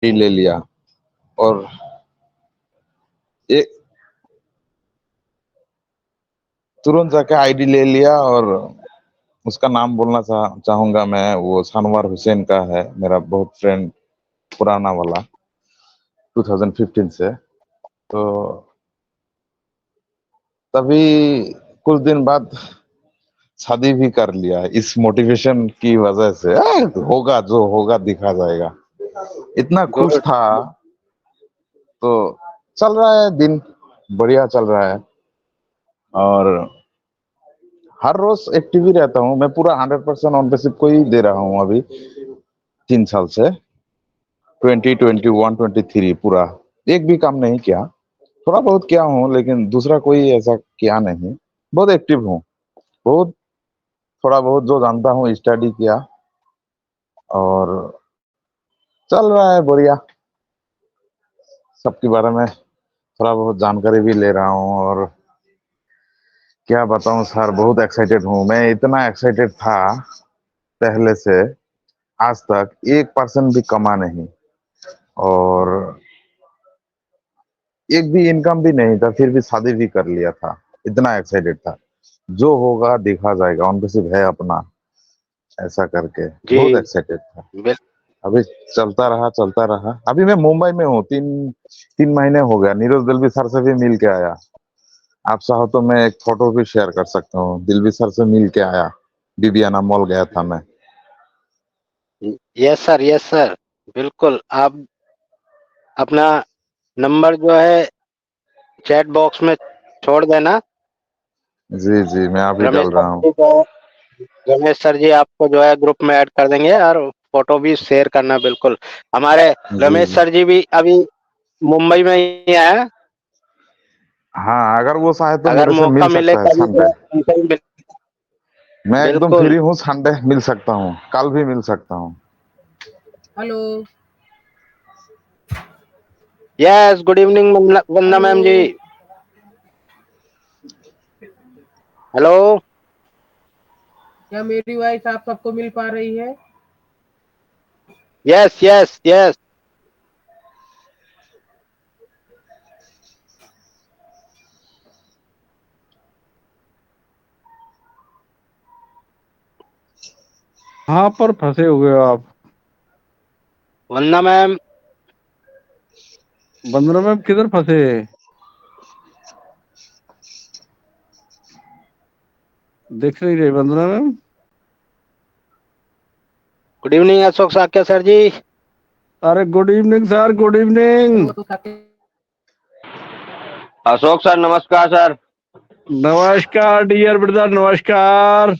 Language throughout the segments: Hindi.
ले लिया और एक तुरंत जाके आईडी ले लिया और उसका नाम बोलना चाहूंगा मैं। वो सानवार हुसैन का है, मेरा बहुत फ्रेंड पुराना वाला, 2015 से। तो तभी कुछ दिन बाद शादी भी कर लिया इस मोटिवेशन की वजह से। होगा जो होगा दिखा जाएगा, इतना खुश गुड। था। तो चल रहा है दिन, बढ़िया चल रहा है। और हर रोज एक्टिव ही रहता हूँ मैं, पूरा 100% ऑन बेसिस को ही दे रहा हूँ अभी 3 साल से। 2021-23 पूरा एक भी काम नहीं किया। थोड़ा बहुत किया हूँ लेकिन दूसरा कोई ऐसा किया नहीं। बहुत एक्टिव हूँ, बहुत थोड़ा बहुत जो जानता हूँ स्टडी किया और चल रहा है बढ़िया। सबके बारे में थोड़ा बहुत जानकारी भी ले रहा हूँ। और क्या बताऊं सर, बहुत एक्साइटेड हूँ मैं। इतना एक्साइटेड था पहले से, आज तक 1% भी कमा नहीं और एक भी इनकम भी नहीं था, फिर भी शादी भी कर लिया था। इतना एक्साइटेड था, जो होगा देखा जाएगा, ऑन बेसिस है अपना, ऐसा करके जी बहुत एक्साइटेड था। बिल अभी चलता रहा चलता रहा। अभी मैं मुंबई में हूँ, 3 महीने हो गया। नीरज दिल्वी सर से भी मिल के आया। आप चाहो तो मैं एक फोटो भी शेयर कर सकता हूँ, दिल्वी सर से मिल के आया। बिबियाना मॉल गया था मैं। Yes sir, yes sir. बिल्कुल, आप अपना नंबर जो है चैट बॉक्स में छोड़ देना। जी जी, मैं अभी रमेश डाल सर रहा हूँ। जी को रमेश सर जी आपको जो है ग्रुप में ऐड कर देंगे और फोटो भी शेयर करना बिल्कुल। हमारे जी रमेश जी। सर जी भी अभी मुंबई में ही है। हाँ, अगर वो चाहे तो अगर मेरे से मौका मिल मिले सकता है कभी संडे। तो उनसे भी मैं एकदम बिल्कुल। फ्री हूँ, संडे मिल सकता हूँ, कल भी मिल सकता हूँ। Hello. Yes, good evening Vandana hello. Ma'am ji. Hello. क्या मेरी वॉइस आप सबको मिल पा रही है? Yes yes yes. कहाँ पर फंसे हुए हो आप? वंदना मैम। बंदर में किधर फंसे? दिख नहीं रही बंदना में। Good evening Ashok Sakya sir ji. अरे good evening sir, good evening. वो तो खाते अशोक सर नमस्कार सर। नमस्कार डियर ब्रदर, नमस्कार।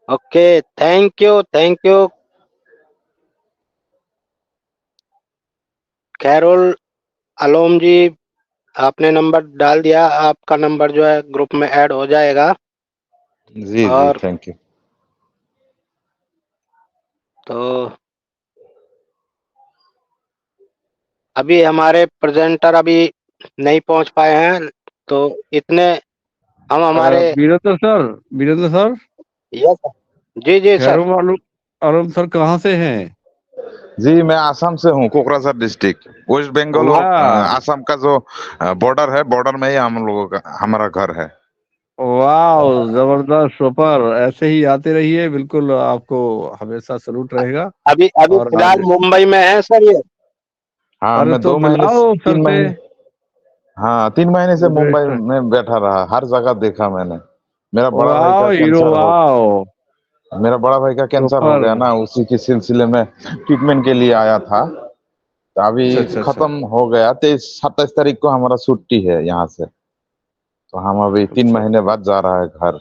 Okay, thank you thank you. Carol अलोम जी, आपने नंबर डाल दिया, आपका नंबर जो है ग्रुप में ऐड हो जाएगा। जी जी, और थैंक यू। तो अभी हमारे प्रेजेंटर अभी नहीं पहुंच पाए हैं, तो इतने हम हमारे Virendra sir, Virendra sir. Yes जी जी सर। खैरो मालूम, अरुण सर कहाँ से हैं? जी, मैं आसाम से हूँ, कोकराझार डिस्ट्रिक्ट, वेस्ट बंगाल और वाह, आसाम का जो बॉर्डर है, बॉर्डर में ही हम लोगों का हमारा घर है। वाह, जबरदस्त, सुपर। ऐसे ही आते रहिए, बिल्कुल आपको हमेशा सलूट रहेगा। अभी अभी और फिलहाल आगे, मुंबई में है सर ये। हाँ, अरे मैं तो 2 महीने मिलाओ सर तीन से। महीने हाँ, 3 महीने से मुंबई बेस्ट। में बैठा रहा, हर जगह देखा मैंने। मेरा बड़ा भाई वाह का हीरो, कैंसर हो वाह। मेरा बड़ा भाई का कैंसर हो सुपर। गया ना, उसी के सिलसिले में ट्रीटमेंट के लिए आया था। तो अच्छा अभी अच्छा अच्छा खत्म हो गया, 23-27 तारीख को हमारा छुट्टी है यहाँ से। तो हम अभी तीन अच्छा। महीने बाद जा रहा है घर।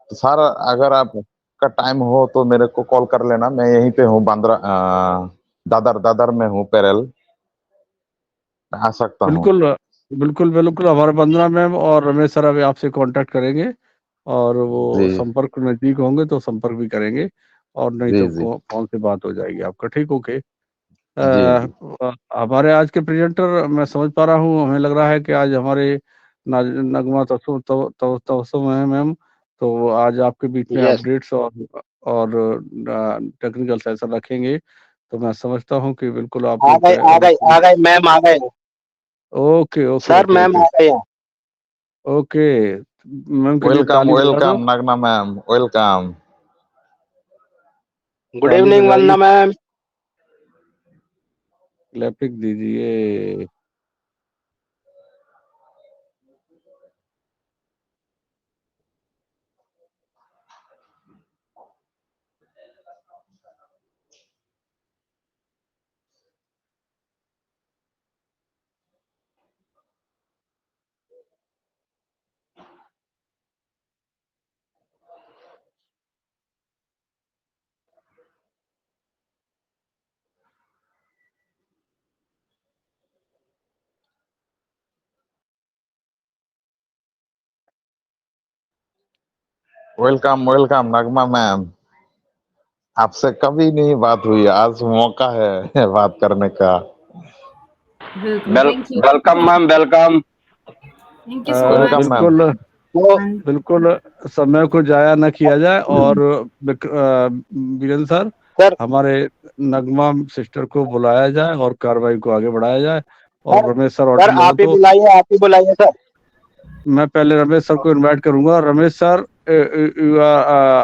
तो सर, अगर आपका टाइम हो तो मेरे को कॉल कर लेना, मैं यहीं पे हूँ, बांद्रा दादर दादर में हूँ, पेरेल। मैं आ सकता हूँ। बिल्कुल बिल्कुल बिल्कुल, हमारे वंदना मैम और रमेश सर अभी आपसे कांटेक्ट करेंगे। और वो जी संपर्क नजदीक होंगे तो संपर्क भी करेंगे। और नहीं जी तो जी। फोन से बात हो जाएगी आपका। ठीक, ओके। हमारे आज के प्रेजेंटर मैं समझ पा रहा हूँ, हमें लग रहा है कि आज हमारे नगमा तबस्सुम है मैम, तो आज आपके बीच में यस अपडेट्स और टेक्निकल सेशन रखेंगे, तो मैं समझता हूँ कि बिल्कुल आप आ गए आ गए आ गए मैम आ गए okay okay sir okay ma'am okay आ गए हैं। ओके मैम के लिए वेलकम ताली बजा दो, वेलकम नगमा मैम, वेलकम। गुड ताली इवनिंग बजाइए, वंदना मैम। क्लैपिंग दीजिए। वेलकम वेलकम नगमा मैम, आपसे कभी नहीं बात हुई, आज मौका है बात करने का। Welcome. Thank you. Welcome ma'am welcome. Thank you so much. Welcome ma'am. बिल्कुल तो And बिल्कुल समय को जाया न किया जाए, और वीरेंद्र सर, सर हमारे नगमा सिस्टर को बुलाया जाए और कार्रवाई को आगे बढ़ाया जाए, सर और रमेश सर सर ऑडिबल हो आप ही तो बुलाइए आप ही बुलाइए सर। मैं पहले रमेश सर को इनवाइट करूंगा। रमेश सर,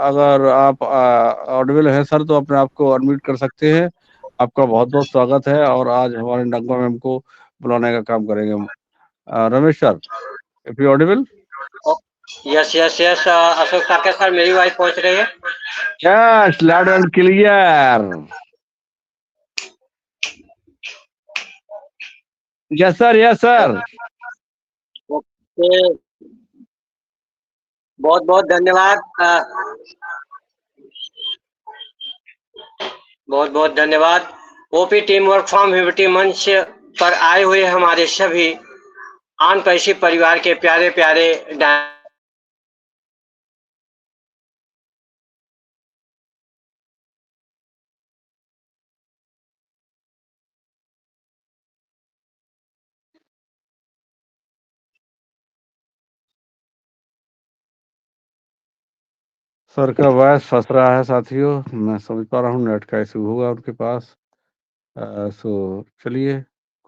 अगर आप ऑडिबल हैं सर, तो अपने आप को अनम्यूट कर सकते हैं। आपका बहुत बहुत स्वागत है, और आज हमारे नगमा मैम को बुलाने का काम करेंगे। Ramesh sir, if you Audible. Yes yes yes Ashok Saket sir, मेरी वाइफ पहुंच रही है। Yes, loud and clear. Yes sir, yes sir. Okay, बहुत बहुत धन्यवाद। बहुत बहुत धन्यवाद। OP team work from humanity मंच पर आए हुए हमारे सभी आन पैसी परिवार के प्यारे प्यारे सर का वॉइस फंस रहा है साथियों, मैं समझ पा रहा हूँ, नेट का इशू होगा उनके पास। सो चलिए,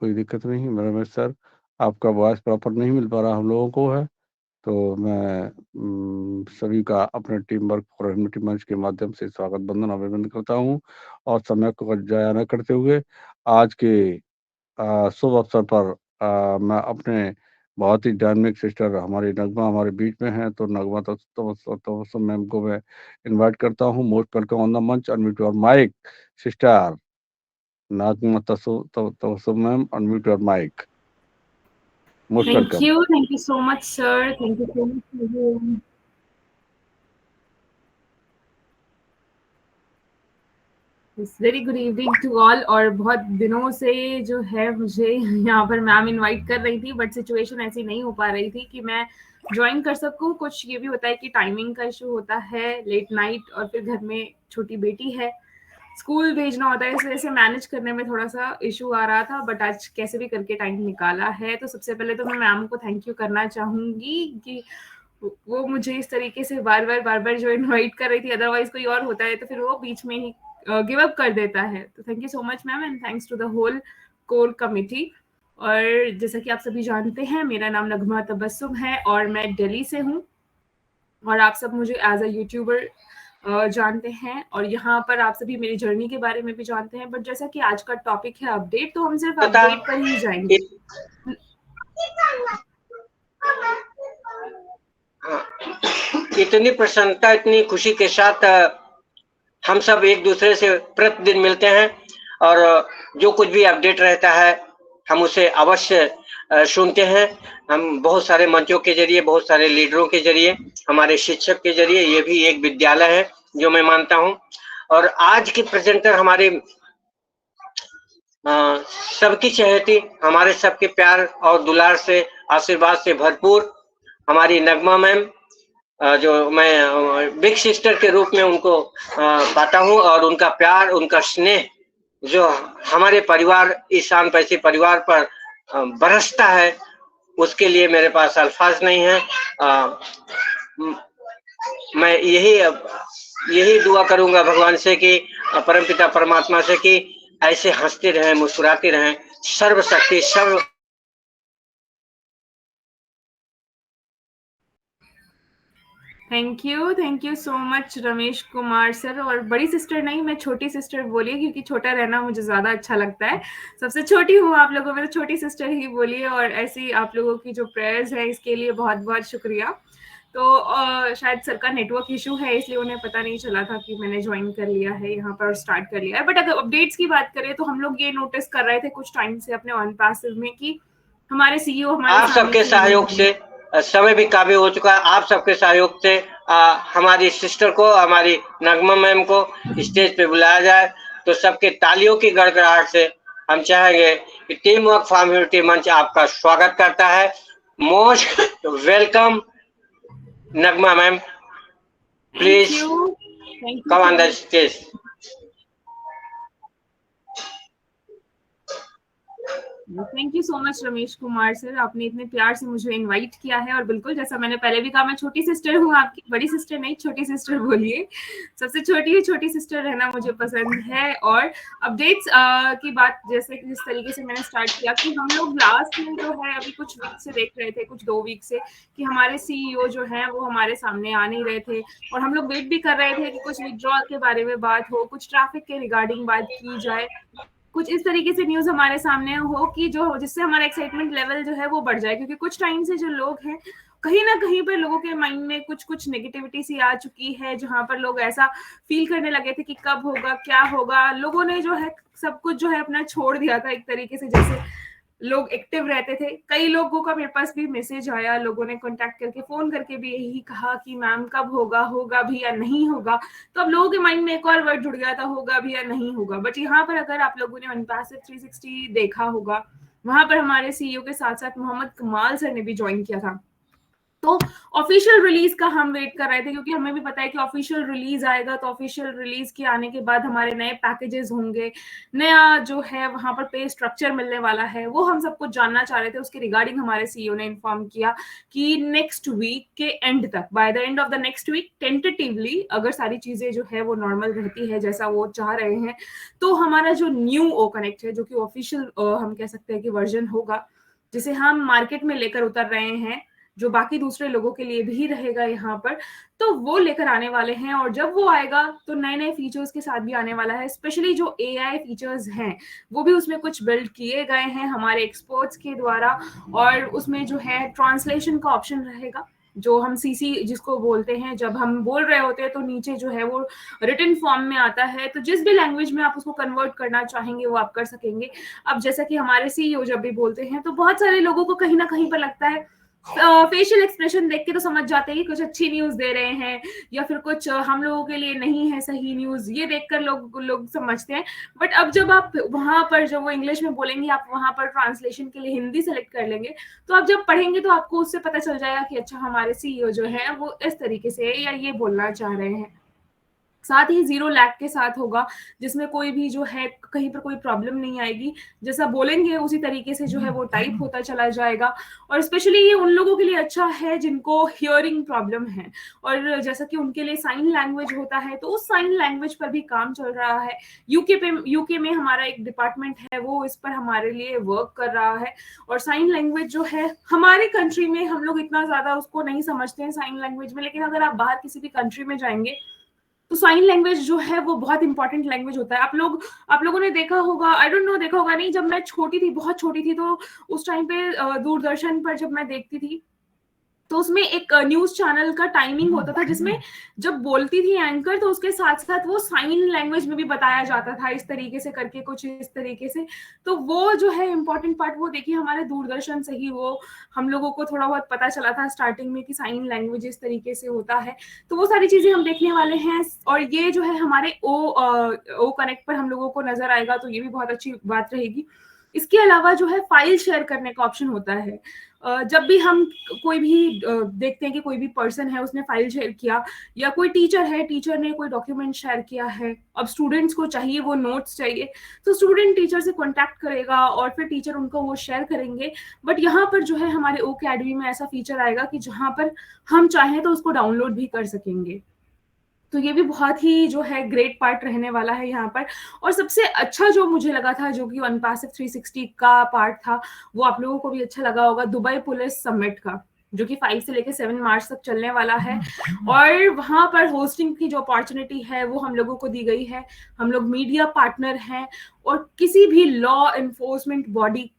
कोई दिक्कत नहीं। रमेश सर, आपका वॉइस प्रॉपर नहीं मिल पा रहा हम लोगों को है, तो मैं सभी का अपने टीम वर्क फॉर ह्यूमनिटी मंच के माध्यम से स्वागत बंदन अभिनंदन करता हूँ, और समय को जाया न करते हुए आज के शुभ अवसर पर मैं अपने बहुत ही डायनेमिक सिस्टर हमारी नगमा हमारे बीच में है, तो नगमा तबस्सुम मैम को मैं इनवाइट करता हूँ। मोस्ट वेलकम ऑन द मंच, unmute your mic sister. Nagma Tabassum ma'am, unmute your mic. Most Thank welcome. you. Thank you so much, sir. Thank you so much, everyone. Very good evening to all. और बहुत दिनों से जो है मुझे यहाँ पर मैम इनवाइट कर रही थी, बट सिचुएशन ऐसी नहीं हो पा रही थी कि मैं ज्वाइन कर सकूँ। कुछ ये भी होता है कि टाइमिंग का इशू होता है, लेट नाइट, और फिर घर में छोटी बेटी है, स्कूल भेजना होता है, इस वजह से मैनेज करने में थोड़ा सा इशू आ रहा था, बट आज कैसे भी करके टाइम निकाला है। तो सबसे पहले तो मैं मैम को थैंक यू करना चाहूंगी कि वो मुझे इस तरीके से बार बार जो इनवाइट कर रही थी, अदरवाइज कोई और होता है तो फिर वो बीच में ही गिव अप कर देता है। तो thank you so much ma'am, and thanks to the whole core committee. और जैसा कि आप सभी जानते हैं, मेरा नाम नगमा तबस्सुम है और मैं दिल्ली से हूँ, और आप सब मुझे एज अ यूट्यूबर जानते हैं, और यहाँ पर आप सभी मेरी जर्नी के बारे में भी जानते हैं। बट जैसा कि आज का टॉपिक है अपडेट, तो हम सिर्फ अपडेट पर ही जाएंगे। इतनी प्रसन्नता, इतनी खुशी के साथ हम सब एक दूसरे से प्रतिदिन मिलते हैं, और जो कुछ भी अपडेट रहता है हम उसे अवश्य सुनते हैं। हम बहुत सारे मंचों के जरिए, बहुत सारे लीडरों के जरिए, हमारे शिक्षक के जरिए, ये भी एक विद्यालय है जो मैं मानता हूँ। और आज के प्रेजेंटर हमारे सबकी चहेती, हमारे सबके प्यार और दुलार से, आशीर्वाद से भरपूर हमारी नगमा मैम, जो मैं बिग सिस्टर के रूप में उनको पाता हूँ, और उनका प्यार, उनका स्नेह जो हमारे परिवार, ईशान पैसी परिवार पर बरसता है, उसके लिए मेरे पास अल्फाज नहीं है। मैं यही दुआ करूंगा भगवान से कि परमपिता परमात्मा से कि ऐसे हंसते रहें, मुस्कुराते रहें, सर्वशक्ति सर्व। Thank you so much Ramesh Kumar sir. और बड़ी सिस्टर नहीं, मैं छोटी सिस्टर बोलिए, क्योंकि छोटा रहना मुझे ज्यादा अच्छा लगता है। सबसे छोटी हूँ आप लोगों में, तो छोटी सिस्टर ही बोलिए। और ऐसी आप लोगों की जो प्रेयर्स है इसके लिए बहुत बहुत शुक्रिया। तो शायद सर का नेटवर्क इशू है, इसलिए उन्हें पता नहीं चला था कि मैंने ज्वाइन कर लिया है यहाँ पर, स्टार्ट कर लिया है। बट अगर अपडेट्स की बात करें तो हम लोग ये नोटिस कर रहे थे कुछ टाइम से अपने ऑन पैसिव में कि हमारे सीईओ हमारे आप सबके सहयोग से, समय भी काफी हो चुका है, आप सबके सहयोग से हमारी सिस्टर को, हमारी नगमा मैम को स्टेज पे बुलाया जाए। तो सबके तालियों की गड़गड़ाहट से हम चाहेंगे कि टीम वर्क फॉर ह्यूमैनिटी मंच आपका स्वागत करता है। Most welcome Nagma ma'am, please come on the stage. Thank you so much Ramesh Kumar sir, आपने इतने प्यार से मुझे इनवाइट किया है। और बिल्कुल जैसा मैंने पहले भी कहा, मैं छोटी सिस्टर हूँ आपकी, बड़ी सिस्टर नहीं, छोटी सिस्टर बोलिए। सबसे छोटी सिस्टर रहना मुझे पसंद है। और अपडेट्स की बात, जैसे जिस तरीके से मैंने स्टार्ट किया कि हम लोग लास्ट में जो है अभी कुछ वीक से देख रहे थे, कुछ 2 वीक से, कि हमारे सीईओ जो है वो हमारे सामने आ नहीं रहे थे। और हम लोग वेट भी कर रहे थे कि कुछ विड्रॉल के बारे में बात हो, कुछ ट्रैफिक के रिगार्डिंग बात की जाए, कुछ इस तरीके से न्यूज हमारे सामने हो कि जो जिससे हमारा एक्साइटमेंट लेवल जो है वो बढ़ जाए। क्योंकि कुछ टाइम से जो लोग हैं, कहीं ना कहीं पर लोगों के माइंड में कुछ नेगेटिविटी सी आ चुकी है, जहां पर लोग ऐसा फील करने लगे थे कि कब होगा, क्या होगा। लोगों ने जो है सब कुछ जो है अपना छोड़ दिया था एक तरीके से, जैसे लोग एक्टिव रहते थे। कई लोगों का मेरे पास भी मैसेज आया, लोगों ने कांटेक्ट करके, फोन करके भी यही कहा कि मैम कब होगा भी या नहीं होगा। तो अब लोगों के माइंड में एक और वर्ड जुड़ गया था, होगा भी या नहीं होगा। बट यहाँ पर अगर आप लोगों ने अनपैसिव 360 देखा होगा, वहां पर हमारे सीईओ के साथ साथ मोहम्मद कमाल सर ने भी ज्वाइन किया था। तो ऑफिशियल रिलीज का हम वेट कर रहे थे, क्योंकि हमें भी पता है कि ऑफिशियल रिलीज आएगा, तो ऑफिशियल रिलीज के आने के बाद हमारे नए पैकेजेस होंगे, नया जो है वहां पर पे स्ट्रक्चर मिलने वाला है, वो हम सब कुछ जानना चाह रहे थे। उसके रिगार्डिंग हमारे सीईओ ने इन्फॉर्म किया कि नेक्स्ट वीक के एंड तक, by the end of the next week, tentatively, अगर सारी चीजें जो है वो नॉर्मल रहती है जैसा वो चाह रहे हैं, तो हमारा जो न्यू ओ कनेक्ट है, जो कि ऑफिशियल हम कह सकते हैं कि वर्जन होगा, जिसे हम मार्केट में लेकर उतर रहे हैं, जो बाकी दूसरे लोगों के लिए भी रहेगा यहाँ पर, तो वो लेकर आने वाले हैं। और जब वो आएगा तो नए नए फीचर्स के साथ भी आने वाला है। स्पेशली जो एआई फीचर्स हैं वो भी उसमें कुछ बिल्ड किए गए हैं हमारे एक्सपर्ट्स के द्वारा। और उसमें जो है ट्रांसलेशन का ऑप्शन रहेगा, जो हम सीसी जिसको बोलते हैं, जब हम बोल रहे होते हैं तो नीचे जो है वो रिटन फॉर्म में आता है, तो जिस भी लैंग्वेज में आप उसको कन्वर्ट करना चाहेंगे वो आप कर सकेंगे। अब जैसा कि हमारे सीईओ जब भी बोलते हैं तो बहुत सारे लोगों को कहीं ना कहीं पर लगता है, फेशियल एक्सप्रेशन देख के तो समझ जाते हैं कि कुछ अच्छी न्यूज दे रहे हैं, या फिर कुछ हम लोगों के लिए नहीं है सही न्यूज, ये देखकर लोग समझते हैं। बट अब जब आप वहां पर, जब वो इंग्लिश में बोलेंगे, आप वहां पर ट्रांसलेशन के लिए हिंदी सेलेक्ट कर लेंगे, तो आप जब पढ़ेंगे तो आपको उससे पता चल जाएगा कि अच्छा हमारे सीईओ जो है वो इस तरीके से या ये बोलना चाह रहे हैं। साथ ही 0 लैग के साथ होगा, जिसमें कोई भी जो है कहीं पर कोई प्रॉब्लम नहीं आएगी, जैसा बोलेंगे उसी तरीके से जो है वो टाइप होता चला जाएगा। और स्पेशली ये उन लोगों के लिए अच्छा है जिनको हियरिंग प्रॉब्लम है, और जैसा कि उनके लिए साइन लैंग्वेज होता है, तो उस साइन लैंग्वेज पर भी काम चल रहा है। यूके में हमारा एक डिपार्टमेंट है, वो इस पर हमारे लिए वर्क कर रहा है। और साइन लैंग्वेज जो है हमारे कंट्री में हम लोग इतना ज्यादा उसको नहीं समझते हैं साइन लैंग्वेज में, लेकिन अगर आप बाहर किसी भी कंट्री में जाएंगे तो साइन लैंग्वेज जो है वो बहुत इंपॉर्टेंट लैंग्वेज होता है। आप लोगों ने देखा होगा, आई डोंट नो देखा होगा नहीं, जब मैं छोटी थी, बहुत छोटी थी, तो उस टाइम पे दूरदर्शन पर जब मैं देखती थी तो उसमें एक न्यूज चैनल का टाइमिंग होता था, जिसमें जब बोलती थी एंकर तो उसके साथ साथ वो साइन लैंग्वेज में भी बताया जाता था, इस तरीके से करके, कुछ इस तरीके से। तो वो जो है इम्पोर्टेंट पार्ट, वो देखिए हमारे दूरदर्शन से ही वो हम लोगों को थोड़ा बहुत पता चला था स्टार्टिंग में कि साइन लैंग्वेज इस तरीके से होता है। तो वो सारी चीजें हम देखने वाले हैं। और ये जो है हमारे ओ कनेक्ट पर हम लोगों को नजर आएगा, तो ये भी बहुत अच्छी बात रहेगी। इसके अलावा जो है फाइल शेयर करने का ऑप्शन होता है। जब भी हम कोई भी देखते हैं कि कोई भी पर्सन है उसने फाइल शेयर किया, या कोई टीचर है, टीचर ने कोई डॉक्यूमेंट शेयर किया है, अब स्टूडेंट्स को चाहिए वो नोट्स चाहिए, तो स्टूडेंट टीचर से कांटेक्ट करेगा और फिर टीचर उनको वो शेयर करेंगे। बट यहाँ पर जो है हमारे ओकेडमी में ऐसा फीचर आएगा कि जहाँ पर हम चाहें तो उसको डाउनलोड भी कर सकेंगे। तो ये भी बहुत ही जो है ग्रेट पार्ट रहने वाला है यहाँ पर। और सबसे अच्छा जो मुझे लगा था, जो कि OnePassive 360 का पार्ट था, वो आप लोगों को भी अच्छा लगा होगा, दुबई पुलिस समिट का, जो कि 5 से लेकर 7 मार्च तक चलने वाला है। और वहां पर होस्टिंग की जो अपॉर्चुनिटी है वो हम लोगों को दी गई है। हम लोग मीडिया पार्टनर हैं और किसी भी लॉ एनफोर्समेंट बॉडी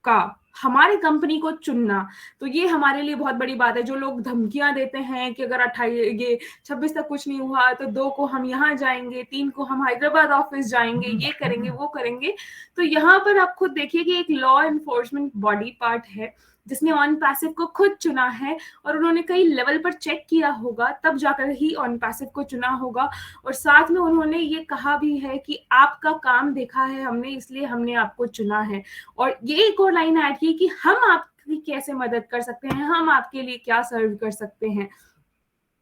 का हमारे कंपनी को चुनना, तो ये हमारे लिए बहुत बड़ी बात है। जो लोग धमकियां देते हैं कि अगर 26 तक कुछ नहीं हुआ तो 2 को हम यहाँ जाएंगे, 3 को हम हैदराबाद ऑफिस जाएंगे, ये करेंगे वो करेंगे, तो यहाँ पर आप खुद देखिए कि एक लॉ एनफोर्समेंट बॉडी पार्ट है जिसने OnePassive को खुद चुना है और उन्होंने कई लेवल पर चेक किया होगा, तब जाकर ही OnePassive को चुना होगा। और साथ में उन्होंने ये कहा भी है कि आपका काम देखा है हमने, इसलिए हमने आपको चुना है। और ये एक और लाइन ऐड की कि हम आपकी कैसे मदद कर सकते हैं, हम आपके लिए क्या सर्व कर सकते हैं।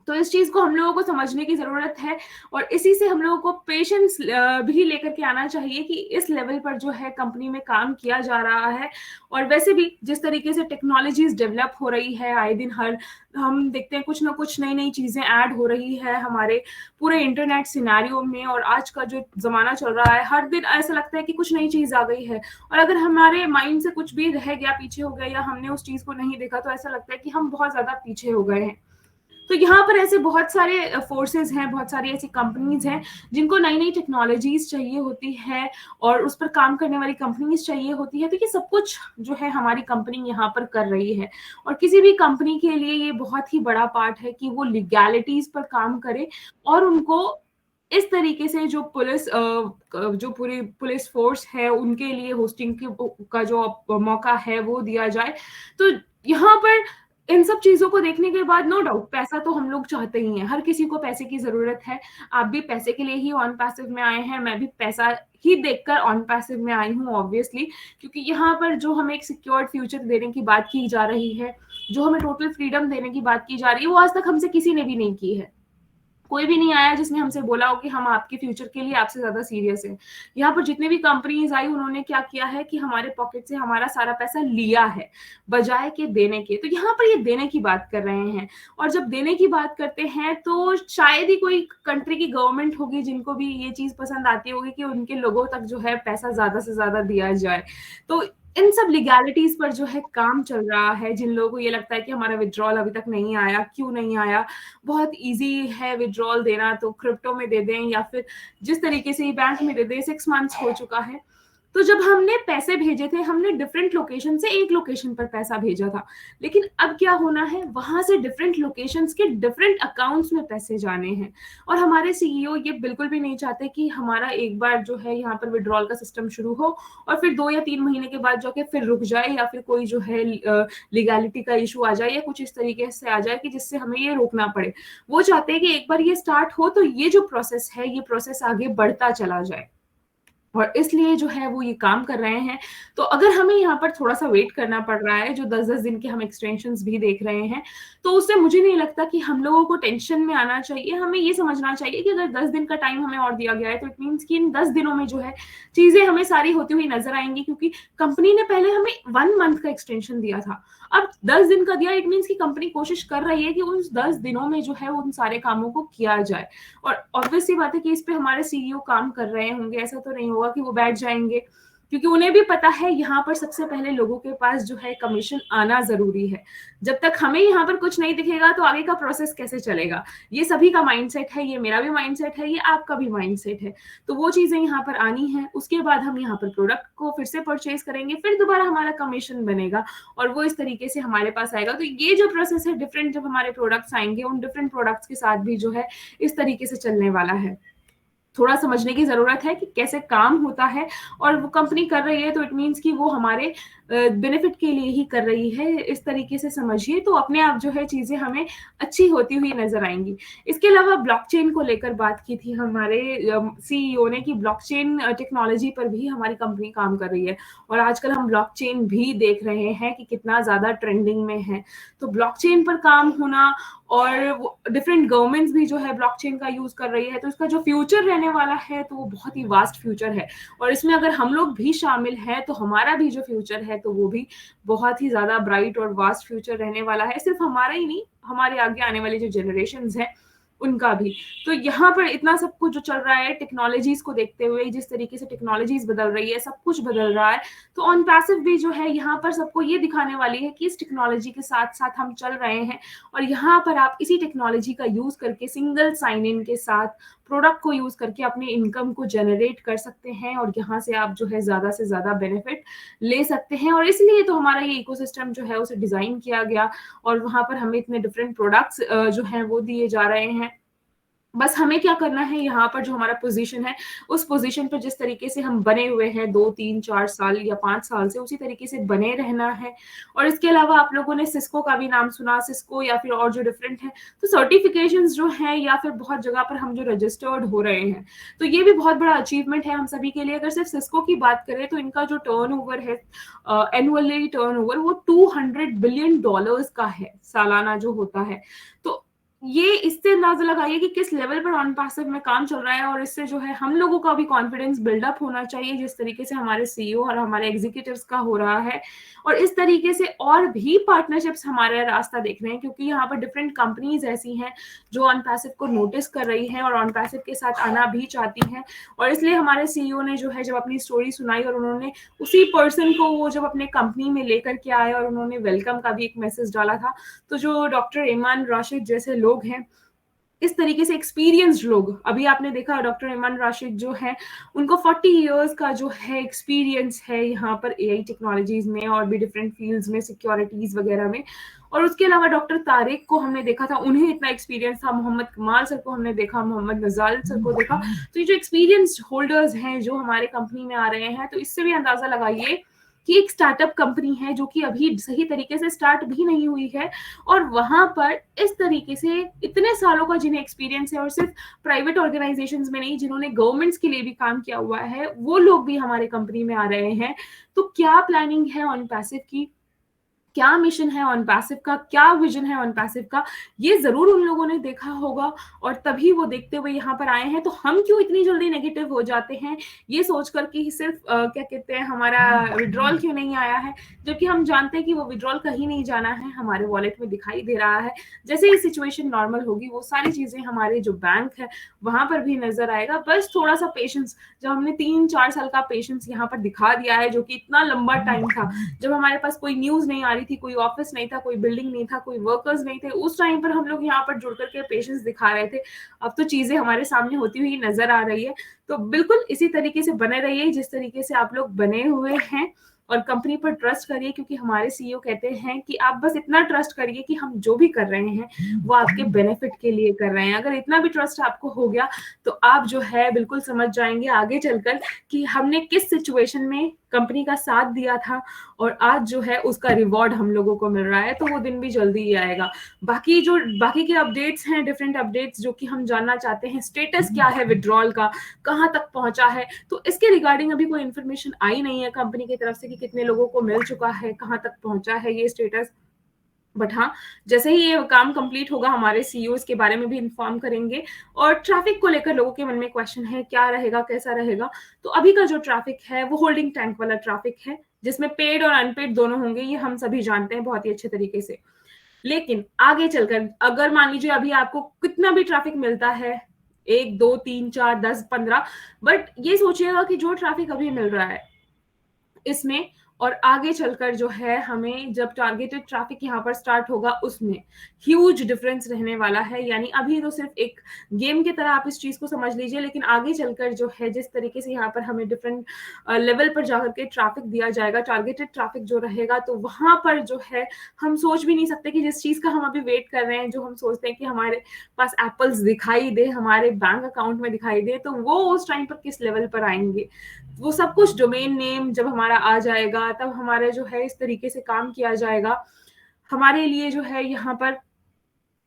तो इस चीज को हम लोगों को समझने की जरूरत है और इसी से हम लोगों को पेशेंस भी लेकर के आना चाहिए कि इस लेवल पर जो है कंपनी में काम किया जा रहा है। और वैसे भी जिस तरीके से टेक्नोलॉजीज डेवलप हो रही है, आए दिन हर हम देखते हैं कुछ ना कुछ नई नई चीजें ऐड हो रही है हमारे पूरे इंटरनेट सिनेरियो में। और आज का जो जमाना चल रहा है, हर दिन ऐसा लगता है कि कुछ नई चीज आ गई है, और अगर हमारे माइंड से कुछ भी रह गया, पीछे हो गया, या हमने उस चीज को नहीं देखा, तो ऐसा लगता है कि हम बहुत ज्यादा पीछे हो गए हैं। तो यहाँ पर ऐसे बहुत सारे फोर्सेस हैं, बहुत सारी ऐसी कंपनीज हैं जिनको नई नई टेक्नोलॉजीज चाहिए होती है और उस पर काम करने वाली कंपनीज चाहिए होती है। तो ये सब कुछ जो है हमारी कंपनी यहाँ पर कर रही है। और किसी भी कंपनी के लिए ये बहुत ही बड़ा पार्ट है कि वो लीगैलिटीज पर काम करे और उनको इस तरीके से जो पूरी पुलिस फोर्स है उनके लिए होस्टिंग का जो मौका है वो दिया जाए। तो यहाँ पर इन सब चीजों को देखने के बाद नो डाउट पैसा तो हम लोग चाहते ही हैं, हर किसी को पैसे की जरूरत है। आप भी पैसे के लिए ही OnePassive में आए हैं, मैं भी पैसा ही देखकर OnePassive में आई हूँ ऑब्वियसली, क्योंकि यहाँ पर जो हमें एक सिक्योर्ड फ्यूचर देने की बात की जा रही है, जो हमें टोटल फ्रीडम देने की बात की जा रही है, वो आज तक हमसे किसी ने भी नहीं की है। कोई भी नहीं आया जिसने हमसे बोला हो कि हम आपके फ्यूचर के लिए आपसे ज्यादा सीरियस हैं। यहाँ पर जितने भी कंपनीज आई उन्होंने क्या किया है कि हमारे पॉकेट से हमारा सारा पैसा लिया है बजाय के देने के। तो यहाँ पर ये देने की बात कर रहे हैं, और जब देने की बात करते हैं तो शायद ही कोई कंट्री की गवर्नमेंट होगी जिनको भी ये चीज पसंद आती होगी कि उनके लोगों तक जो है पैसा ज्यादा से ज्यादा दिया जाए। तो इन सब लीगैलिटीज पर जो है काम चल रहा है। जिन लोगों को ये लगता है कि हमारा विड्रॉल अभी तक नहीं आया, क्यों नहीं आया, बहुत इजी है विड्रॉल देना, तो क्रिप्टो में दे दें या फिर जिस तरीके से बैंक में दे दें। 6 मंथ्स हो चुका है, तो जब हमने पैसे भेजे थे हमने डिफरेंट लोकेशन से एक लोकेशन पर पैसा भेजा था, लेकिन अब क्या होना है, वहां से डिफरेंट लोकेशंस के डिफरेंट अकाउंट्स में पैसे जाने हैं। और हमारे सीईओ ये बिल्कुल भी नहीं चाहते कि हमारा एक बार जो है यहाँ पर विड्रॉल का सिस्टम शुरू हो और फिर 2 या 3 महीने के बाद जाके फिर रुक जाए, या फिर कोई जो है लीगैलिटी का इशू आ जाए या कुछ इस तरीके से आ जाए कि जिससे हमें ये रोकना पड़े। वो चाहते हैं कि एक बार ये स्टार्ट हो तो ये जो प्रोसेस है ये प्रोसेस आगे बढ़ता चला जाए, और इसलिए जो है वो ये काम कर रहे हैं। तो अगर हमें यहाँ पर थोड़ा सा वेट करना पड़ रहा है, जो 10-10 दिन के हम एक्सटेंशंस भी देख रहे हैं, तो उससे मुझे नहीं लगता कि हम लोगों को टेंशन में आना चाहिए। हमें ये समझना चाहिए कि अगर 10 दिन का टाइम हमें और दिया गया है तो इट मीन्स कि इन 10 दिनों में जो है चीजें हमें सारी होती हुई नजर आएंगी, क्योंकि कंपनी ने पहले हमें 1 मंथ का एक्सटेंशन दिया था, अब 10 दिन का दिया। इट मीन्स कि कंपनी कोशिश कर रही है कि उन 10 दिनों में जो है उन सारे कामों को किया जाए। और ऑब्वियसली बात है कि इस पे हमारे सीईओ काम कर रहे होंगे, ऐसा तो नहीं होगा कि वो बैठ जाएंगे, क्योंकि उन्हें भी पता है यहाँ पर सबसे पहले लोगों के पास जो है कमीशन आना जरूरी है। जब तक हमें यहाँ पर कुछ नहीं दिखेगा तो आगे का प्रोसेस कैसे चलेगा। ये सभी का माइंडसेट है, ये मेरा भी माइंडसेट है, ये आपका भी माइंडसेट है। तो वो चीजें यहाँ पर आनी है, उसके बाद हम यहाँ पर प्रोडक्ट को फिर से परचेज करेंगे, फिर दोबारा हमारा कमीशन बनेगा और वो इस तरीके से हमारे पास आएगा। तो ये जो प्रोसेस है डिफरेंट, जब हमारे प्रोडक्ट्स आएंगे उन डिफरेंट प्रोडक्ट्स के साथ भी जो है इस तरीके से चलने वाला है। थोड़ा समझने की जरूरत है कि कैसे काम होता है, और वो कंपनी कर रही है तो इट मीन्स कि वो हमारे बेनिफिट के लिए ही कर रही है, इस तरीके से समझिए, तो अपने आप जो है चीजें हमें अच्छी होती हुई नजर आएंगी। इसके अलावा ब्लॉकचेन को लेकर बात की थी हमारे सीईओ ने कि ब्लॉकचेन टेक्नोलॉजी पर भी हमारी कंपनी काम कर रही है, और आजकल हम ब्लॉकचेन भी देख रहे हैं कि कितना ज्यादा ट्रेंडिंग में है। तो ब्लॉकचेन पर काम होना, और डिफरेंट गवर्नमेंट्स भी जो है ब्लॉकचेन का यूज कर रही है, तो इसका जो फ्यूचर रहने वाला है तो वो बहुत ही वास्ट फ्यूचर है, और इसमें अगर हम लोग भी शामिल हैं तो हमारा भी जो फ्यूचर है तो वो भी बहुत ही ज्यादा ब्राइट और वास्ट फ्यूचर रहने वाला है। सिर्फ हमारा ही नहीं, हमारे आगे आने वाली जो जनरेशंस हैं उनका भी। तो यहाँ पर इतना सब कुछ जो चल रहा है टेक्नोलॉजीज को देखते हुए, जिस तरीके से टेक्नोलॉजीज बदल रही है, सब कुछ बदल रहा है, तो ऑन पैसिव भी जो है यहाँ पर सबको ये दिखाने वाली है कि इस टेक्नोलॉजी के साथ साथ हम चल रहे हैं, और यहाँ पर आप इसी टेक्नोलॉजी का यूज करके सिंगल साइन इन के साथ प्रोडक्ट को यूज करके अपने इनकम को जनरेट कर सकते हैं, और यहाँ से आप जो है ज्यादा से ज्यादा बेनिफिट ले सकते हैं। और इसलिए तो हमारा ये इकोसिस्टम जो है उसे डिजाइन किया गया, और वहां पर हमें इतने डिफरेंट प्रोडक्ट्स जो हैं वो दिए जा रहे हैं। बस हमें क्या करना है, यहाँ पर जो हमारा पोजीशन है उस पोजीशन पर जिस तरीके से हम बने हुए हैं 2 3 4 साल या 5 साल से, उसी तरीके से बने रहना है। और इसके अलावा आप लोगों ने सिस्को का भी नाम सुना, सिस्को या फिर और जो डिफरेंट है, तो सर्टिफिकेशंस जो हैं या फिर बहुत जगह पर हम जो रजिस्टर्ड हो रहे हैं, तो ये भी बहुत बड़ा अचीवमेंट है हम सभी के लिए। अगर सिर्फ सिस्को की बात करें तो इनका जो टर्नओवर है, एनुअली टर्नओवर, वो $200 बिलियन का है, सालाना जो होता है। तो ये इससे अंदाजा लगाइए कि किस लेवल पर ऑन पैसिव में काम चल रहा है, और इससे जो है हम लोगों का भी कॉन्फिडेंस बिल्डअप होना चाहिए, जिस तरीके से हमारे सीईओ और हमारे एग्जीक्यूटिव्स का हो रहा है। और इस तरीके से और भी पार्टनरशिप्स हमारे रास्ता देख रहे हैं, क्योंकि यहाँ पर डिफरेंट कंपनीज ऐसी हैं जो ऑन पैसिव को नोटिस कर रही हैं और ऑन पैसिव के साथ आना भी चाहती हैं। और इसलिए हमारे सीईओ ने जो है जब अपनी स्टोरी सुनाई, और उन्होंने उसी पर्सन को वो जब अपने कंपनी में लेकर के आए, और उन्होंने वेलकम का भी एक मैसेज डाला था, तो जो डॉक्टर ईमान राशिद जैसे लोग हैं, इस तरीके से एक्सपीरियंस्ड लोग, अभी आपने देखा डॉक्टर ईमान राशिद जो है उनको 40 इयर्स का जो है एक्सपीरियंस है यहाँ पर एआई टेक्नोलॉजीज में और भी डिफरेंट फील्ड्स में, सिक्योरिटीज वगैरह में। और उसके अलावा डॉक्टर तारिक को हमने देखा था, उन्हें इतना एक्सपीरियंस था, मोहम्मद कमाल सर को हमने देखा, मोहम्मद नजाल सर को देखा। तो ये जो एक्सपीरियंस्ड होल्डर्स हैं जो हमारे कंपनी में आ रहे हैं, तो इससे भी अंदाजा लगाइए कि एक स्टार्टअप कंपनी है जो कि अभी सही तरीके से स्टार्ट भी नहीं हुई है, और वहां पर इस तरीके से इतने सालों का जिन्हें एक्सपीरियंस है, और सिर्फ प्राइवेट ऑर्गेनाइजेशंस में नहीं, जिन्होंने गवर्नमेंट्स के लिए भी काम किया हुआ है, वो लोग भी हमारे कंपनी में आ रहे हैं। तो क्या प्लानिंग है ऑन पैसिव की, क्या मिशन है ऑन पैसिव का, क्या विजन है ऑन पैसिव का, ये जरूर उन लोगों ने देखा होगा, और तभी वो देखते हुए यहाँ पर आए हैं। तो हम क्यों इतनी जल्दी नेगेटिव हो जाते हैं ये सोच करके ही, सिर्फ क्या कहते हैं, हमारा विड्रॉल क्यों नहीं आया है, जबकि हम जानते हैं कि वो विड्रॉल कहीं नहीं जाना है, हमारे वॉलेट में दिखाई दे रहा है। जैसे ही सिचुएशन नॉर्मल होगी वो सारी चीजें हमारे जो बैंक है वहां पर भी नजर आएगा। बस थोड़ा सा पेशेंस, जब हमने 3-4 साल का पेशेंस यहाँ पर दिखा दिया है, जो कि इतना लंबा टाइम था, जब हमारे पास कोई न्यूज नहीं आ रही थी, कोई ऑफिस नहीं था, कोई बिल्डिंग नहीं था, कोई वर्कर्स नहीं थे, उस टाइम पर हम लोग यहाँ पर जुड़ करके पेशेंस दिखा रहे थे। अब तो चीजें हमारे सामने होती हुई नजर आ रही है। तो बिल्कुल इसी तरीके से बने रहिए जिस तरीके से आप लोग बने हुए हैं, और कंपनी पर ट्रस्ट करिए, क्योंकि हमारे सीईओ कहते हैं कि आप बस इतना ट्रस्ट करिए कि हम जो भी कर रहे हैं वो आपके बेनिफिट के लिए कर रहे हैं। अगर इतना भी ट्रस्ट आपको हो गया तो आप जो है बिल्कुल समझ जाएंगे आगे चलकर कि हमने किस सिचुएशन में कंपनी का साथ दिया था, और आज जो है उसका रिवॉर्ड हम लोगों को मिल रहा है। तो वो दिन भी जल्दी ही आएगा। बाकी के अपडेट्स हैं, डिफरेंट अपडेट्स जो कि हम जानना चाहते हैं, स्टेटस क्या है विड्रॉल का, कहाँ तक पहुंचा है, तो इसके रिगार्डिंग अभी कोई इन्फॉर्मेशन आई नहीं है कंपनी की तरफ से कि कितने लोगों को मिल चुका है, कहाँ तक पहुंचा है ये स्टेटस। बट हाँ, जैसे ही ये काम कंप्लीट होगा हमारे सीईओ इसके बारे में भी इन्फॉर्म करेंगे। और ट्रैफिक को लेकर लोगों के मन में क्वेश्चन है, क्या रहेगा, कैसा रहेगा। तो अभी का जो ट्रैफिक है वो होल्डिंग टैंक वाला ट्रैफिक है, जिसमें पेड और अनपेड दोनों होंगे, ये हम सभी जानते हैं बहुत ही अच्छे तरीके से। लेकिन आगे चलकर अगर मान लीजिए अभी आपको कितना भी ट्रैफिक मिलता है, 1 2 3 4 10 15, बट ये सोचिएगा कि जो ट्रैफिक अभी मिल रहा है इसमें और आगे चलकर जो है हमें जब टारगेटेड ट्रैफिक यहाँ पर स्टार्ट होगा उसमें ह्यूज डिफरेंस रहने वाला है। यानी अभी तो सिर्फ एक गेम की तरह आप इस चीज को समझ लीजिए, लेकिन आगे चलकर जो है जिस तरीके से यहाँ पर हमें डिफरेंट लेवल पर जाकर के ट्रैफिक दिया जाएगा, टारगेटेड ट्रैफिक जो रहेगा, तो वहां पर जो है हम सोच भी नहीं सकते कि जिस चीज का हम अभी वेट कर रहे हैं, जो हम सोचते हैं कि हमारे पास एप्पल्स दिखाई दे, हमारे बैंक अकाउंट में दिखाई दे, तो वो उस टाइम पर किस लेवल पर आएंगे। वो सब कुछ डोमेन नेम जब हमारा आ जाएगा तब हमारे जो है इस तरीके से काम किया जाएगा। हमारे लिए जो है यहाँ पर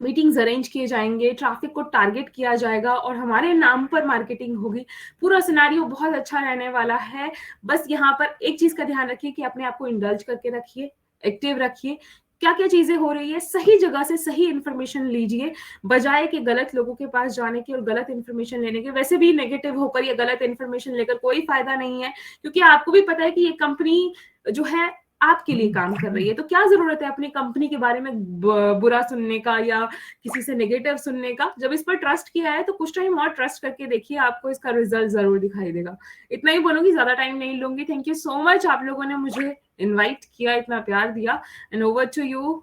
मीटिंग्स अरेंज किए जाएंगे, ट्रैफिक को टारगेट किया जाएगा और हमारे नाम पर मार्केटिंग होगी। पूरा सिनेरियो बहुत अच्छा रहने वाला है। बस यहाँ पर एक चीज का ध्यान रखिए कि अपने आप को इंडल्ज करके रखिए, एक्टिव रखिए। क्या क्या चीजें हो रही है, सही जगह से सही इंफॉर्मेशन लीजिए, बजाय कि गलत लोगों के पास जाने की और गलत इंफॉर्मेशन लेने के। वैसे भी नेगेटिव होकर या गलत इंफॉर्मेशन लेकर कोई फायदा नहीं है, क्योंकि आपको भी पता है कि ये कंपनी जो है आपके लिए काम कर रही है। तो क्या जरूरत है अपनी कंपनी के बारे में बुरा सुनने का या किसी से नेगेटिव सुनने का। जब इस पर ट्रस्ट किया है तो कुछ टाइम और ट्रस्ट करके देखिए, आपको इसका रिजल्ट जरूर दिखाई देगा। इतना ही बोलूंगी, ज्यादा टाइम नहीं लूंगी। थैंक यू सो मच, आप लोगों ने मुझे इनवाइट किया, इतना प्यार दिया। And over to you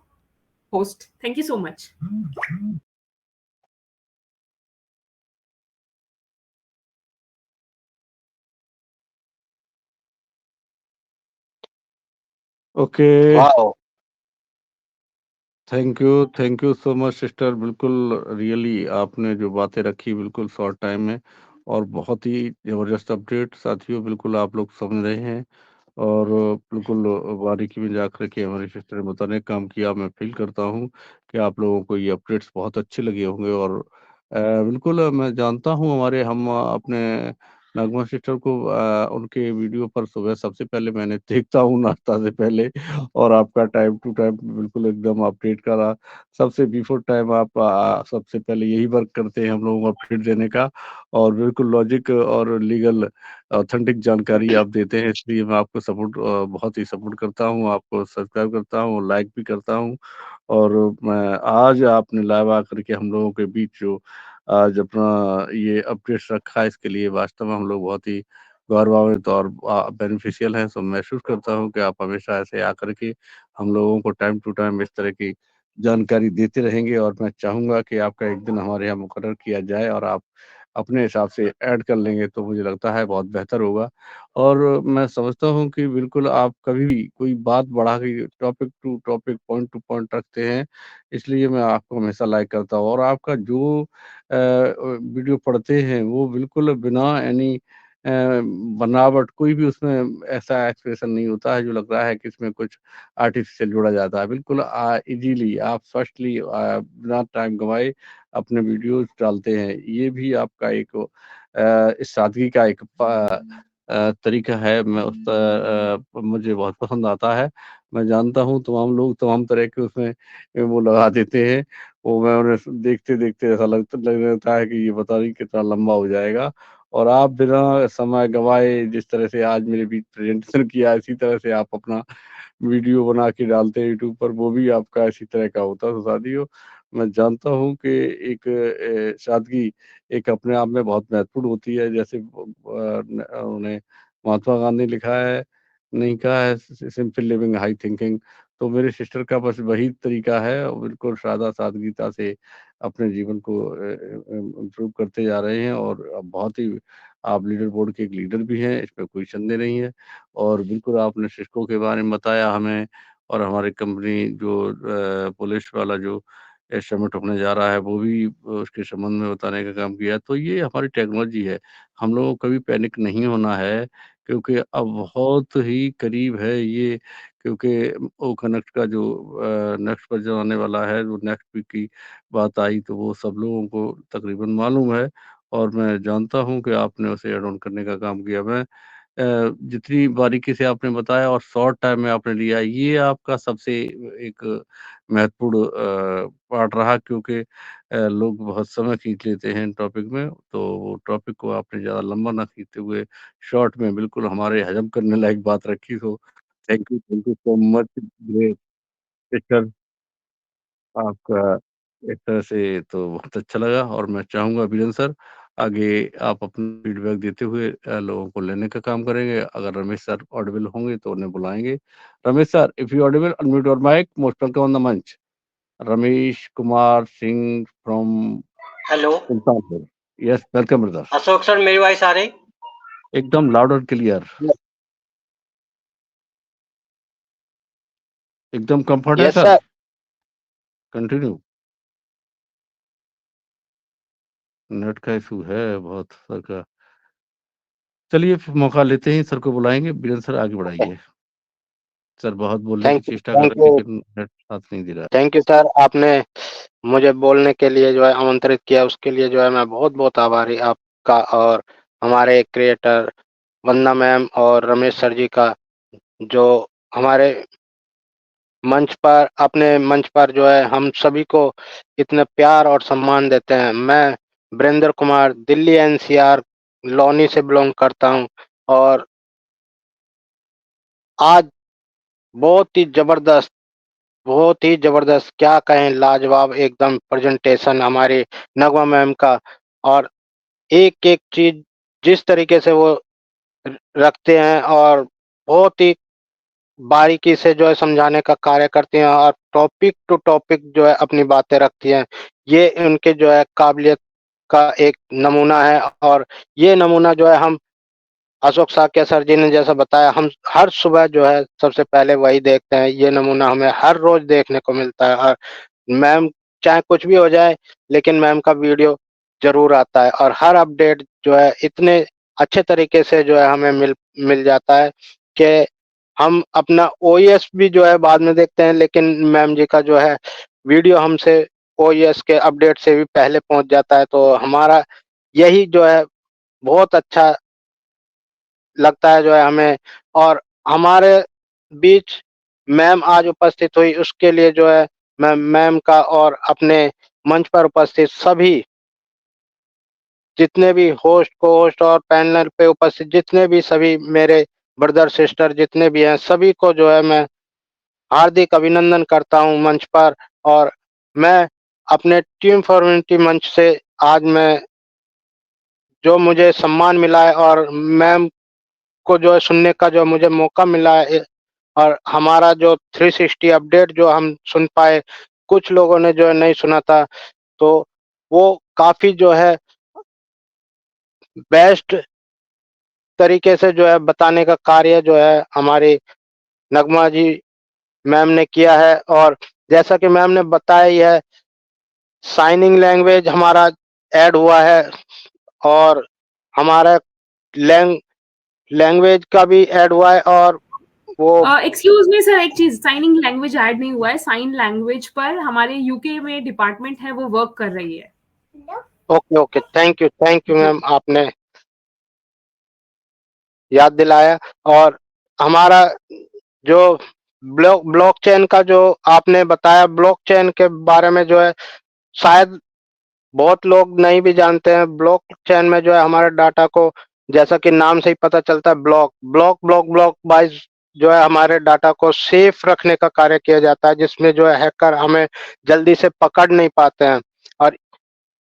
host, thank you so much. Okay, wow, thank you so much sister. बिल्कुल रियली आपने जो बातें रखी बिल्कुल शॉर्ट टाइम में, और बहुत ही ज़बरदस्त अपडेट साथियों, बिल्कुल आप लोग समझ रहे हैं और बिल्कुल बारीकी में जाकर के हमारी सिस्टर ने बताने का काम किया। मैं फील करता हूँ कि आप लोगों को ये अपडेट्स बहुत अच्छे लगे होंगे, और बिल्कुल मैं जानता हूँ हमारे हम अपने नगमा सिस्टर को उनके वीडियो पर सुबह सबसे पहले मैंने देखता हूँ नाश्ता से पहले, और आपका टाइम टू टाइम बिल्कुल एकदम अपडेट करा। सबसे बिफोर टाइम आप सबसे पहले यही वर्क करते हैं हम लोगों को अपडेट देने का, और बिल्कुल लॉजिक और लीगल ऑथेंटिक जानकारी आप देते हैं, इसलिए मैं आपको सपोर्ट बहुत ही सपोर्ट करता हूँ, आपको सब्सक्राइब करता हूँ, लाइक भी करता हूँ। और मैं आज आपने लाइव आकर के हम लोगों के बीच जो आज अपना ये अपडेट्स रखा है, इसके लिए वास्तव में हम लोग बहुत ही गौरवान्वित और बेनिफिशियल हैं। सो महसूस करता हूँ कि आप हमेशा ऐसे आकर के हम लोगों को टाइम टू टाइम इस तरह की जानकारी देते रहेंगे, और मैं चाहूँगा कि आपका एक दिन हमारे यहाँ मुकर्रर किया जाए और आप अपने हिसाब से ऐड कर लेंगे, तो मुझे लगता है बहुत बेहतर होगा। और मैं समझता हूँ कि बिल्कुल आप कभी भी कोई बात बढ़ा के topic to topic, point to point रखते हैं, इसलिए मैं आपको हमेशा लाइक करता हूँ। और आपका जो वीडियो पढ़ते हैं वो बिल्कुल बिना एनी बनावट, कोई भी उसमें ऐसा एक्सप्रेशन नहीं होता है जो लग रहा है कि इसमें कुछ आर्टिफिशियल जोड़ा जाता है। बिल्कुल इजीली आप फर्स्टली बिना टाइम गंवाए अपने वीडियोस डालते हैं। ये भी आपका एक इस सादगी का एक तरीका है। मैं मुझे बहुत पसंद आता है। मैं जानता हूँ तमाम लोग तमाम तरह के उसमें वो लगा देते हैं। वो मैं उन्हें देखते-देखते ऐसा लगने लगता है कि ये पता नहीं कितना लंबा हो जाएगा, और आप बिना समय गँवाए जिस तरह से आज मेरे बीच प्रेज़ेंटेशन किया, इसी तरह से आप अपना वीडियो बना के डालते हैं यूट्यूब पर, वो भी आपका इसी तरह का होता है। तो साथियों, मैं जानता हूँ कि एक सादगी एक अपने आप में बहुत महत्वपूर्ण होती है। जैसे उन्होंने महात्मा गांधी लिखा है, नहीं कहा है सिंपल लिविंग हाई थिंकिंग। तो मेरे सिस्टर का बस वही तरीका है, और बिल्कुल सादा सादगीता से अपने जीवन को इम्प्रूव करते जा रहे हैं, और अब बहुत ही आप लीडर बोर्ड के एक लीडर भी हैं, इसमें कोई संदेह नहीं है। और बिल्कुल आपने सिस्को के बारे में बताया हमें, और हमारी कंपनी जो पुलिस वाला जो समिट होने जा रहा है, वो भी उसके संबंध में बताने का काम किया। तो ये हमारी टेक्नोलॉजी है, हम लोगों को कभी पैनिक नहीं होना है, क्योंकि अब बहुत ही करीब है ये। क्योंकि ओ कनेक्ट का जो नेक्स्ट वर्ज़न आने वाला है, जो नेक्स्ट वीक की बात आई, तो वो सब लोगों को तकरीबन मालूम है, और मैं जानता हूँ कि आपने उसे ऐड ऑन करने का काम किया। मैं जितनी बारीकी से आपने बताया और शॉर्ट टाइम में आपने लिया, ये आपका सबसे एक महत्वपूर्ण पार्ट रहा, क्योंकि लोग बहुत समय खींच लेते हैं टॉपिक में, तो वो टॉपिक को आपने ज़्यादा लंबा ना खींचते हुए शॉर्ट में बिल्कुल हमारे हज़म करने लायक बात रखी। तो thank you so much great sister. आपका इस तरह से तो बहुत अच्छा लगा, और मैं चाहूँगा वीरेंद्र सर आगे आप अपना फीडबैक देते हुए लोगों को लेने का काम करेंगे। अगर रमेश सर ऑडिबल होंगे तो उन्हें बुलाएंगे। Ramesh sir, if you audible, unmute your mic, most welcome on the मंच। Ramesh Kumar Singh from hello Sultanpur. Yes, welcome brother. Ashok sir, मेरी वॉइस आ रही? एकदम लाउड और क्लियर, एकदम कंफर्ट है yes sir. Sir. Continue. Net का इशू है बहुत सर का। चलिए फिर मौका लेते हैं, सर को बुलाएंगे। बीरेंद्र सर आगे बढ़ाइए। सर बहुत बोलने की थैंक यू, चेष्टा कर थैंक रहे हैं यू, लेकिन नेट साथ नहीं दे रहा थैंक यू सर। आपने मुझे बोलने के लिए जो है आमंत्रित किया, उसके लिए जो है मैं बहुत बहुत आभारी आपका, और हमारे क्रिएटर वंदना मैम और रमेश सर जी का, जो हमारे मंच पर, अपने मंच पर जो है हम सभी को इतने प्यार और सम्मान देते हैं। मैं वीरेंद्र कुमार दिल्ली एनसीआर लॉनी से बिलोंग करता हूं, और आज बहुत ही जबरदस्त, बहुत ही जबरदस्त, क्या कहें, लाजवाब एकदम प्रेजेंटेशन हमारी नगमा मैम का। और एक एक चीज जिस तरीके से वो रखते हैं, और बहुत ही बारीकी से जो है समझाने का कार्य करती हैं, और टॉपिक टू टॉपिक जो है अपनी बातें रखती हैं। ये उनके जो है काबिलियत का एक नमूना है, और ये नमूना जो है हम अशोक साक्य सर जी ने जैसा बताया, हम हर सुबह जो है सबसे पहले वही देखते हैं। ये नमूना हमें हर रोज देखने को मिलता है, और मैम चाहे कुछ भी हो जाए, लेकिन मैम का वीडियो जरूर आता है, और हर अपडेट जो है इतने अच्छे तरीके से जो है हमें मिल मिल जाता है कि हम अपना ओएस भी जो है बाद में देखते हैं, लेकिन मैम जी का जो है वीडियो हमसे ओएस के अपडेट से भी पहले पहुंच जाता है। तो हमारा यही जो है बहुत अच्छा लगता है जो है हमें। और हमारे बीच मैम आज उपस्थित हुई, उसके लिए जो है मैं मैम का और अपने मंच पर उपस्थित सभी जितने भी होस्ट, को होस्ट और पैनल पे उपस्थित जितने भी सभी मेरे ब्रदर सिस्टर जितने भी हैं, सभी को जो है मैं हार्दिक अभिनंदन करता हूं मंच पर। और मैं अपने टीम फॉर यूनिटी मंच से आज मैं जो मुझे सम्मान मिला है, और मैम को जो है सुनने का जो मुझे मौका मिला है, और हमारा जो 360 अपडेट जो हम सुन पाए, कुछ लोगों ने जो है नहीं सुना था, तो वो काफी जो है बेस्ट तरीके से जो है बताने का कार्य जो है हमारी नगमा जी मैम ने किया है। और जैसा कि मैम ने बताया ही है, साइनिंग लैंग्वेज हमारा ऐड हुआ है, और हमारा लैंग लैंग्वेज का भी ऐड हुआ है, और वो एक्सक्यूज मी सर, एक चीज, साइनिंग लैंग्वेज ऐड नहीं हुआ है। साइन लैंग्वेज पर हमारे यूके में डिपार्टमेंट है, वो वर्क कर रही है। Okay okay, thank you ma'am, आपने याद दिलाया। और हमारा जो ब्लॉकचेन का जो आपने बताया, ब्लॉकचेन के बारे में जो है शायद बहुत लोग नहीं भी जानते हैं। ब्लॉकचेन में जो है हमारे डाटा को, जैसा कि नाम से ही पता चलता है, ब्लॉक वाइज जो है हमारे डाटा को सेफ रखने का कार्य किया जाता है, जिसमें जो है हैकर हमें जल्दी से पकड़ नहीं पाते हैं। और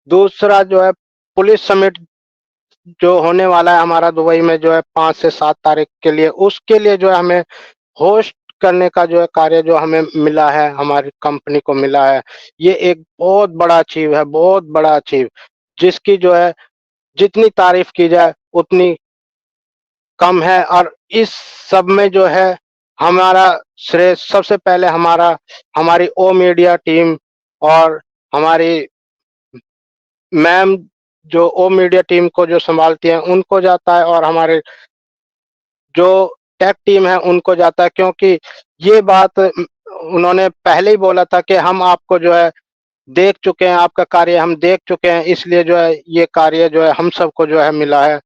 दूसरा जो है पुलिस समिट जो होने वाला है हमारा दुबई में, जो है 5 से 7 तारीख के लिए, उसके लिए जो है हमें होस्ट करने का जो है कार्य जो हमें मिला है, हमारी कंपनी को मिला है। ये एक बहुत बड़ा अचीव है, बहुत बड़ा अचीव, जिसकी जो है जितनी तारीफ की जाए उतनी कम है। और इस सब में जो है हमारा श्रेय सबसे पहले हमारी ओ मीडिया टीम, और हमारी मैम जो ओ मीडिया टीम को जो संभालती हैं उनको जाता है, और हमारे जो टेक टीम है उनको जाता है, क्योंकि ये बात उन्होंने पहले ही बोला था कि हम आपको जो है देख चुके हैं, आपका कार्य हम देख चुके हैं, इसलिए जो है ये कार्य जो है हम सबको जो है मिला है।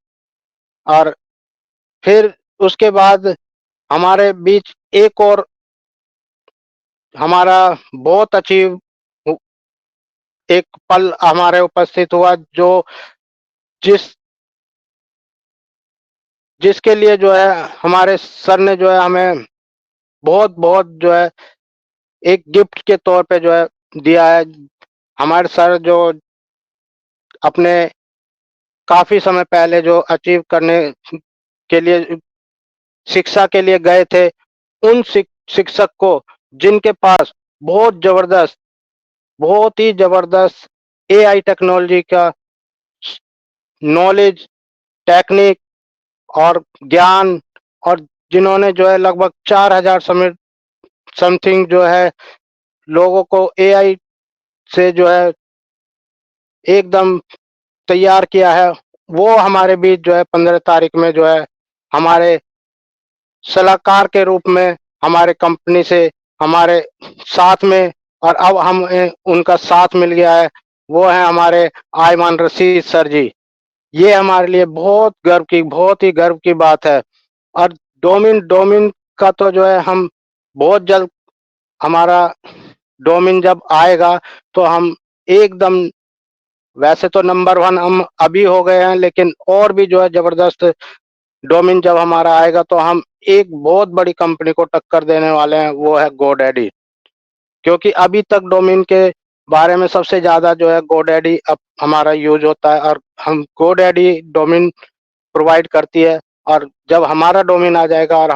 और फिर उसके बाद हमारे बीच एक और हमारा बहुत अचीव एक पल हमारे उपस्थित हुआ, जो जिस जिसके लिए जो है हमारे सर ने जो है हमें बहुत बहुत जो है एक गिफ्ट के तौर पे जो है दिया है। हमारे सर जो अपने काफ़ी समय पहले जो अचीव करने के लिए शिक्षा के लिए गए थे, उन शिक्षक को जिनके पास बहुत ही ज़बरदस्त एआई टेक्नोलॉजी का नॉलेज, टेक्निक और ज्ञान, और जिन्होंने जो है लगभग 4000 समथिंग जो है लोगों को एआई से जो है एकदम तैयार किया है, वो हमारे बीच जो है 15 तारीख में जो है हमारे सलाहकार के रूप में हमारे कंपनी से हमारे साथ में, और अब उनका साथ मिल गया है, वो है हमारे आयमान रशीद सर जी। ये हमारे लिए बहुत ही गर्व की बात है। और डोमिन का तो जो है हम बहुत जल्द, हमारा डोमिन जब आएगा तो हम एकदम, वैसे तो नंबर 1 हम अभी हो गए हैं, लेकिन और भी जो है ज़बरदस्त डोमिन जब हमारा आएगा तो हम एक बहुत बड़ी कंपनी को टक्कर देने वाले हैं, वो है गोडैडी। क्योंकि अभी तक डोमिन के बारे में सबसे ज़्यादा जो है गोडैडी अब हमारा यूज़ होता है, और हम गोडैडी डोमिन प्रोवाइड करती है। और जब हमारा डोमेन आ जाएगा और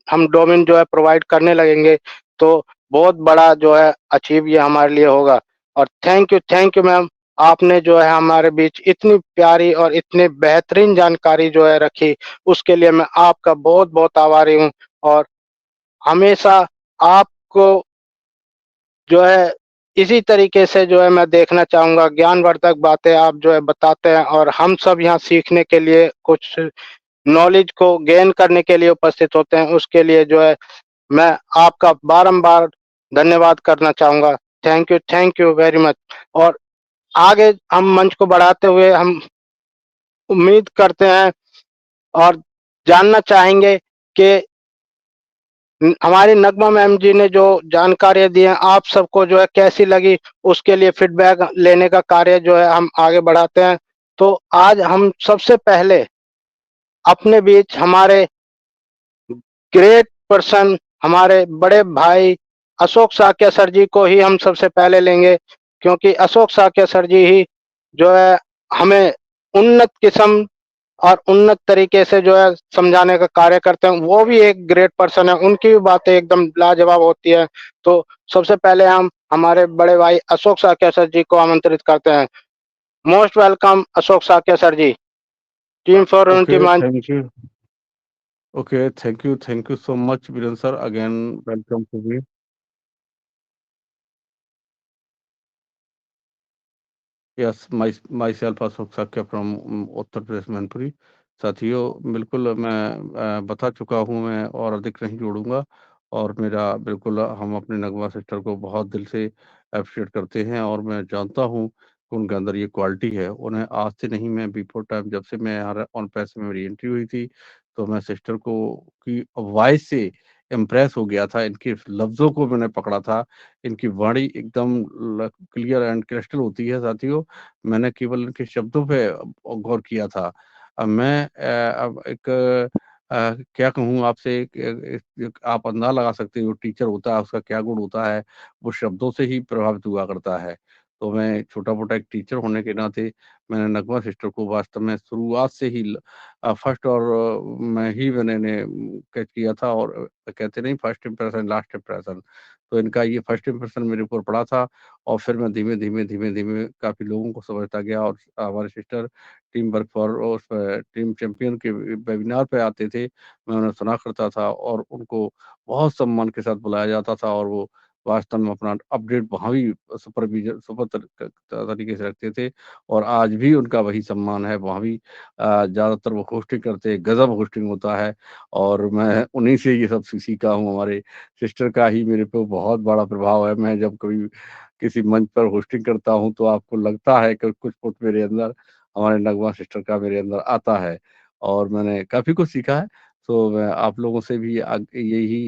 हम डोमेन जो है प्रोवाइड करने लगेंगे, तो बहुत बड़ा जो है अचीव ये हमारे लिए होगा। और थैंक यू मैम, आपने जो है हमारे बीच इतनी प्यारी और इतनी बेहतरीन जानकारी जो है रखी, उसके लिए मैं आपका बहुत बहुत आभारी हूँ। और हमेशा आपको जो है इसी तरीके से जो है मैं देखना चाहूँगा, ज्ञानवर्धक बातें आप जो है बताते हैं, और हम सब यहाँ सीखने के लिए, कुछ नॉलेज को गेन करने के लिए उपस्थित होते हैं। उसके लिए जो है मैं आपका बारंबार धन्यवाद करना चाहूँगा। Thank you very much. और आगे हम मंच को बढ़ाते हुए हम उम्मीद करते हैं और जानना चाहेंगे कि हमारी नगमा मैम जी ने जो जानकारियाँ दी हैं, आप सबको जो है कैसी लगी, उसके लिए फीडबैक लेने का कार्य जो है हम आगे बढ़ाते हैं। तो आज हम सबसे पहले अपने बीच हमारे ग्रेट पर्सन, हमारे बड़े भाई अशोक साक्य सर जी को ही हम सबसे पहले लेंगे, क्योंकि अशोक साक्य सर जी ही जो है हमें उन्नत किस्म और उन्नत तरीके से जो है समझाने का कार्य करते हैं। वो भी एक ग्रेट पर्सन है, उनकी भी बातें एकदम लाजवाब होती है। तो सबसे पहले हम हमारे बड़े भाई अशोक साक्य सर जी को आमंत्रित करते हैं। Most welcome Ashok Sakya sir ji, team for unity Okay, मंच। thank you. Okay, thank you so much, Viren sir. Again, welcome to me. Yes, myself Ashok Sakya from Uttar Pradesh Mainpuri. साथियों, बिल्कुल मैं बता चुका हूँ, मैं और अधिक नहीं जोड़ूंगा। और मेरा बिल्कुल, हम अपने नगमा सिस्टर को बहुत दिल से अप्रिशिएट करते हैं, और मैं जानता हूँ कि उनके अंदर ये क्वालिटी है। उन्हें आज से नहीं, मैं बिफोर टाइम, जब से मैं यहाँ ऑन पैस में मेरी एंट्री हुई थी, तो मैं सिस्टर को की वॉइस से इम्प्रेस हो गया था। इनके लफ्ज़ों को मैंने पकड़ा था। इनकी वाणी एकदम क्लियर एंड क्रिस्टल होती है साथियों। मैंने केवल इनके शब्दों पे गौर किया था। अब मैं अब एक क्या कहूँ आपसे, आप अंदाज़ा लगा सकते हो टीचर होता है उसका क्या गुण होता है, वो शब्दों से ही प्रभावित हुआ करता है। तो मैं छोटा-मोटा एक टीचर होने के नाते मैंने नगमा सिस्टर को वास्तव में शुरुआत से ही फर्स्ट और मैं ही मैंने कैच किया था। और कहते नहीं, फर्स्ट इंप्रेशन लास्ट इंप्रेशन, तो इनका ये फर्स्ट इंप्रेशन मेरे ऊपर पड़ा था। और फिर मैं धीमे-धीमे काफ़ी लोगों को समझता गया। और हमारे सिस्टर टीम वर्क फॉर उस टीम चैंपियन के वेबिनार पे आते थे, मैं उन्हें सुना करता था, और उनको बहुत सम्मान के साथ बुलाया जाता था। और वो वास्तव में अपना अपडेट वहाँ भी सुपरविज़न सुपर तरीके से रखते थे। और आज भी उनका वही सम्मान है, वहाँ भी ज़्यादातर वो होस्टिंग करते हैं, गज़ब होस्टिंग होता है। और मैं उन्हीं से ये सब सीखा हूँ। हमारे सिस्टर का ही मेरे पे बहुत बड़ा प्रभाव है। मैं जब कभी किसी मंच पर होस्टिंग करता हूँ, तो आपको लगता है कि कुछ फुट मेरे अंदर हमारे नगमा सिस्टर का मेरे अंदर आता है, और मैंने काफ़ी कुछ सीखा है। तो मैं आप लोगों से भी यही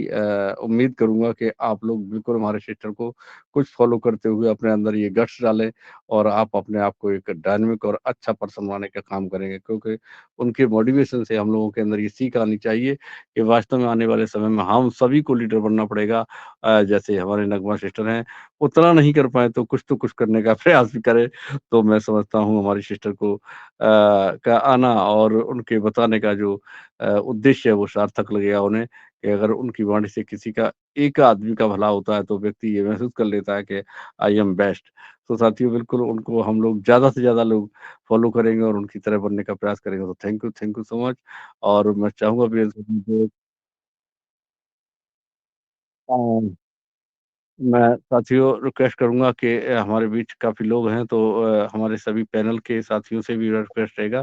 उम्मीद करूँगा कि आप लोग बिल्कुल हमारे सिस्टर को कुछ फ़ॉलो करते हुए अपने अंदर ये गट्स डालें, और आप अपने आप को एक डायनामिक और अच्छा पर्सन बनाने का काम करेंगे, क्योंकि उनके मोटिवेशन से हम लोगों के अंदर ये सीख आनी चाहिए कि वास्तव में आने वाले समय में हम सभी को लीडर बनना पड़ेगा। जैसे हमारे नगमा सिस्टर हैं, उतना नहीं कर पाए तो कुछ करने का प्रयास भी करें। तो मैं समझता हूँ हमारी सिस्टर को का आना और उनके बताने का जो उद्देश्य है वो सार्थक लगेगा उन्हें, कि अगर उनकी वाणी से किसी का एक आदमी का भला होता है तो व्यक्ति ये महसूस कर लेता है कि आई एम बेस्ट। तो साथियों बिल्कुल उनको हम लोग ज़्यादा से ज़्यादा लोग फॉलो करेंगे और उनकी तरह बनने का प्रयास करेंगे। तो थैंक यू सो मच। और मैं चाहूँगा भी मैं साथियों रिक्वेस्ट करूँगा कि हमारे बीच काफ़ी लोग हैं, तो हमारे सभी पैनल के साथियों से भी रिक्वेस्ट रहेगा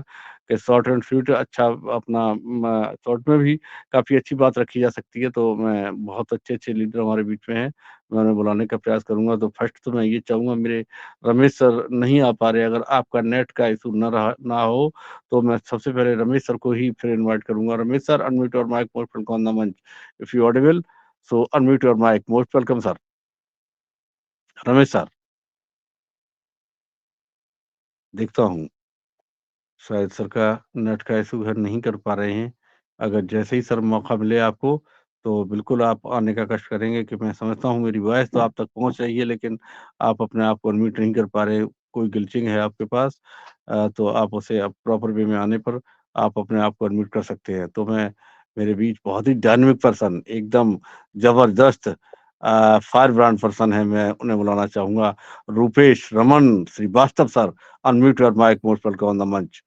कि शॉर्ट एंड स्वीट अच्छा अपना शॉर्ट में भी काफ़ी अच्छी बात रखी जा सकती है। तो मैं बहुत अच्छे-अच्छे लीडर हमारे बीच में हैं, मैं उन्हें बुलाने का प्रयास करूँगा। तो फर्स्ट तो मैं ये चाहूँगा, मेरे रमेश सर नहीं आ पा रहे, अगर आपका नेट का इश्यू ना हो, तो मैं सबसे पहले रमेश सर को ही फिर इनवाइट करूँगा। Ramesh sir, unmute your mic, most welcome on the मंच। If you audible, so unmute your mic, most welcome sir. Ramesh sir, देखता हूँ शायद सर का नेट का इशू है, नहीं कर पा रहे हैं। अगर जैसे ही सर मौका मिले आपको, तो बिल्कुल आप आने का कष्ट करेंगे, कि मैं समझता हूँ मेरी वॉइस तो आप तक पहुँच रही है, लेकिन आप अपने आप को अनम्यूट नहीं कर पा रहे, कोई ग्लिचिंग है आपके पास। तो आप उसे अब प्रॉपर वे में आने पर आप अपने आप को अनम्यूट कर सकते हैं। तो मैं मेरे बीच बहुत ही डायनामिक पर्सन, एकदम ज़बरदस्त फायर ब्रांड पर्सन है, मैं उन्हें बुलाना चाहूँगा। Rupesh Raman Shrivastava sir, unmute your mic, most welcome on the मंच।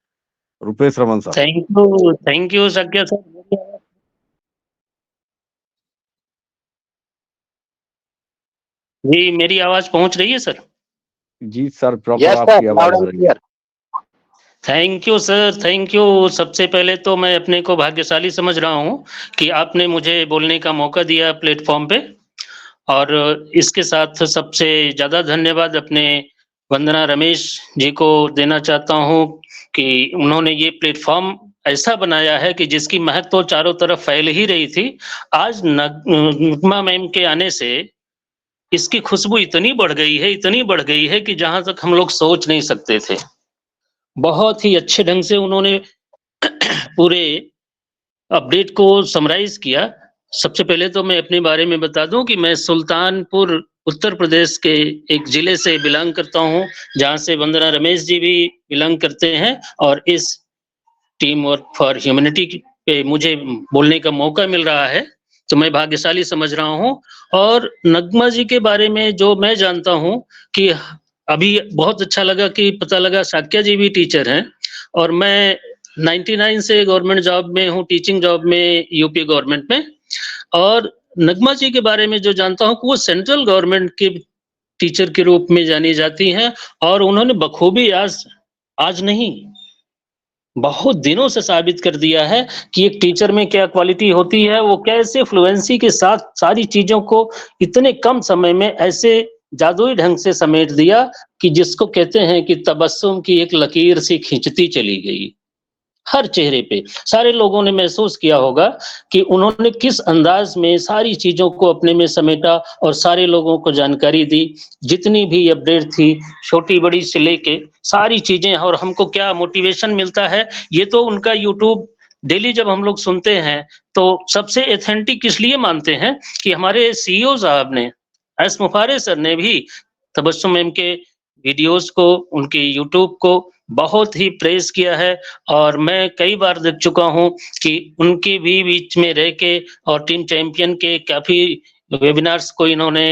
Rupesh Raman sir. Thank you Sakya sir. जी, मेरी आवाज पहुंच रही है सर? जी सर, प्रॉपर यस आपकी सर, आवाज लाउड आ एंड रही है। Clear. Thank you sir, thank you. सबसे पहले तो मैं अपने को भाग्यशाली समझ रहा हूं कि आपने मुझे बोलने का मौका दिया प्लेटफॉर्म पे, और इसके साथ सबसे ज़्यादा धन्यवाद अपने वंदना रमेश जी को देना चाहता हूं कि उन्होंने ये प्लेटफॉर्म ऐसा बनाया है कि जिसकी महक तो चारों तरफ फैल ही रही थी। आज नगमा मैम के आने से इसकी खुशबू इतनी बढ़ गई है कि जहाँ तक हम लोग सोच नहीं सकते थे। बहुत ही अच्छे ढंग से उन्होंने पूरे अपडेट को समराइज़ किया। सबसे पहले तो मैं अपने बारे में बता दूं कि मैं सुल्तानपुर उत्तर प्रदेश के एक ज़िले से बिलॉन्ग करता हूं, जहां से वंदना रमेश जी भी बिलॉन्ग करते हैं, और इस टीम वर्क फॉर ह्यूमैनिटी पे मुझे बोलने का मौका मिल रहा है, तो मैं भाग्यशाली समझ रहा हूँ। और नगमा जी के बारे में जो मैं जानता हूँ कि अभी बहुत अच्छा लगा कि पता लगा साक्या जी भी टीचर हैं, और मैं 99 से गवर्नमेंट जॉब में हूँ, टीचिंग जॉब में यूपी गवर्नमेंट में। और नगमा जी के बारे में जो जानता हूँ कि वो सेंट्रल गवर्नमेंट के टीचर के रूप में जानी जाती हैं, और उन्होंने बखूबी आज नहीं, बहुत दिनों से साबित कर दिया है कि एक टीचर में क्या क्वालिटी होती है, वो कैसे फ्लुएंसी के साथ सारी चीज़ों को इतने कम समय में ऐसे जादुई ढंग से समेट दिया कि जिसको कहते हैं कि तबस्सुम की एक लकीर सी खिंचती चली गई हर चेहरे पे। सारे लोगों ने महसूस किया होगा कि उन्होंने किस अंदाज में सारी चीज़ों को अपने में समेटा और सारे लोगों को जानकारी दी। जितनी भी अपडेट थी, छोटी-बड़ी से लेके सारी चीज़ें, और हमको क्या मोटिवेशन मिलता है, ये तो उनका यूट्यूब डेली जब हम लोग सुनते हैं, तो सबसे ऑथेंटिक इसलिए मानते हैं कि हमारे सीईओ साहब ने, एस मुफारे सर ने भी तबस्सुम मैम के वीडियोज़ को, उनके यूट्यूब को बहुत ही प्रेज़ किया है। और मैं कई बार देख चुका हूँ कि उनके भी बीच में रह के और टीम चैंपियन के काफ़ी वेबिनार्स को इन्होंने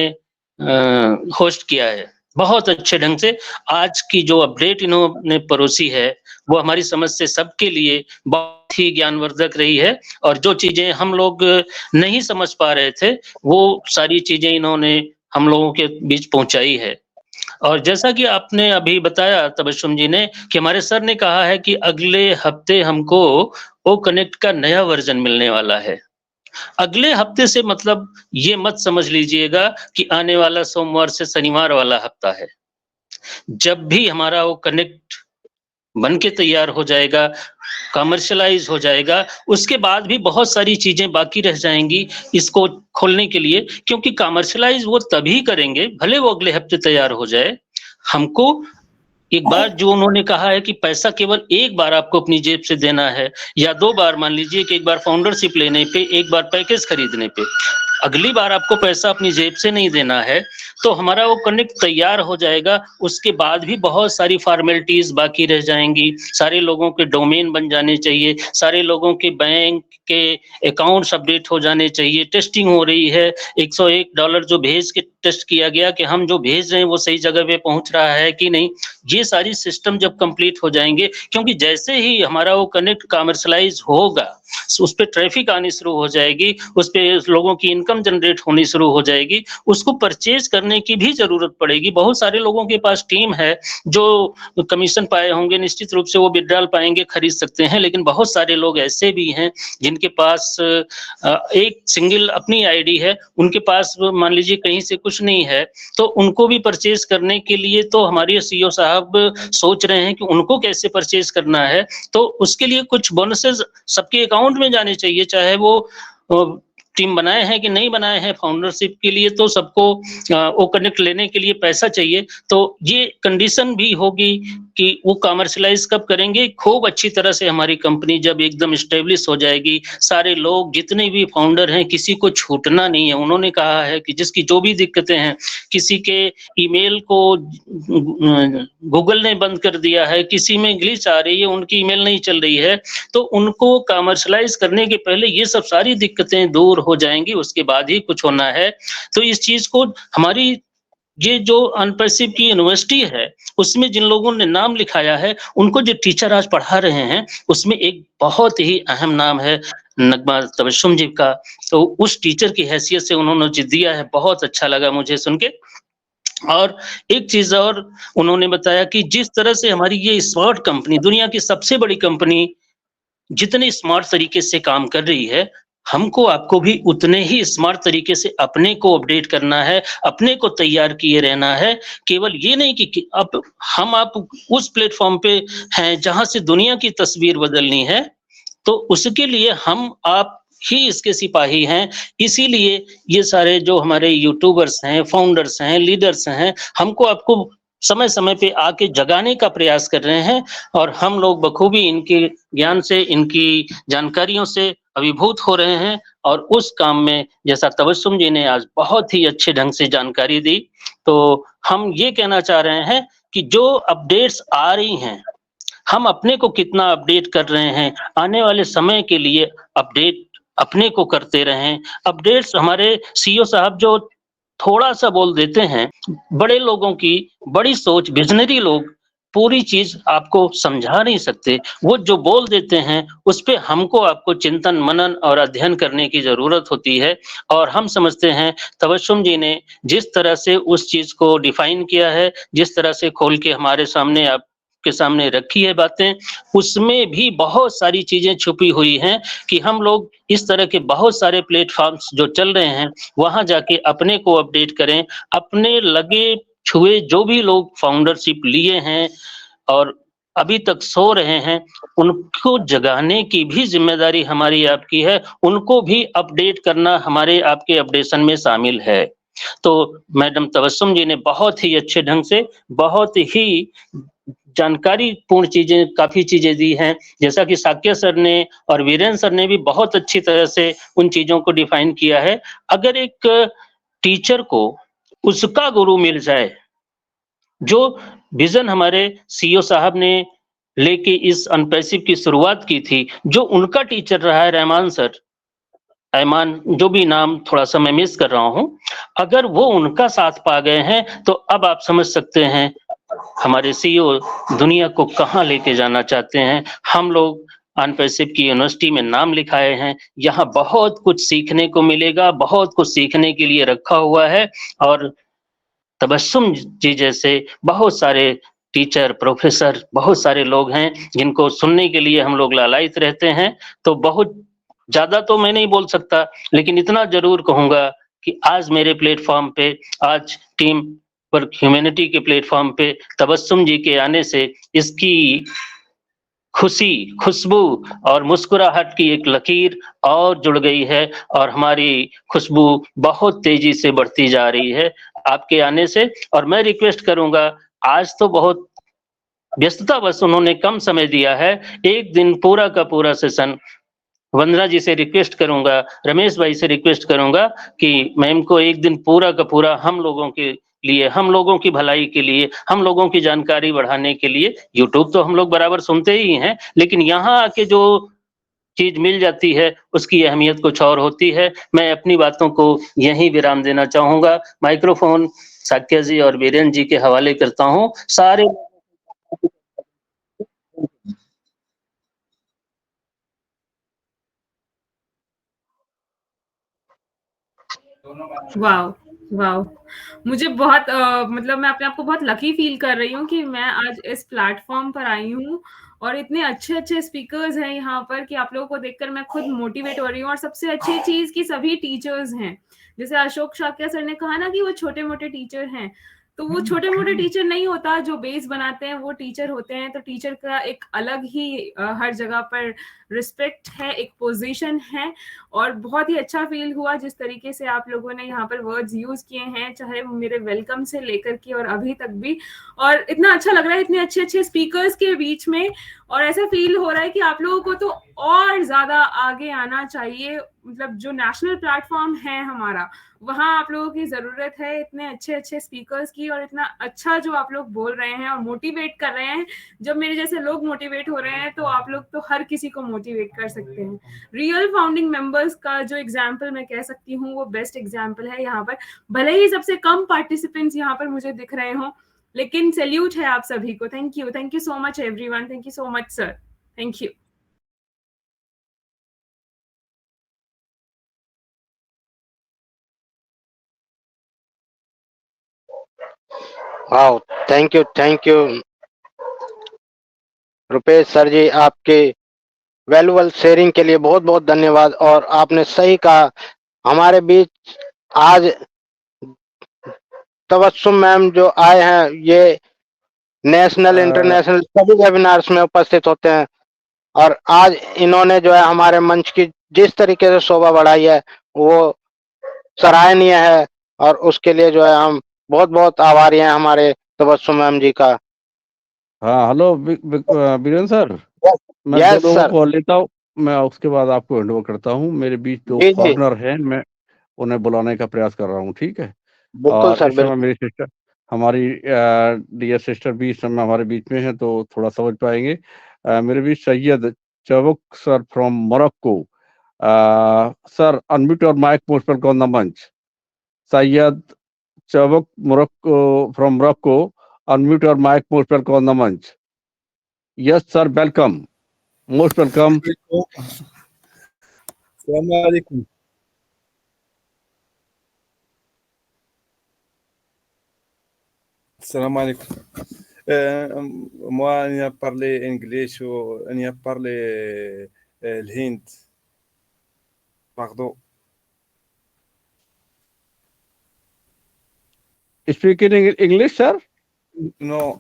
होस्ट किया है। बहुत अच्छे ढंग से आज की जो अपडेट इन्होंने परोसी है, वो हमारी समझ से सबके लिए बहुत ही ज्ञानवर्धक रही है, और जो चीज़ें हम लोग नहीं समझ पा रहे थे, वो सारी चीज़ें इन्होंने हम लोगों के बीच पहुँचाई है। और जैसा कि आपने अभी बताया तबस्सुम जी ने, कि हमारे सर ने कहा है कि अगले हफ्ते हमको ओ कनेक्ट का नया वर्जन मिलने वाला है। अगले हफ्ते से मतलब ये मत समझ लीजिएगा कि आने वाला सोमवार से शनिवार वाला हफ्ता है। जब भी हमारा वो कनेक्ट बन के तैयार हो जाएगा, कमर्शियलाइज़ हो जाएगा, उसके बाद भी बहुत सारी चीज़ें बाकी रह जाएँगी इसको खोलने के लिए, क्योंकि कमर्शियलाइज़ वो तभी करेंगे, भले वो अगले हफ्ते तैयार हो जाए। हमको एक बार जो उन्होंने कहा है कि पैसा केवल एक बार आपको अपनी जेब से देना है या 2 बार, मान लीजिए कि एक बार फाउंडरशिप लेने पे, एक बार पैकेज खरीदने पे, अगली बार आपको पैसा अपनी जेब से नहीं देना है, तो हमारा वो कनेक्ट तैयार हो जाएगा। उसके बाद भी बहुत सारी फॉर्मेलिटीज बाकी रह जाएंगी, सारे लोगों के डोमेन बन जाने चाहिए, सारे लोगों के बैंक के अकाउंट्स अपडेट हो जाने चाहिए, टेस्टिंग हो रही है, $101 जो भेज के टेस्ट किया गया कि हम जो भेज रहे हैं वो सही जगह पे पहुंच रहा है कि नहीं, ये सारी सिस्टम जब कंप्लीट हो जाएंगे, क्योंकि जैसे ही हमारा वो कनेक्ट कमर्शलाइज होगा, उस पे ट्रैफिक आनी शुरू हो जाएगी, उस पे लोगों की इनकम जनरेट होनी शुरू हो जाएगी, उसको परचेज करने की भी जरूरत पड़ेगी। बहुत सारे लोगों के पास टीम है जो कमीशन पाए होंगे, निश्चित रूप से वो विड्रॉल पाएंगे, खरीद सकते हैं, लेकिन बहुत सारे लोग ऐसे भी हैं जिनके पास एक सिंगल अपनी आईडी है, उनके पास मान लीजिए कहीं से कुछ नहीं है, तो उनको भी परचेज करने के लिए तो हमारे सीईओ साहब सोच रहे हैं कि उनको कैसे परचेज करना है। तो उसके लिए कुछ बोनसेस सबके अकाउंट में जाने चाहिए, चाहे वो टीम बनाए हैं कि नहीं बनाए हैं फाउंडरशिप के लिए, तो सबको वो कनेक्ट लेने के लिए पैसा चाहिए। तो ये कंडीशन भी होगी कि वो कमर्शलाइज कब करेंगे, खूब अच्छी तरह से हमारी कंपनी जब एकदम स्टेब्लिश हो जाएगी, सारे लोग जितने भी फाउंडर हैं किसी को छूटना नहीं है। उन्होंने कहा है कि जिसकी जो भी दिक्कतें हैं, किसी के ईमेल को गूगल ने बंद कर दिया है, किसी में ग्लिच आ रही है, उनकी ईमेल नहीं चल रही है, तो उनको कमर्शलाइज करने के पहले ये सब सारी दिक्कतें दूर हो जाएंगी, उसके बाद ही कुछ होना है। तो इस चीज को हमारी ये जो अनपैसिव की यूनिवर्सिटी है उसमें जिन लोगों ने नाम लिखाया है, उनको जो टीचर आज पढ़ा रहे हैं उसमें एक बहुत ही अहम नाम है नगमा तबस्सुम जी का। तो उस टीचर की हैसियत से उन्होंने जो दिया है, बहुत अच्छा लगा मुझे सुन के। और एक चीज और उन्होंने बताया कि जिस तरह से हमारी ये स्मार्ट कंपनी, दुनिया की सबसे बड़ी कंपनी जितनी स्मार्ट तरीके से काम कर रही है, हमको आपको भी उतने ही स्मार्ट तरीके से अपने को अपडेट करना है, अपने को तैयार किए रहना है। केवल ये नहीं कि अब हम आप उस प्लेटफॉर्म पे हैं जहां से दुनिया की तस्वीर बदलनी है, तो उसके लिए हम आप ही इसके सिपाही हैं। इसीलिए ये सारे जो हमारे यूट्यूबर्स हैं, फाउंडर्स हैं, लीडर्स हैं, हमको आपको समय समय पे आके जगाने का प्रयास कर रहे हैं, और हम लोग बखूबी इनके ज्ञान से, इनकी जानकारियों से अभिभूत हो रहे हैं। और उस काम में जैसा तबस्सुम जी ने आज बहुत ही अच्छे ढंग से जानकारी दी, तो हम ये कहना चाह रहे हैं कि जो अपडेट्स आ रही हैं, हम अपने को कितना अपडेट कर रहे हैं, आने वाले समय के लिए अपडेट अपने को करते रहें। अपडेट्स हमारे सीईओ साहब जो थोड़ा सा बोल देते हैं, बड़े लोगों की बड़ी सोच, विजनरी लोग पूरी चीज आपको समझा नहीं सकते। वो जो बोल देते हैं उस पे हमको आपको चिंतन मनन और अध्ययन करने की जरूरत होती है। और हम समझते हैं तबस्सुम जी ने जिस तरह से उस चीज को डिफाइन किया है, जिस तरह से खोल के हमारे सामने आपके सामने रखी है बातें, उसमें भी बहुत सारी चीजें छुपी हुई हैं कि हम लोग इस तरह के बहुत सारे प्लेटफॉर्म्स जो चल रहे हैं वहां जाके अपने को अपडेट करें। अपने लगे छुए जो भी लोग फाउंडरशिप लिए हैं और अभी तक सो रहे हैं, उनको जगाने की भी जिम्मेदारी हमारी आपकी है, उनको भी अपडेट करना हमारे आपके अपडेशन में शामिल है। तो मैडम तबस्सुम जी ने बहुत ही अच्छे ढंग से, बहुत ही जानकारी पूर्ण चीजें, काफी चीजें दी हैं। जैसा कि साक्य सर ने और वीरेंद्र सर ने भी बहुत अच्छी तरह से उन चीजों को डिफाइन किया है। अगर एक टीचर को उसका गुरु मिल जाए, जो विजन हमारे सीईओ साहब ने लेके इस अनपैसिव की शुरुआत की थी, जो उनका टीचर रहा है रहमान सर, ऐमान जो भी नाम थोड़ा सा मैं मिस कर रहा हूं, अगर वो उनका साथ पा गए हैं तो अब आप समझ सकते हैं हमारे सीईओ दुनिया को कहां लेके जाना चाहते हैं। हम लोग अनपैसिव की यूनिवर्सिटी में नाम लिखाए हैं, यहाँ बहुत कुछ सीखने को मिलेगा, बहुत कुछ सीखने के लिए रखा हुआ है। और तबस्सुम जी जैसे बहुत सारे टीचर, प्रोफेसर, बहुत सारे लोग हैं जिनको सुनने के लिए हम लोग लालायित रहते हैं। तो बहुत ज्यादा तो मैं नहीं बोल सकता, लेकिन इतना जरूर कहूंगा कि आज मेरे प्लेटफॉर्म पे, आज टीम पर ह्यूमैनिटी के प्लेटफॉर्म पे तबस्सुम जी के आने से इसकी खुशी, खुशबू और मुस्कुराहट की एक लकीर और जुड़ गई है, और हमारी खुशबू बहुत तेजी से बढ़ती जा रही है आपके आने से। और मैं रिक्वेस्ट करूंगा, आज तो बहुत व्यस्ततावश उन्होंने कम समय दिया है। एक दिन पूरा का पूरा सेशन वंदना जी से रिक्वेस्ट करूंगा, रमेश भाई से रिक्वेस्ट करूंगा कि मैम को एक दिन पूरा का पूरा हम लोगों के लिए, हम लोगों की भलाई के लिए, हम लोगों की जानकारी बढ़ाने के लिए, यूट्यूब तो हम लोग बराबर सुनते ही हैं, लेकिन यहाँ आके जो चीज मिल जाती है उसकी अहमियत कुछ और होती है। मैं अपनी बातों को यहीं विराम देना चाहूंगा। माइक्रोफोन साक्य जी और वीरेंद्र जी के हवाले करता हूँ। सारे वाओ वाओ, मुझे बहुत मतलब मैं अपने आप को बहुत लकी फील कर रही हूँ कि मैं आज इस प्लेटफॉर्म पर आई हूँ और इतने अच्छे अच्छे स्पीकर्स हैं यहाँ पर कि आप लोगों को देखकर मैं खुद मोटिवेट हो रही हूँ। और सबसे अच्छी चीज कि सभी टीचर्स हैं, जैसे अशोक शाक्या सर ने कहा ना कि वो छोटे मोटे टीचर हैं, तो वो छोटे मोटे टीचर नहीं होता, जो बेस बनाते हैं वो टीचर होते हैं। तो टीचर का एक अलग ही हर जगह पर रिस्पेक्ट है, एक पोजीशन है। और बहुत ही अच्छा फील हुआ जिस तरीके से आप लोगों ने यहाँ पर वर्ड्स यूज किए हैं, चाहे मेरे वेलकम से लेकर के और अभी तक भी। और इतना अच्छा लग रहा है इतने अच्छे अच्छे स्पीकर्स के बीच में, और ऐसा फील हो रहा है कि आप लोगों को तो और ज्यादा आगे आना चाहिए। मतलब जो नेशनल प्लेटफॉर्म है हमारा, वहां आप लोगों की जरूरत है इतने अच्छे अच्छे स्पीकर्स की, और इतना अच्छा जो आप लोग बोल रहे हैं और मोटिवेट कर रहे हैं। जब मेरे जैसे लोग मोटिवेट हो रहे हैं तो आप लोग तो हर किसी को मोटिवेट कर सकते हैं। रियल फाउंडिंग मेंबर्स का जो एग्जाम्पल मैं कह सकती हूँ वो बेस्ट एग्जाम्पल है यहाँ पर। भले ही सबसे कम पार्टिसिपेंट्स यहाँ पर मुझे दिख रहे हों, लेकिन सैल्यूट है आप सभी को। Thank you so much everyone, thank you so much sir, thank you. Wow, thank you Rupesh sir ji, आपके वैल्यूबल शेयरिंग के लिए बहुत बहुत धन्यवाद। और आपने सही कहा, हमारे बीच आज तबस्सुम मैम जो आए हैं, ये नेशनल इंटरनेशनल सभी वेबिनार्स में उपस्थित होते हैं, और आज इन्होंने जो है हमारे मंच की जिस तरीके से शोभा बढ़ाई है वो सराहनीय है, और उसके लिए जो है हम बहुत बहुत आभारी हैं हमारे तबस्सुम मैम जी का। हाँ, हेलो बीरेंद्र सर, मैं यस दो लोगों सर। को और लेता हूँ, मैं उसके बाद आपको हैंड ओवर करता हूँ। मेरे बीच दो जी जी, फॉरेनर हैं, मैं उन्हें बुलाने का प्रयास कर रहा हूँ, ठीक है। बिल्कुल और सर, इस समय बिल्कुल। मेरी सिस्टर, हमारी डियर सिस्टर भी इस समय हमारे बीच में है, तो थोड़ा समझ पाएंगे। मेरे बीच Syed Chabuk sir from Morocco. Sir, unmute your mic, most welcome on the मंच। Syed Chabuk Morocco from Morocco, unmute your mic, most welcome on the munch. Yes, sir, welcome. Most welcome. Assalamu alaikum. Assalamu alaikum. Moi, il a parlé anglais ou il a parlé le Hind. Pardon. Speak in English, sir? No.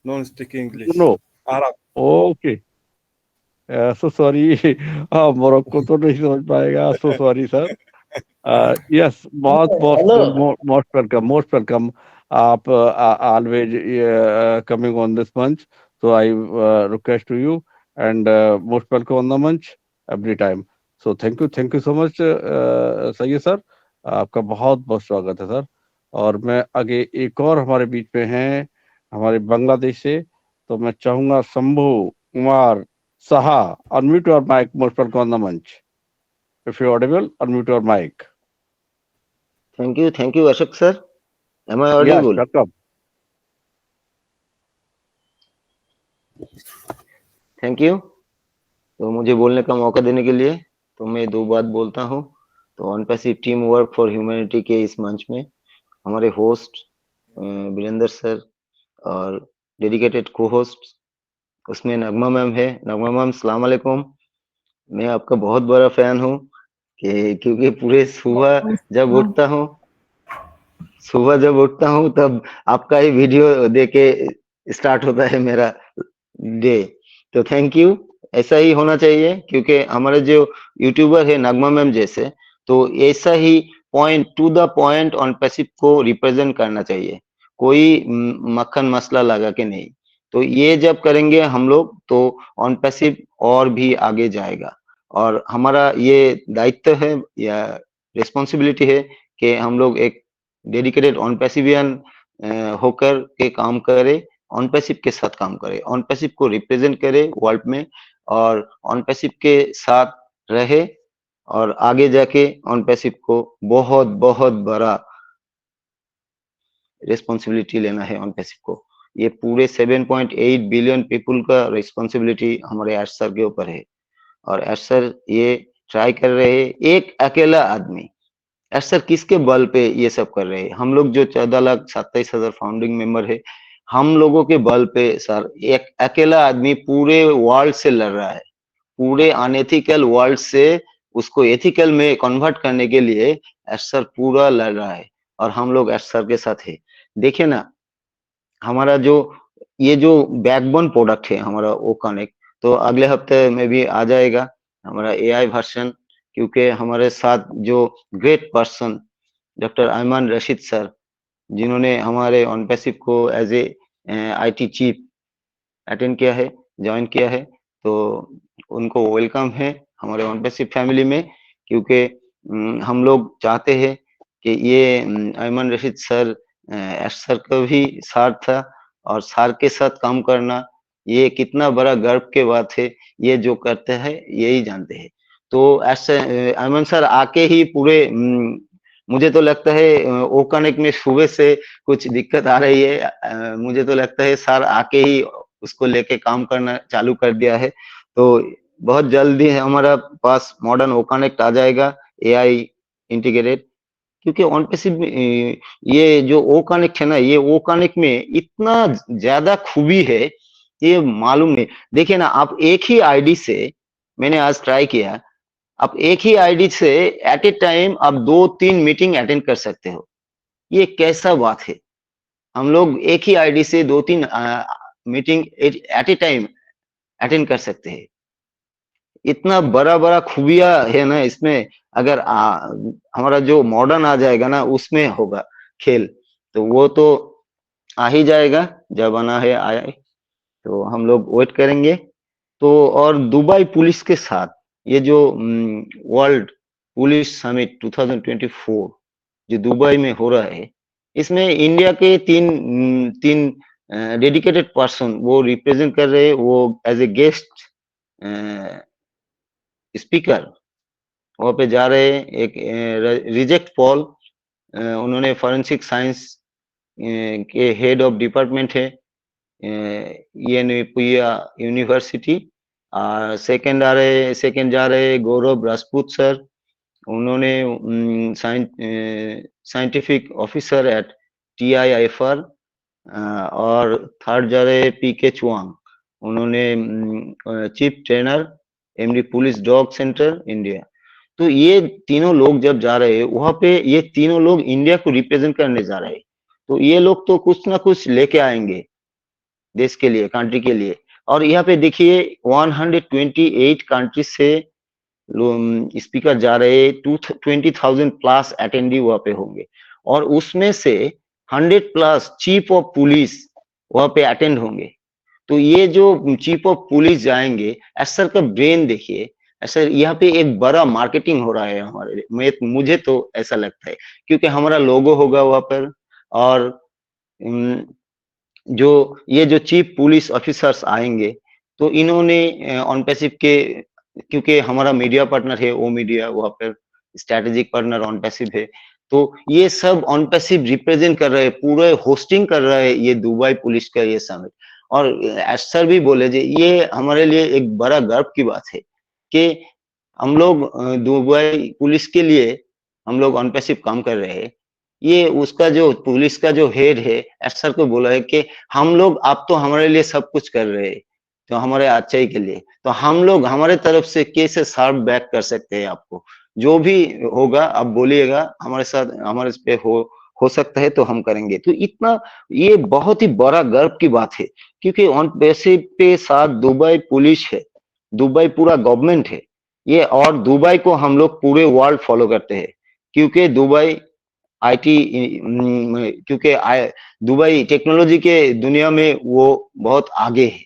Non speak English. No. Arab. Okay. So sorry. Morocco तो नहीं समझ पाएगा. So sorry, sir. Yes, most welcome. आप always coming on this munch, so I request to you, and most welcome on the munch every time. So thank you so much, Syed sir, आपका बहुत बहुत स्वागत है सर। और मैं आगे एक और हमारे बीच में हैं, हमारे बांग्लादेश से, तो मैं चाहूंगा Shambhu Kumar Saha, unmute your mic, most welcome on the munch. If you're audible, unmute your mic. Thank you, Ashok sir. Am I audible? Yes, welcome. Thank you. तो मुझे बोलने का मौका देने के लिए, तो मैं दो बात बोलता हूँ। तो on passive team work for humanity के इस मंच में हमारे होस्ट वीरेंद्र सर और डेडिकेटेड को होस्ट उसमें नगमा मैम है। नगमा मैम, सलाम अलैकुम। मैं आपका बहुत बड़ा फैन हूँ क्योंकि पूरे सुबह जब उठता हूँ तब आपका ही वीडियो देके स्टार्ट होता है मेरा डे। तो थैंक यू। ऐसा ही होना चाहिए, क्योंकि हमारे जो यूट्यूबर है नगमा मैम जैसे, तो ऐसा ही point to the point on passive को रिप्रेजेंट करना चाहिए, कोई मक्खन मसला लगा के नहीं। तो ये जब करेंगे हम लोग तो ऑन पैसिव और भी आगे जाएगा। और हमारा ये दायित्व है या रिस्पॉन्सिबिलिटी है कि हम लोग एक डेडिकेटेड ऑन पैसिवियन होकर के काम करें, ऑन पैसिव के साथ काम करें, ऑन पैसिव को रिप्रेजेंट करें वर्ल्ड में और ऑन पैसिव के साथ रहे और आगे जाके ऑन पैसिव को बहुत बहुत बड़ा रिस्पॉन्सिबिलिटी लेना है ऑन पैसिव को। ये पूरे 7.8 बिलियन पीपल का रिस्पॉन्सिबिलिटी हमारे एस सर के ऊपर है और एस सर ये ट्राई कर रहे हैं। एक अकेला आदमी एस सर किसके बल पे ये सब कर रहे हैं? हम लोग जो 14,27,000 फाउंडिंग मेंबर है, हम लोगों के बल पे सर एक अकेला आदमी पूरे वर्ल्ड से लड़ रहा है, पूरे अनएथिकल वर्ल्ड से उसको एथिकल में कन्वर्ट करने के लिए एस सर पूरा लड़ रहा है और हम लोग एस सर के साथ है। देखिए ना, हमारा जो ये जो बैकबोन प्रोडक्ट है हमारा ओ कनेक्ट, तो अगले हफ्ते में भी आ जाएगा हमारा एआई वर्जन, क्योंकि हमारे साथ जो great person doctor Ayman Rashid sir, जिन्होंने हमारे ऑन पैसिव को as a IT chief attend किया है, ज्वाइन किया है, तो उनको वेलकम है हमारे ऑन पैसिव फैमिली में, क्योंकि हम लोग चाहते हैं कि ये Ayman Rashid sir S sir का भी साथ था और सर के साथ काम करना ये कितना बड़ा गर्व के बात है, ये जो करते हैं यही जानते हैं। तो अयमान सर आके ही पूरे मुझे तो लगता है ओ कनेक्ट में सुबह से कुछ दिक्कत आ रही है, मुझे तो लगता है सर आके ही उसको लेके काम करना चालू कर दिया है। तो बहुत जल्दी हमारा पास मॉडर्न ओ कनेक्ट आ जाएगा एआई इंटीग्रेटेड, क्योंकि ऑन पैसिव ये जो ओ कनेक्ट है ना, ये ओ कनेक्ट में इतना ज्यादा खूबी है ये मालूम नहीं। देखिए ना, आप एक ही आईडी से, मैंने आज ट्राई किया, आप एक ही आईडी से एट ए टाइम आप 2-3 मीटिंग अटेंड कर सकते हो। ये कैसा बात है? हम लोग एक ही आईडी से 2-3 meeting at A time attend कर सकते हैं। इतना बड़ा बड़ा खूबिया है ना इसमें। अगर हमारा जो मॉडर्न आ जाएगा ना उसमें होगा खेल, तो वो तो आ ही जाएगा, जब आना है आए, तो हम लोग वेट करेंगे। तो और दुबई पुलिस के साथ ये जो वर्ल्ड पुलिस समिट 2024 जो दुबई में हो रहा है, इसमें इंडिया के तीन डेडिकेटेड पर्सन वो रिप्रेजेंट कर रहे हैं, वो एज ए गेस्ट स्पीकर वहाँ पे जा रहे हैं। एक रिजेक्ट पॉल, उन्होंने फॉरेंसिक साइंस के हेड ऑफ डिपार्टमेंट है यूनिवर्सिटी। सेकंड जा रहे गौरव राजपूत सर, उन्होंने साइंटिफिक ऑफिसर एट TIFR। और थर्ड जा रहे पीके चुआंग, उन्होंने chief trainer MD police dog centre India. तो ये तीनों लोग जब जा रहे हैं वहां पे, ये तीनों लोग इंडिया को रिप्रेजेंट करने जा रहे हैं, तो ये लोग तो कुछ ना कुछ लेके आएंगे देश के लिए, कंट्री के लिए। और यहाँ पे देखिए 128 कंट्री से स्पीकर जा रहे हैं, 20,000 प्लस अटेंडी वहां पे होंगे और उसमें से 100 प्लस चीफ ऑफ पुलिस वहां पे अटेंड होंगे। तो ये जो चीफ ऑफ पुलिस जाएंगे, सर का ब्रेन देखिए, सर यहाँ पे एक बड़ा मार्केटिंग हो रहा है हमारे, मुझे तो ऐसा लगता है, क्योंकि हमारा लोगो होगा वहां पर। और जो ये जो चीफ पुलिस ऑफिसर्स आएंगे, तो इन्होंने ऑन पैसिव के, क्योंकि हमारा मीडिया पार्टनर है ओ मीडिया, वहां पर स्ट्रेटेजिक पार्टनर ऑन पैसिव है, तो ये सब ऑन पैसिव रिप्रेजेंट कर रहे हैं, पूरे होस्टिंग कर रहे हैं ये दुबई पुलिस का ये समिट। और सर भी बोले जी ये हमारे लिए एक बड़ा गर्व की बात है कि हम लोग दुबई पुलिस के लिए हम लोग ऑन पैसिव काम कर रहे हैं। ये उसका जो पुलिस का जो हेड है सर को बोला है कि हम लोग, आप तो हमारे लिए सब कुछ कर रहे हैं, तो हमारे अच्छाई के लिए, तो हम लोग हमारे तरफ से कैसे सर्व बैक कर सकते हैं आपको, जो भी होगा आप बोलिएगा, हमारे साथ हमारे पे हो सकता है तो हम करेंगे। तो इतना ये बहुत ही बड़ा गर्व की बात है, क्योंकि ऑन पैसिव पे साथ दुबई पुलिस है, दुबई पूरा गवर्नमेंट है ये, और दुबई को हम लोग पूरे वर्ल्ड फॉलो करते हैं, क्योंकि दुबई आईटी, क्योंकि दुबई टेक्नोलॉजी के दुनिया में वो बहुत आगे है,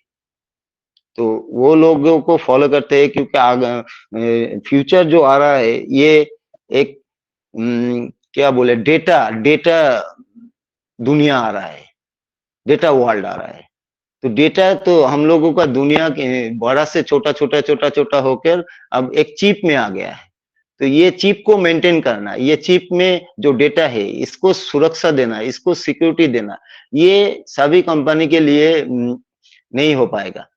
तो वो लोगों को फॉलो करते हैं, क्योंकि फ्यूचर जो आ रहा है ये एक क्या बोले, डेटा डेटा दुनिया आ रहा है, डेटा वर्ल्ड आ रहा है। तो डेटा तो हम लोगों का दुनिया के बड़ा से छोटा छोटा छोटा छोटा होकर अब एक चिप में आ गया है। तो ये चिप को मेंटेन करना, ये चिप में जो डेटा है इसको सुरक्षा देना, इसको सिक्योरिटी देना, ये सभी कंपनी के लिए नहीं हो पाएगा।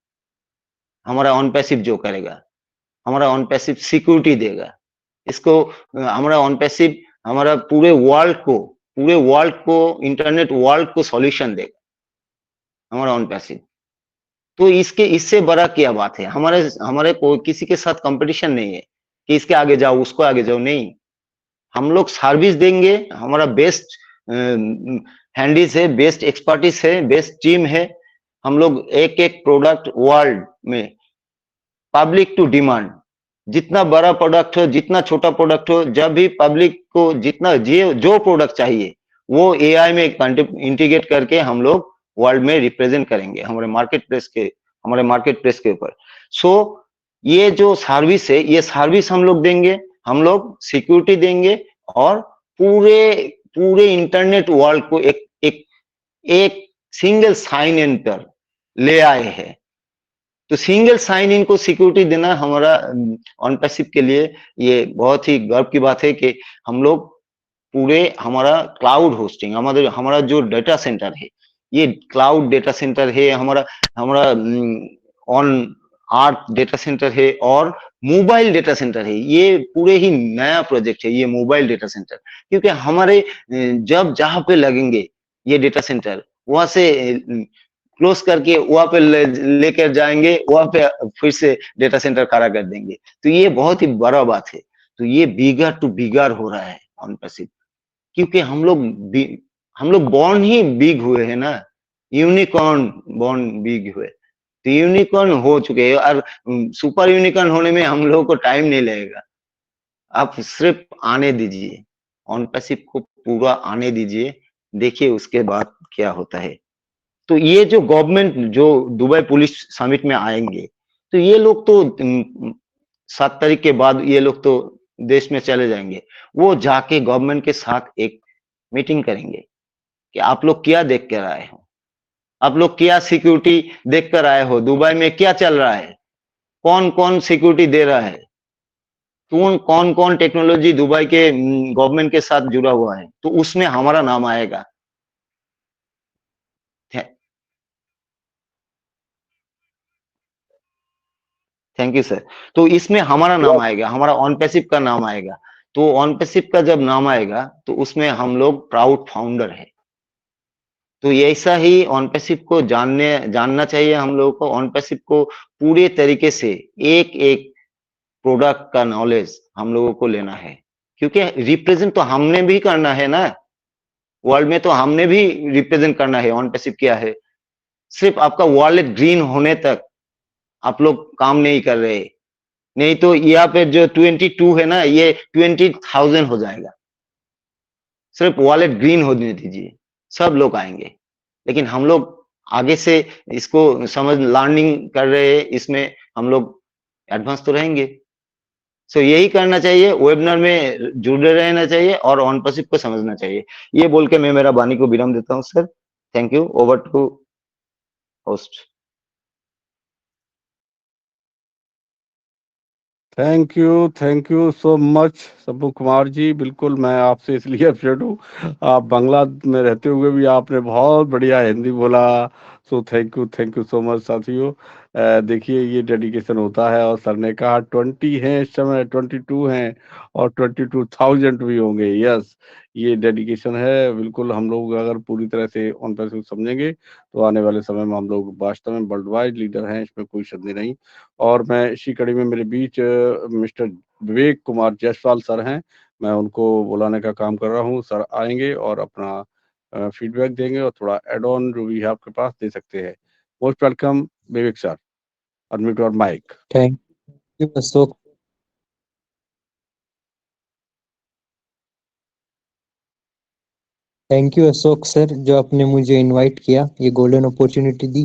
हमारा ऑन पैसिव जो करेगा, हमारा ऑन पैसिव सिक्योरिटी देगा, इसको हमारा ऑन पैसिव हमारा पूरे वर्ल्ड को इंटरनेट वर्ल्ड को सॉल्यूशन देगा हमारा ऑन पैसिव। तो इससे बड़ा क्या बात है? हमारे किसी के साथ कंपटीशन नहीं है कि इसके आगे जाओ उसको आगे जाओ, नहीं। हम लोग सर्विस देंगे, हमारा बेस्ट हैंडीज है, बेस्ट एक्सपर्टीज है, बेस्ट टीम है। हम लोग एक एक प्रोडक्ट वर्ल्ड में पब्लिक टू डिमांड, जितना बड़ा प्रोडक्ट हो, जितना छोटा प्रोडक्ट हो, जब भी पब्लिक को जितना जो प्रोडक्ट चाहिए वो एआई में इंटीग्रेट करके हम लोग वर्ल्ड में रिप्रेजेंट करेंगे हमारे मार्केट प्लेस के ऊपर। सो ये जो सर्विस है, ये सर्विस हम लोग देंगे, हम लोग सिक्योरिटी देंगे और पूरे इंटरनेट वर्ल्ड को एक सिंगल साइन इन पर ले आए हैं। तो सिंगल साइन इन को सिक्योरिटी देना हमारा ऑन पैसिव के लिए ये बहुत ही गर्व की बात है कि हम लोग पूरे हमारा क्लाउड होस्टिंग, हमारा जो डेटा सेंटर है, ये क्लाउड डेटा सेंटर है, हमारा ऑन आर्थ डेटा सेंटर है और मोबाइल डेटा सेंटर है। ये पूरे ही नया प्रोजेक्ट है ये मोबाइल डेटा सेंटर, क्योंकि हमारे जब जहां पे लगेंगे ये डेटा सेंटर, वहां से क्लोज करके वहां पे लेकर जाएंगे, वहां पे फिर से डेटा सेंटर खड़ा कर देंगे। तो ये बहुत ही बड़ा बात है। तो ये बिगर टू बिगर हो रहा है ऑन पैसिव, क्योंकि हम लोग बॉर्न ही बिग हुए हैं ना, यूनिकॉर्न बॉर्न बिग हुए, तो यूनिकॉर्न हो चुके हैं और सुपर यूनिकॉर्न होने में हम लोगों को टाइम नहीं लगेगा। आप सिर्फ आने दीजिए, ऑन पैसिव को पूरा आने दीजिए, देखिए उसके बाद क्या होता है। तो ये जो गवर्नमेंट जो दुबई पुलिस समिट में आएंगे, तो ये लोग तो 7 तारीख के बाद ये लोग तो देश में चले जाएंगे। वो जाके गवर्नमेंट के साथ एक मीटिंग करेंगे कि आप लोग क्या देख कर आए हो, आप लोग क्या सिक्योरिटी देख कर आए हो, दुबई में क्या चल रहा है, कौन कौन सिक्योरिटी दे रहा है, कौन कौन टेक्नोलॉजी दुबई के गवर्नमेंट के साथ जुड़ा हुआ है, तो उसमें हमारा नाम आएगा। Thank you sir. तो इसमें हमारा नाम आएगा, हमारा ऑन पैसिव का नाम आएगा। तो ऑन पैसिव का जब नाम आएगा तो उसमें हम लोग प्राउड फाउंडर है। तो ऐसा ही ऑन पैसिव को जानना चाहिए हम लोगों को। ऑन पैसिव को पूरे तरीके से एक एक प्रोडक्ट का नॉलेज हम लोगों को लेना है, क्योंकि रिप्रेजेंट तो हमने भी करना है ना, वर्ल्ड में तो हमने भी रिप्रेजेंट करना है ऑन पैसिव क्या है। सिर्फ आपका वॉलेट ग्रीन होने तक आप लोग काम नहीं कर रहे, नहीं तो यहाँ पे जो 22 है ना, ये 20,000 हो जाएगा। सिर्फ वॉलेट ग्रीन होने दीजिए, सब लोग आएंगे। लेकिन हम लोग आगे से इसको लर्निंग कर रहे हैं, इसमें हम लोग एडवांस तो रहेंगे। सो यही करना चाहिए, वेबिनार में जुड़े रहना चाहिए और ऑन पैसिव को समझना चाहिए। ये बोल के मैं मेरा वाणी को विराम देता हूँ sir. Thank you. Over to host. Thank you so much Sabbu Kumar ji. बिल्कुल मैं आपसे इसलिए अपसेट हूँ, आप बांग्ला में रहते हुए भी आपने बहुत बढ़िया हिंदी बोला। So thank you so much साथियों। देखिए ये डेडिकेशन होता है, और सर ने कहा 20 हैं इस समय, 22 हैं और 22,000 भी होंगे। यस, ये डेडिकेशन है। बिल्कुल हम लोग अगर पूरी तरह से ऑन पैसिव समझेंगे तो आने वाले समय में हम लोग वास्तव में वर्ल्ड वाइड लीडर हैं, इसमें कोई संदेह नहीं। और मैं इसी कड़ी में मेरे बीच मिस्टर विवेक कुमार जायसवाल सर हैं, मैं उनको बुलाने का काम कर रहा हूँ। सर आएंगे और अपना फीडबैक देंगे और थोड़ा एड ऑन जो भी है आपके पास दे सकते हैं। Most welcome Vivek sir, unmute your mic. Thank you Ashok. Thank you Ashok sir, जो आपने मुझे इनवाइट किया, ये गोल्डन अपॉर्चुनिटी दी।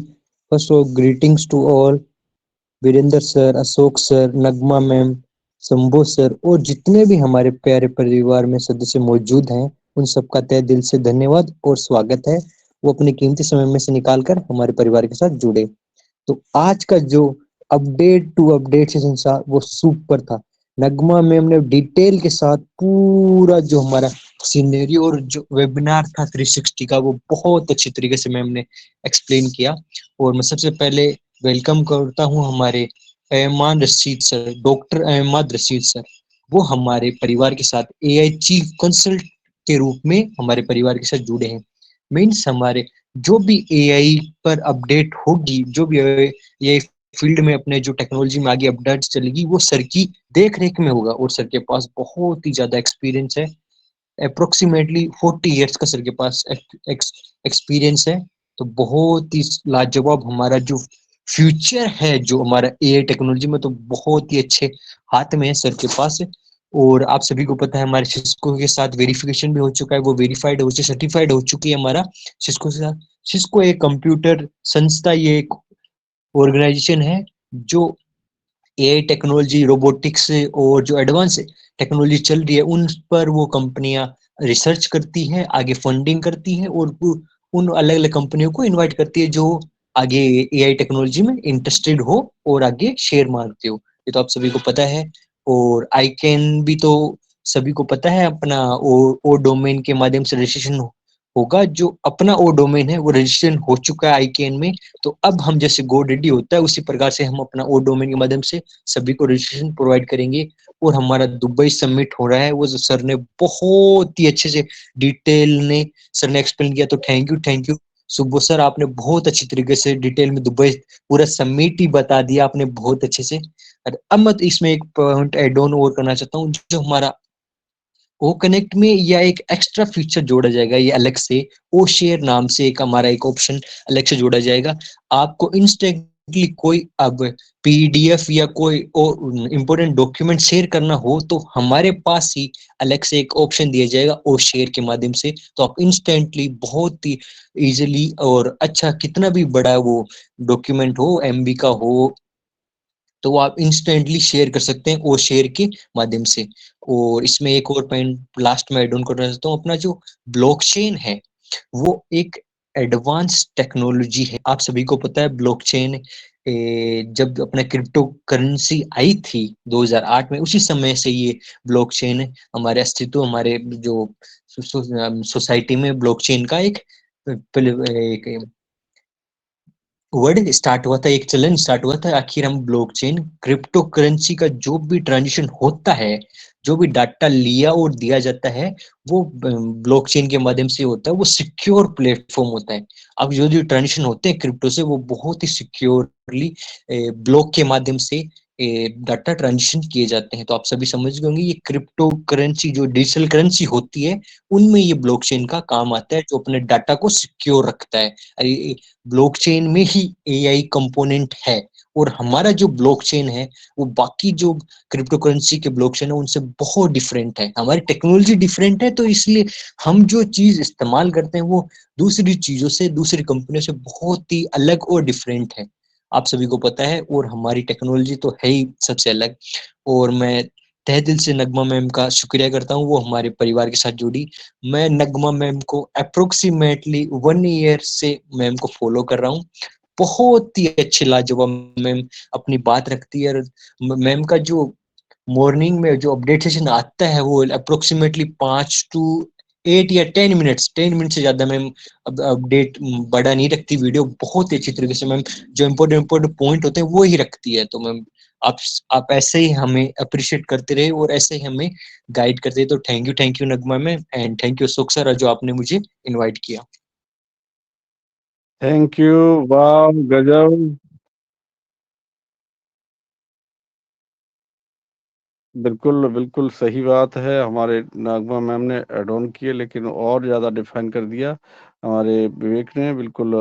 First of greetings to all, Virendra sir, Ashok sir, Nagma ma'am, Shambhu sir और जितने भी हमारे प्यारे परिवार में सदस्य मौजूद हैं, उन सबका तहे दिल से धन्यवाद और स्वागत है। वो अपने कीमती समय में से निकाल कर हमारे परिवार के साथ जुड़े। तो आज का जो अपडेट टू अपडेट सेशन था वो सुपर था। नगमा मैम ने डिटेल के साथ पूरा जो हमारा सिनेरियो और जो वेबिनार था 360 का, वो बहुत अच्छी तरीके से मैम ने एक्सप्लेन किया। और मैं सबसे पहले वेलकम करता हूँ हमारे Aiman Rashid sir, doctor Ahmad Rashid sir. वो हमारे परिवार के साथ एआई चीफ कंसल्ट के रूप में हमारे परिवार के साथ जुड़े हैं। मीन्स हमारे जो भी एआई पर अपडेट होगी, जो भी ये फील्ड में अपने जो टेक्नोलॉजी में आगे अपडेट चलेगी, वो सर की देख रेख में होगा। और सर के पास बहुत ही ज्यादा एक्सपीरियंस है, अप्रोक्सीमेटली 40 इयर्स का सर के पास एक्सपीरियंस है। तो बहुत ही लाजवाब हमारा जो फ्यूचर है जो हमारा एआई टेक्नोलॉजी में, तो बहुत ही अच्छे हाथ में है सर के पास। और आप सभी को पता है हमारे सिस्को के साथ वेरिफिकेशन भी हो चुका है, वो वेरीफाइड हो चुकी, सर्टिफाइड हो चुकी है हमारा सिस्को के साथ। सिस्को एक कंप्यूटर संस्था, ये एक ऑर्गेनाइजेशन है जो एआई टेक्नोलॉजी, रोबोटिक्स और जो एडवांस टेक्नोलॉजी चल रही है उन पर वो कंपनियां रिसर्च करती हैं, आगे फंडिंग करती हैं और उन अलग अलग कंपनियों को इनवाइट करती है जो आगे एआई टेक्नोलॉजी में इंटरेस्टेड हो और आगे शेयर मारते हो। ये तो आप सभी को पता है। और आई कैन भी तो सभी को पता है, अपना ओ डोमेन के माध्यम से रजिस्ट्रेशन होगा। जो अपना ओ डोमेन है वो रजिस्ट्रेशन हो चुका है आईकेएन में। तो अब हम जैसे गो रेडी होता है उसी प्रकार से हम अपना ओ डोमेन के माध्यम से सभी को रजिस्ट्रेशन प्रोवाइड करेंगे। और हमारा दुबई समिट हो रहा है, वो सर ने बहुत ही अच्छे से डिटेल ने सर ने एक्सप्लेन किया। तो थैंक यू सुबह सर, आपने बहुत अच्छी तरीके से डिटेल में दुबई पूरा समिट ही बता दिया आपने बहुत अच्छे से। अब मैं इसमें एक पॉइंट एड ऑन और करना चाहता हूँ, जो हमारा ओ कनेक्ट में या एक एक्स्ट्रा फीचर जोड़ा जाएगा, ये अलग से ओ शेयर नाम से एक हमारा एक ऑप्शन अलग से जोड़ा जाएगा। आपको इंस्टेंटली कोई अब पीडीएफ या कोई इंपॉर्टेंट डॉक्यूमेंट शेयर करना हो तो हमारे पास ही अलग से एक ऑप्शन दिया जाएगा ओ शेयर के माध्यम से। तो आप इंस्टेंटली बहुत ही इजीली और अच्छा, कितना भी बड़ा वो डॉक्यूमेंट हो, एमबी का हो, तो आप इंस्टेंटली शेयर कर सकते हैं वो शेयर के माध्यम से। और इसमें एक और पॉइंट लास्ट में ऐड ऑन करना चाहता हूँ, अपना जो ब्लॉकचेन है वो एक एडवांस टेक्नोलॉजी है। आप सभी को पता है ब्लॉकचेन जब अपना क्रिप्टो करेंसी आई थी 2008 में, उसी समय से ये ब्लॉकचेन हमारे अस्तित्व, हमारे जो सोसाइटी में ब्लॉकचेन का एक वर्ड स्टार्ट हुआ था, एक चलन स्टार्ट हुआ था। आखिर हम ब्लॉकचेन क्रिप्टो करेंसी का जो भी ट्रांजेक्शन होता है, जो भी डाटा लिया और दिया जाता है, वो ब्लॉकचेन के माध्यम से होता है। वो सिक्योर प्लेटफॉर्म होता है। अब जो जो ट्रांजेक्शन होते हैं क्रिप्टो से, वो बहुत ही सिक्योरली ब्लॉक के माध्यम से डाटा ट्रांजेक्शन किए जाते हैं। तो आप सभी समझ गए होंगे, ये क्रिप्टो करेंसी जो डिजिटल करेंसी होती है उनमें ये ब्लॉकचेन का काम आता है, जो अपने डाटा को सिक्योर रखता है। ब्लॉकचेन में ही एआई कंपोनेंट है। और हमारा जो ब्लॉकचेन है वो बाकी जो क्रिप्टो करेंसी के ब्लॉकचेन है उनसे बहुत डिफरेंट है। हमारी टेक्नोलॉजी डिफरेंट है, तो इसलिए हम जो चीज इस्तेमाल करते हैं वो दूसरी चीजों से, दूसरी कंपनियों से बहुत ही अलग और डिफरेंट है। आप सभी को पता है। और हमारी टेक्नोलॉजी तो है ही सबसे अलग। और मैं तहे दिल से नगमा मैम का शुक्रिया करता हूँ, वो हमारे परिवार के साथ जुड़ी। मैं नगमा मैम को अप्रोक्सीमेटली 1 ईयर से मैम को फॉलो कर रहा हूँ। बहुत ही अच्छी लाजवाब मैम अपनी बात रखती है। और मैम का जो मॉर्निंग में जो अपडेट सेशन आता है वो अप्रोक्सीमेटली 5 to 8 या 10 मिनट से ज्यादा मैम अपडेट बड़ा नहीं रखती। वीडियो बहुत ही अच्छी तरीके से मैम जो इम्पोर्टेंट पॉइंट होते हैं वो ही रखती है। तो मैम आप ऐसे ही हमें अप्रिशिएट करते रहे और ऐसे ही हमें गाइड करते रहे। तो thank you Nagma ma'am, and thank you Ashok sir जो आपने मुझे इनवाइट किया। थैंक यू, वाह गजब। बिल्कुल बिल्कुल सही बात है। हमारे नागमा मैम ने एड ऑन किए, लेकिन और ज़्यादा डिफाइन कर दिया हमारे विवेक ने। बिल्कुल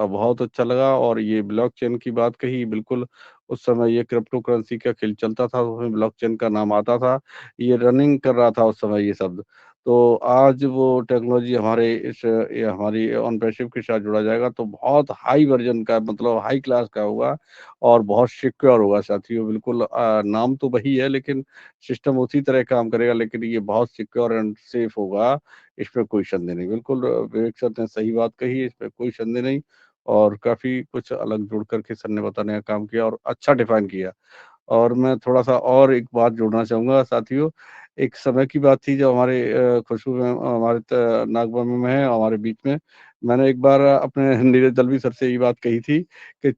बहुत अच्छा लगा। और ये ब्लॉकचेन की बात कही, बिल्कुल उस समय ये क्रिप्टो करेंसी का खेल चलता था, उसमें ब्लॉकचेन का नाम आता था, ये रनिंग कर रहा था उस समय ये शब्द। तो आज वो टेक्नोलॉजी हमारे ये हमारी ऑन-पैसिव के साथ जुड़ा जाएगा तो बहुत हाई वर्ज़न का मतलब हाई क्लास का होगा और बहुत सिक्योर होगा साथियों। बिल्कुल नाम तो वही है लेकिन सिस्टम उसी तरह काम करेगा लेकिन ये बहुत सिक्योर एंड सेफ होगा, इसमें कोई संदेह नहीं। बिल्कुल विवेक सर ने सही बात कही है, इसमें कोई संदेह नहीं और काफ़ी कुछ अलग जुड़ कर के सर ने बताने का काम किया और अच्छा डिफाइन किया। और मैं थोड़ा-सा और एक बात जोड़ना चाहूँगा साथियों, एक समय की बात थी जब हमारे खुशबू मैम हमारे नागवा मैम हैं हमारे बीच में। मैंने एक बार अपने नीरज दलवी सर से ये बात कही थी कि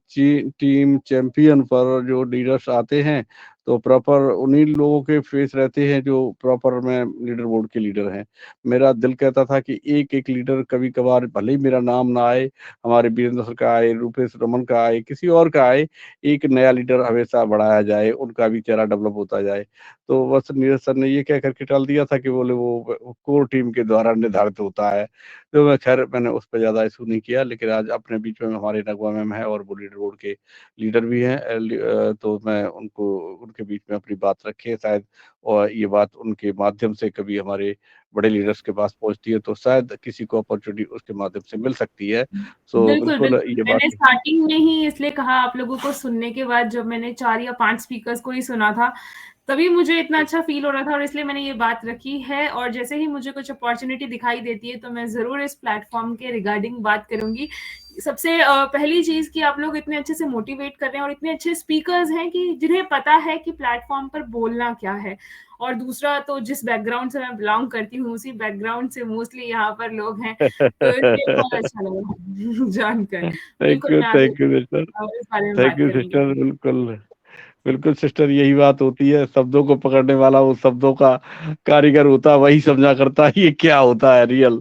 टीम चैंपियन पर जो लीडर्स आते हैं, तो प्रॉपर उन्हीं लोगों के फेस रहते हैं जो प्रॉपर में लीडर बोर्ड के लीडर हैं। मेरा दिल कहता था कि एक-एक लीडर कभी-कभार भले ही मेरा नाम ना आए, हमारे वीरेंद्र सर का आए, रूपेश रमन का आए, किसी और का आए, एक नया लीडर हमेशा बढ़ाया जाए, उनका भी चेहरा डेवलप होता जाए। तो बस नीरज सर ने ये कह कर के टाल दिया था कि बोले वो कोर टीम के द्वारा निर्धारित होता है। तो मैंने उस पे ज़्यादा इश्यू नहीं किया लेकिन आज अपने बीच में हमारे नगवा मैम हैं और वो लीडर बोर्ड के लीडर भी हैं। तो मैं उनके बीच में अपनी बात रखी है शायद और ये बात उनके माध्यम से कभी हमारे बड़े लीडर्स के पास पहुँचती है तो शायद किसी को अपॉर्च्युनिटी उसके माध्यम से मिल सकती है। सो बिल्कुल, बिल्कुल बिल्कुल। ये बात मैंने स्टार्टिंग में ही इसलिए कहा आप लोगों को सुनने के बाद जब मैंने 4 या 5 स्पीकर्स को ही सुना था, तभी मुझे इतना अच्छा फ़ील हो रहा था और इसलिए मैंने ये बात रखी है और जैसे ही मुझे कुछ अपॉर्च्युनिटी दिखाई देती है, तो मैं ज़रूर इस प्लेटफ़ॉर्म के रिगार्डिंग बात करूँगी। सबसे पहली चीज़ कि आप लोग इतने अच्छे से मोटिवेट कर रहे हैं और इतने अच्छे स्पीकर्स हैं कि जिन्हें पता है कि प्लेटफ़ॉर्म पर बोलना क्या है। और दूसरा तो जिस बैकग्राउंड से मैं बिलॉन्ग करती हूँ, उसी बैकग्राउंड से मोस्टली यहाँ पर लोग हैं, तो इसलिए बहुत अच्छा लगा जानकर। बिल्कुल, मैं आगे सिस्टर। इस बारे में थैंक बात यू करूँगी। सिस्टर बिल्कुल। बिल्कुल सिस्टर यही बात होती है, शब्दों को पकड़ने वाला उस शब्दों का कारीगर होता है, वही समझा करता है ये क्या होता है real.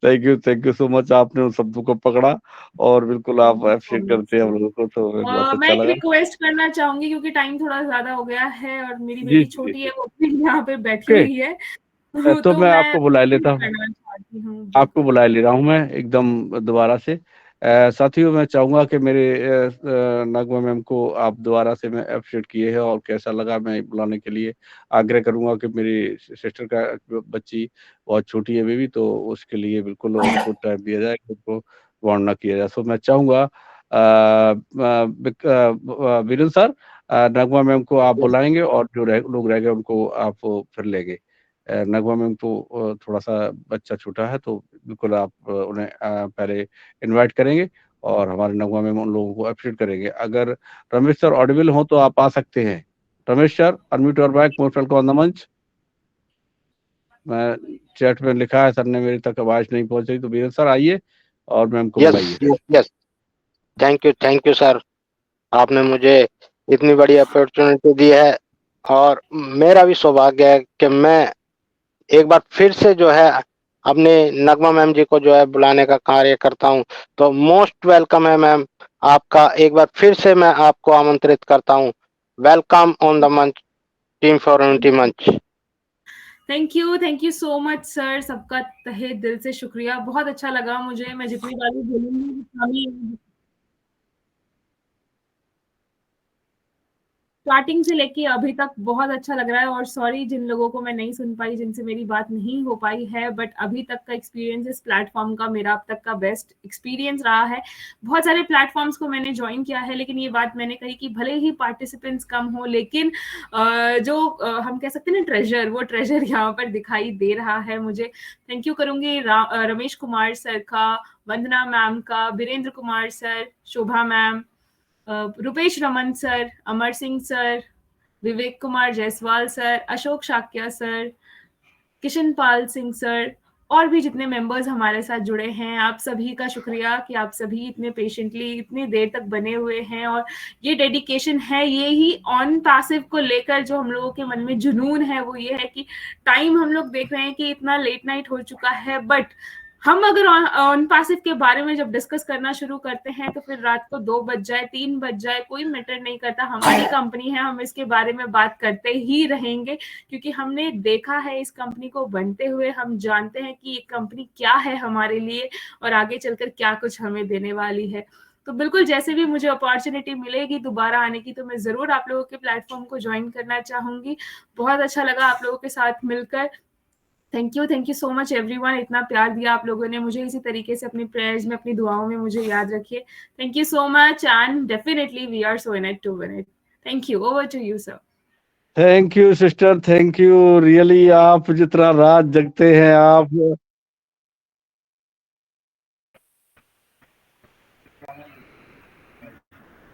Thank you so much आपने उन शब्दों को पकड़ा और बिल्कुल थैंक आप यू सो एप्रिशिएट मच करते हैं हम सर। लोगों को तो हमें बहुत मैं अच्छा एक लगा। रिक्वेस्ट करना चाहूँगी क्योंकि टाइम थोड़ा ज़्यादा हो गया है और मेरी जी, बेटी जी, छोटी जी। है, वो भी यहाँ पे बैठी ओके हुई है। तो तो मैं मैं आपको बुला लेता हूँ। करना चाहती हूँ, आपको बिल्कुल। बुला ले रहा हूँ मैं एकदम दोबारा से। साथियों मैं चाहूँगा कि मेरे नगमा मैम को आप दोबारा से मैं एप्रिशिएट किए हैं और कैसा लगा मैं बुलाने के लिए आग्रह करूँगा कि मेरी सिस्टर का बच्ची बहुत छोटी है बेबी तो उसके लिए बिल्कुल उनको टाइम दिया जाए, उनको वार्न ना किया जाए। सो मैं चाहूँगा वीरेंद्र सर नगमा मैम को आप बुलाएँगे और जो लोग रह गए उनको आप फिर लेंगे। नगमा मैम को थोड़ा-सा बच्चा छोटा है तो बिल्कुल आप उन्हें पहले इनवाइट करेंगे और हमारे नगमा मैम उन लोगों को एप्रिशिएट करेंगे। अगर रमेश सर ऑडिबल हो तो आप आ सकते हैं। Ramesh sir unmute your mic most welcome on the मंच। मैं चैट में लिखा है सर ने मेरे तक आवाज़ नहीं पहुँच रही तो वीरेंद्र सर आइए और मैम को यस, बुलाइए। Yes, yes. Thank you sir. आपने मुझे इतनी बड़ी अपॉर्चुनिटी दी है और मेरा भी सौभाग्य है कि मैं एक बार फिर से जो है अपने नगमा मैम जी को जो है बुलाने का कार्य करता हूँ। तो मोस्ट वेलकम है मैम, आपका एक बार फिर से मैं आपको आमंत्रित करता हूँ। वेलकम ऑन द मंच, टीम फॉर यूनिटी मंच। Thank you so much sir, सबका तहे दिल से शुक्रिया। बहुत अच्छा लगा मुझे, मैं जितनी बार भी बोलूँगी स्टार्टिंग से लेके अभी तक बहुत अच्छा लग रहा है और सॉरी जिन लोगों को मैं नहीं सुन पाई, जिनसे मेरी बात नहीं हो पाई है, बट अभी तक का एक्सपीरियंस इस प्लेटफॉर्म का मेरा अब तक का बेस्ट एक्सपीरियंस रहा है। बहुत सारे प्लेटफॉर्म्स को मैंने ज्वाइन किया है लेकिन ये बात मैंने कही कि भले ही पार्टिसिपेंट्स कम हो लेकिन हम कह सकते हैं ना ट्रेजर, वो ट्रेजर यहाँ पर दिखाई दे रहा है मुझे। थैंक यू करूंगी रमेश कुमार सर का, वंदना मैम का, वीरेंद्र कुमार सर, शोभा मैम, रुपेश रमन सर, अमर Singh sir, Vivek Kumar Jaiswal sir, Ashok Shakya sir, Kishan Pal Singh sir और भी जितने मेंबर्स हमारे साथ जुड़े हैं, आप सभी का शुक्रिया कि आप सभी इतने पेशेंटली इतनी देर तक बने हुए हैं और ये डेडिकेशन है। ये ही ऑन पैसिव को लेकर जो हम लोगों के मन में जुनून है वो ये है कि टाइम हम लोग देख रहे हैं कि इतना लेट नाइट हो चुका है, बट हम अगर ऑन पैसिव के बारे में जब डिस्कस करना शुरू करते हैं तो फिर रात को 2 बज जाए, 3 बज जाए, कोई मैटर नहीं करता। हमारी कंपनी है, हम इसके बारे में बात करते ही रहेंगे क्योंकि हमने देखा है इस कंपनी को बनते हुए। हम जानते हैं कि ये कंपनी क्या है हमारे लिए और आगे चलकर क्या कुछ हमें देने वाली है। तो बिल्कुल जैसे भी मुझे अपॉर्चुनिटी मिलेगी दोबारा आने की तो मैं जरूर आप लोगों के प्लेटफॉर्म को ज्वाइन करना चाहूंगी। बहुत अच्छा लगा आप लोगों के साथ मिलकर thank you so much everyone, इतना प्यार दिया आप लोगों ने मुझे, इसी तरीके से अपनी प्रेयर्स में, अपनी दुआओं में मुझे याद रखिए। Thank you so much and definitely we are so in it to win it. Thank you, over to you sir. Thank you sister, thank you really. आप जितना रात जगते हैं, आप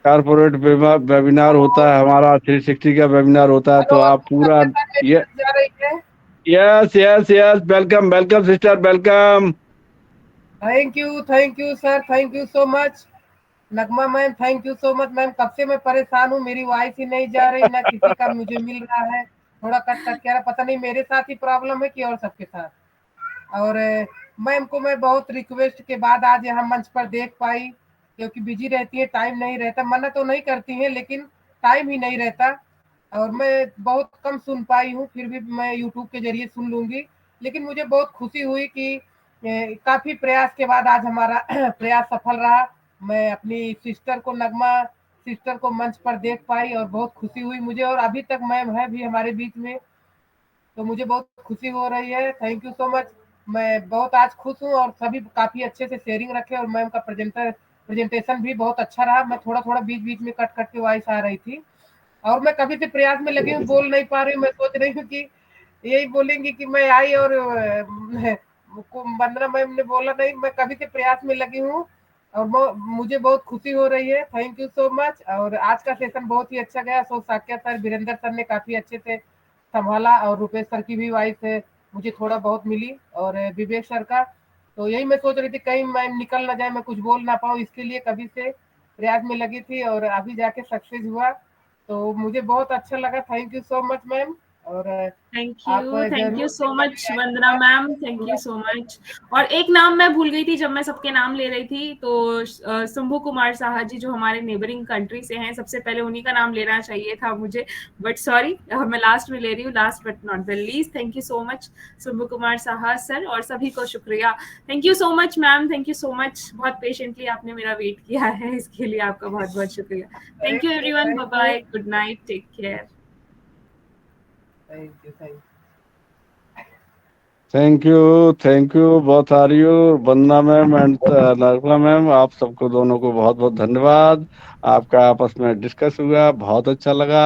कारपोरेट वेबिनार होता है हमारा, 360 का वेबिनार होता है, तो आप पूरा ये yes yes yes, welcome welcome sister, welcome. Thank you sir, thank you so much. Nagma ma'am thank you so much ma'am, कब से मैं परेशान हूँ, मेरी वॉइस ही नहीं जा रही, ना किसी का मुझे मिल रहा है, थोड़ा कट कट के रहा, पता नहीं मेरे साथ ही प्रॉब्लम है कि और सबके साथ। और मैम को मैं बहुत रिक्वेस्ट के बाद आज यहाँ मंच पर देख पाई, क्योंकि बिजी रहती है, टाइम नहीं रहता, मना तो नहीं करती है लेकिन टाइम ही नहीं रहता, और मैं बहुत कम सुन पाई हूँ, फिर भी मैं यूट्यूब के जरिए सुन लूंगी। लेकिन मुझे बहुत खुशी हुई कि काफी प्रयास के बाद आज हमारा प्रयास सफल रहा। मैं अपनी सिस्टर को, नगमा सिस्टर को मंच पर देख पाई और बहुत खुशी हुई मुझे, और अभी तक मैम है भी हमारे बीच में, तो मुझे बहुत खुशी हो रही है। Thank you so much. मैं बहुत आज खुश हूँ, और सभी काफी अच्छे से शेयरिंग रखे, और मैम का प्रेजेंटेशन भी बहुत अच्छा रहा। मैं थोड़ा थोड़ा बीच बीच में कट कट के वॉइस आ रही थी, और मैं कभी से प्रयास में लगी हूँ, बोल नहीं पा रही हूँ। मैं सोच रही हूँ कि यही बोलेंगी कि मैं आई और वंदना मैम ने बोला नहीं, मैं कभी से प्रयास में लगी हूँ, और मुझे बहुत खुशी हो रही है। Thank you so much. और आज का सेशन बहुत ही अच्छा गया। अशोक साक्या सर, वीरेंद्र सर ने काफी अच्छे से संभाला, और रुपेश सर की भी वॉइस मुझे थोड़ा बहुत मिली, और विवेक सर का। तो यही मैं सोच रही थी कहीं मैं निकल ना जाए, मैं कुछ बोल ना पाऊँ, इसके लिए कभी से प्रयास में लगी थी, और अभी जाके सक्सेस हुआ, तो मुझे बहुत अच्छा लगा। Thank you so much ma'am. और आप थैंक यू जरूर से सो कभी मच वंदना आइएगा। Ma'am, thank you so much. और एक नाम मैं भूल गई थी जब मैं सबके नाम ले रही थी, तो शंभू कुमार साहा जी जो हमारे नेबरिंग कंट्री से हैं, सबसे पहले उन्हीं का नाम लेना चाहिए था मुझे, बट सॉरी, मैं लास्ट में ले रही हूँ, last but not the least. Thank you so much Shambhu Kumar Saha sir, और सभी को शुक्रिया। Thank you so much ma'am, thank you so much, बहुत पेशेंटली आपने मेरा वेट किया है, इसके लिए आपका बहुत बहुत शुक्रिया। Thank you everyone, bye bye, good night, take care. Thank you both are you, Vandana ma'am and Nagma ma'am, आप सबको दोनों को बहुत बहुत धन्यवाद। आपका आपस में डिस्कस हुआ, बहुत अच्छा लगा।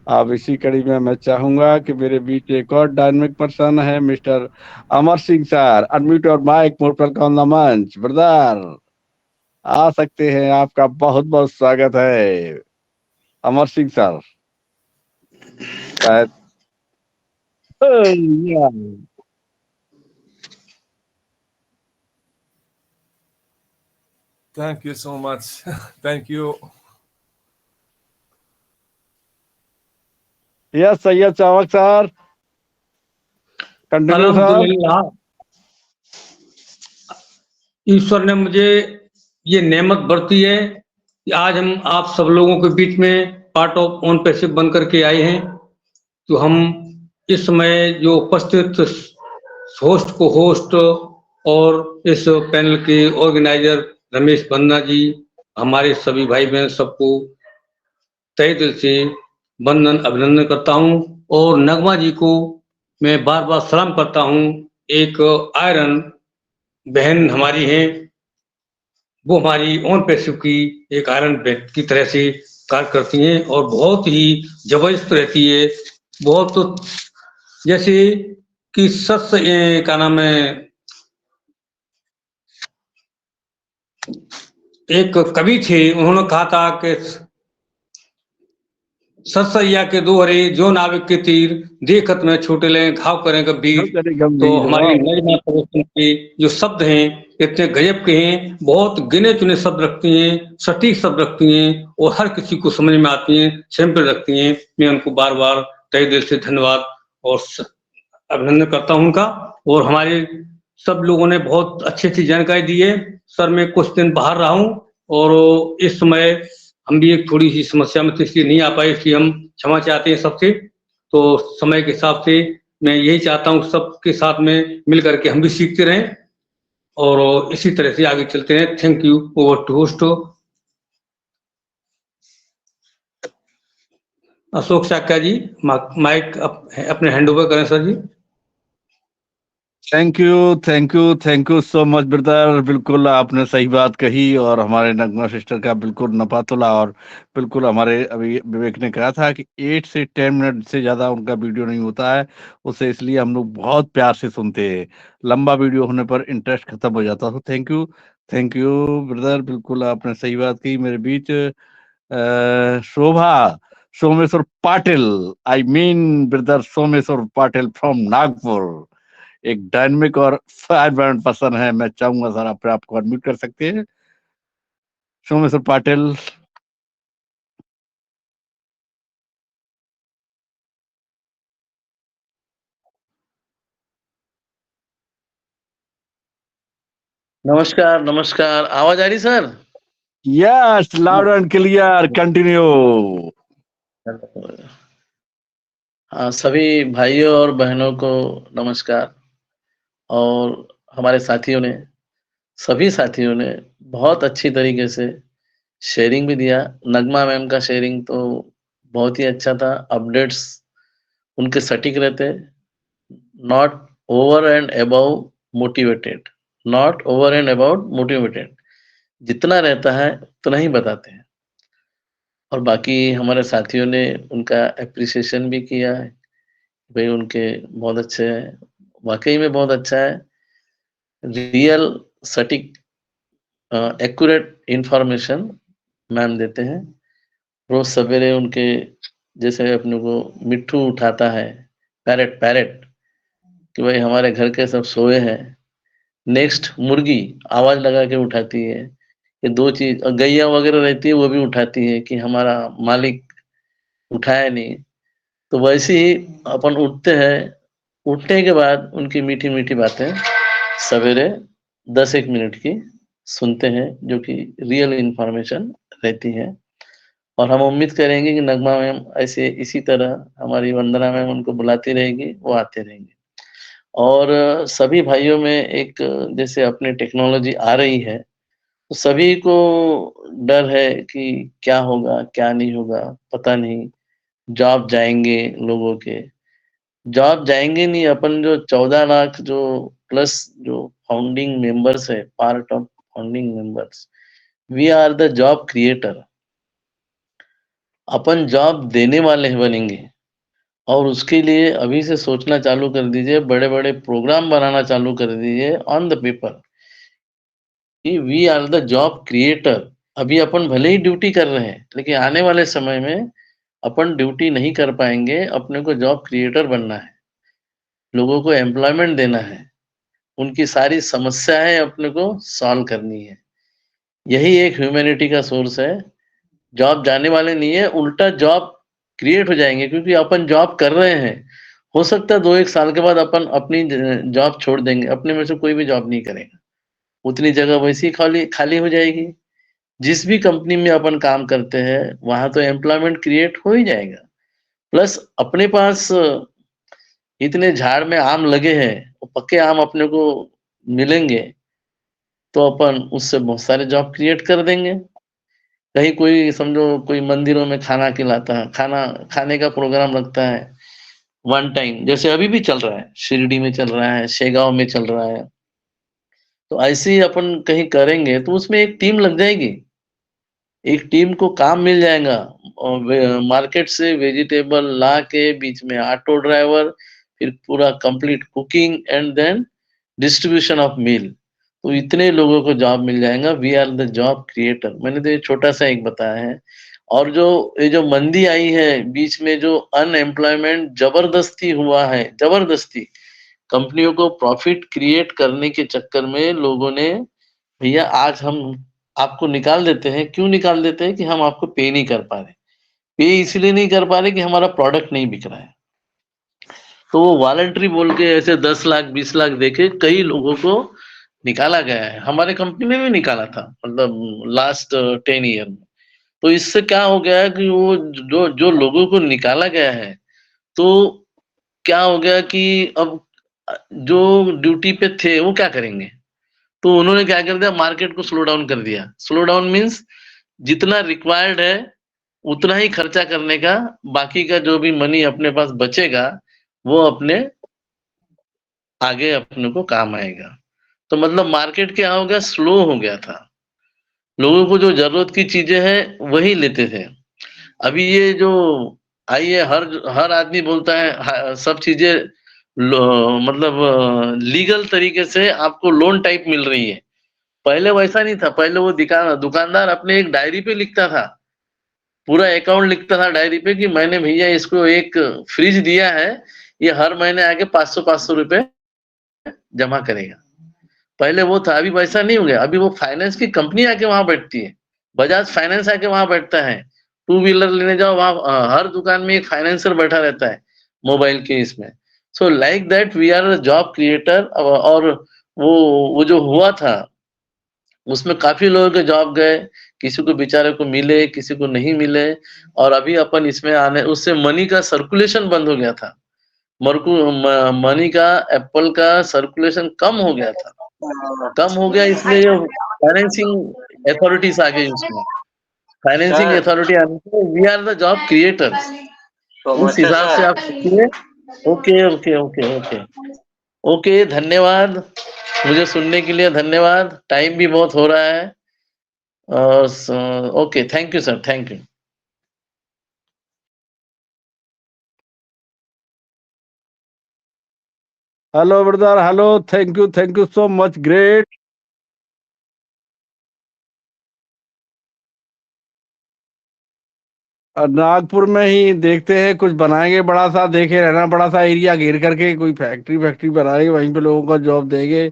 अब इसी कड़ी में मैं चाहूंगा कि मेरे बीच एक और डायनामिक पर्सन है, mister Amar Singh sir. Unmute your mic, more welcome on the मंच। ब्रदर आ सकते हैं, आपका बहुत बहुत स्वागत है अमर सिंह सर। शायद Thank you so much. Thank you. Yes Syed Chabuk sir, continue sir. अल्हम्दुलिल्लाह, ईश्वर ने मुझे ये नेमत बरती है कि आज हम आप सब लोगों के बीच में पार्ट ऑफ ऑन पैसिव बन करके आए हैं। तो हम इस समय जो उपस्थित होस्ट और इस पैनल के ऑर्गेनाइजर रमेश बन्ना जी, हमारे सभी भाई बहन सबको तहे दिल से वंदन अभिनंदन करता हूं, और नगमा जी को मैं बार बार सलाम करता हूं। एक आयरन बहन हमारी हैं, वो हमारी ऑन पैसिव की एक आयरन की तरह से कार्य करती हैं, और बहुत ही जबरदस्त रहती है। बहुत तो जैसे कि क्या नाम है, एक कवि थे, उन्होंने कहा था कि सतसैया के दोहरे जो नाविक के तीर, देखत में छूटे ले घाव करें गंभीर। तो हमारी नगमा के जो शब्द हैं इतने गजब के हैं, बहुत गिने चुने शब्द रखती हैं, सटीक शब्द रखती हैं, और हर किसी को समझ में आती हैं, सैंपल रखती हैं। मैं उनको बार बार तहे दिल से धन्यवाद और अभिनंदन करता हूं उनका। और हमारे सब लोगों ने बहुत अच्छी अच्छी जानकारी दी है। सर मैं कुछ दिन बाहर रहा हूँ, और इस समय हम भी एक थोड़ी सी समस्या में थे, इसलिए नहीं आ पाए, इसलिए हम क्षमा चाहते हैं सबसे। तो समय के हिसाब से मैं यही चाहता हूँ सबके साथ में मिल करके हम भी सीखते रहें, और इसी तरह से आगे चलते हैं। Thank you. Over to host Ashok Sakya ji, mic अपने हैंड ओवर करें sir ji. Thank you so much brother. बिल्कुल आपने सही बात कही और हमारे नगमा सिस्टर का बिल्कुल नपा तुला। और बिल्कुल हमारे अभी विवेक ने कहा था कि 8 से 10 मिनट से ज्यादा उनका वीडियो नहीं होता है, उसे इसलिए हम लोग बहुत प्यार से सुनते हैं। लंबा वीडियो होने पर इंटरेस्ट खत्म हो जाता है। तो थैंक यू ब्रदर, बिल्कुल आपने सही बात की। मेरे बीच Shobha Someshwar Patil, I mean brother Someshwar Patil from Nagpur, एक डायनेमिक और फायर ब्रांड पर्सन है। मैं चाहूंगा सर आप आपको अडमिट कर सकते हैं सोमेश्वर पाटिल। नमस्कार नमस्कार, आवाज आ रही sir? Yes, loud and clear, continue. हाँ, सभी भाइयों और बहनों को नमस्कार। और हमारे सभी साथियों ने बहुत अच्छी तरीके से शेयरिंग भी दिया। नगमा मैम का शेयरिंग तो बहुत ही अच्छा था। अपडेट्स उनके सटीक रहते, not over and about motivated, not over and about motivated, जितना रहता है उतना ही बताते हैं। और बाकी हमारे साथियों ने उनका एप्रिसिएशन भी किया है, भाई उनके बहुत अच्छे हैं, वाकई में बहुत अच्छा है। रियल सटीक एक्यूरेट इंफॉर्मेशन मैम देते हैं। रोज सवेरे उनके जैसे अपने को मिट्ठू उठाता है, पैरेट पैरेट, कि भाई हमारे घर के सब सोए हैं, नेक्स्ट मुर्गी आवाज लगा के उठाती है। ये दो चीज, गैया वगैरह रहती है वो भी उठाती है कि हमारा मालिक उठाया नहीं। तो वैसे ही अपन उठते हैं, उठने के बाद उनकी मीठी मीठी बातें सवेरे 10-1 मिनट की सुनते हैं, जो कि रियल इंफॉर्मेशन रहती है। और हम उम्मीद करेंगे कि नगमा मैम ऐसे इसी तरह हमारी वंदना मैम उनको बुलाती रहेगी, वो आते रहेंगे। और सभी भाइयों में एक जैसे अपनी टेक्नोलॉजी आ रही है, तो सभी को डर है कि क्या होगा क्या नहीं होगा, पता नहीं। जॉब जाएंगे लोगों के, जॉब जाएंगे नहीं। अपन जो 14 लाख जो प्लस जो फाउंडिंग मेंबर्स है, part of founding members, we are the job creator. अपन जॉब देने वाले बनेंगे। और उसके लिए अभी से सोचना चालू कर दीजिए, बड़े बड़े प्रोग्राम बनाना चालू कर दीजिए ऑन द पेपर कि we are the job creator. अभी अपन भले ही ड्यूटी कर रहे हैं, लेकिन आने वाले समय में अपन ड्यूटी नहीं कर पाएंगे। अपने को जॉब क्रिएटर बनना है, लोगों को एम्प्लॉयमेंट देना है, उनकी सारी समस्याएं अपने को सॉल्व करनी है। यही एक ह्यूमैनिटी का सोर्स है। जॉब जाने वाले नहीं है, उल्टा जॉब क्रिएट हो जाएंगे, क्योंकि अपन जॉब कर रहे हैं। हो सकता है 2-1 साल के बाद अपन अपनी जॉब छोड़ देंगे, अपने में से कोई भी जॉब नहीं करेगा, उतनी जगह वैसी खाली खाली हो जाएगी। जिस भी कंपनी में अपन काम करते हैं वहां तो एम्प्लॉयमेंट क्रिएट हो ही जाएगा। प्लस अपने पास इतने झाड़ में आम लगे हैं, पक्के आम अपने को मिलेंगे, तो अपन उससे बहुत सारे जॉब क्रिएट कर देंगे। कहीं कोई समझो कोई मंदिरों में खाना खिलाता है, खाने का प्रोग्राम रखता है वन टाइम, जैसे अभी भी चल रहा है, शिरडी में चल रहा है, शेगांव में चल रहा है। तो ऐसे ही अपन कहीं करेंगे तो उसमें एक टीम लग जाएगी, एक टीम को काम मिल जाएगा। और मार्केट से वेजिटेबल ला के, बीच में ऑटो ड्राइवर, फिर पूरा complete cooking and then distribution of meal. तो इतने लोगों को जॉब मिल जाएगा। We are the job creator. मैंने तो ये छोटा सा एक बताया है। और जो ये जो मंदी आई है बीच में, जो अनएम्प्लॉयमेंट जबरदस्ती हुआ है, जबरदस्ती कंपनियों को प्रॉफिट क्रिएट करने के चक्कर में लोगों ने, भैया आज हम आपको निकाल देते हैं। क्यों निकाल देते हैं? कि हम आपको पे नहीं कर पा रहे। पे इसलिए नहीं कर पा रहे कि हमारा प्रोडक्ट नहीं बिक रहा है। तो वो वॉलंटरी बोल के ऐसे 10 लाख 20 लाख देके कई लोगों को निकाला गया है। हमारे कंपनी में भी निकाला था, मतलब लास्ट 10 ईयर में। तो इससे क्या हो गया है कि वो जो जो लोगों को निकाला गया है, तो क्या हो गया कि अब जो ड्यूटी पे थे वो क्या करेंगे? तो उन्होंने क्या कर दिया, मार्केट को स्लो डाउन कर दिया। स्लो डाउन मीन्स जितना रिक्वायर्ड है उतना ही खर्चा करने का, बाकी का जो भी मनी अपने पास बचेगा वो अपने आगे अपने को काम आएगा। तो मतलब मार्केट क्या हो गया, स्लो हो गया था। लोगों को जो जरूरत की चीजें हैं वही लेते थे। अभी ये जो आई है, हर आदमी बोलता है सब चीजें मतलब लीगल तरीके से आपको लोन टाइप मिल रही है। पहले वैसा नहीं था। पहले वो दुकानदार अपने एक डायरी पे लिखता था, पूरा अकाउंट लिखता था डायरी पे कि मैंने भैया इसको एक फ्रिज दिया है, ये हर महीने आके 500 रुपए जमा करेगा। पहले वो था, अभी वैसा नहीं हो गया। अभी वो फाइनेंस की कंपनी आके वहां बैठती है, बजाज फाइनेंस आके वहां बैठता है। टू व्हीलर लेने जाओ, वहां हर दुकान में एक फाइनेंसर बैठा रहता है मोबाइल के इसमें। So like that we are job creator. और वो जो हुआ था उसमें काफी लोगों के जॉब गए, किसी को बेचारे को मिले, किसी को नहीं मिले। और अभी अपन इसमें आने उससे मनी का सर्कुलेशन बंद हो गया था। मनी का, एप्पल का सर्कुलेशन कम हो गया था। कम हो गया इसलिए फाइनेंसिंग अथॉरिटीज आ गई उसमें। फाइनेंसिंग सर अथॉरिटी आने से we are the job creators. तो उस नमस्ते हिसाब से सर। आप सोचिए। Okay okay okay okay okay, धन्यवाद। मुझे सुनने के लिए धन्यवाद। टाइम भी बहुत हो रहा है। Okay, thank you sir, thank you. Hello brother, hello, thank you so much, great. Nagpur में ही देखते हैं, कुछ बनाएंगे बड़ा सा, देखे रहना, बड़ा सा एरिया घेर करके कोई फैक्ट्री बनाएंगे, वहीं पे लोगों को जॉब देंगे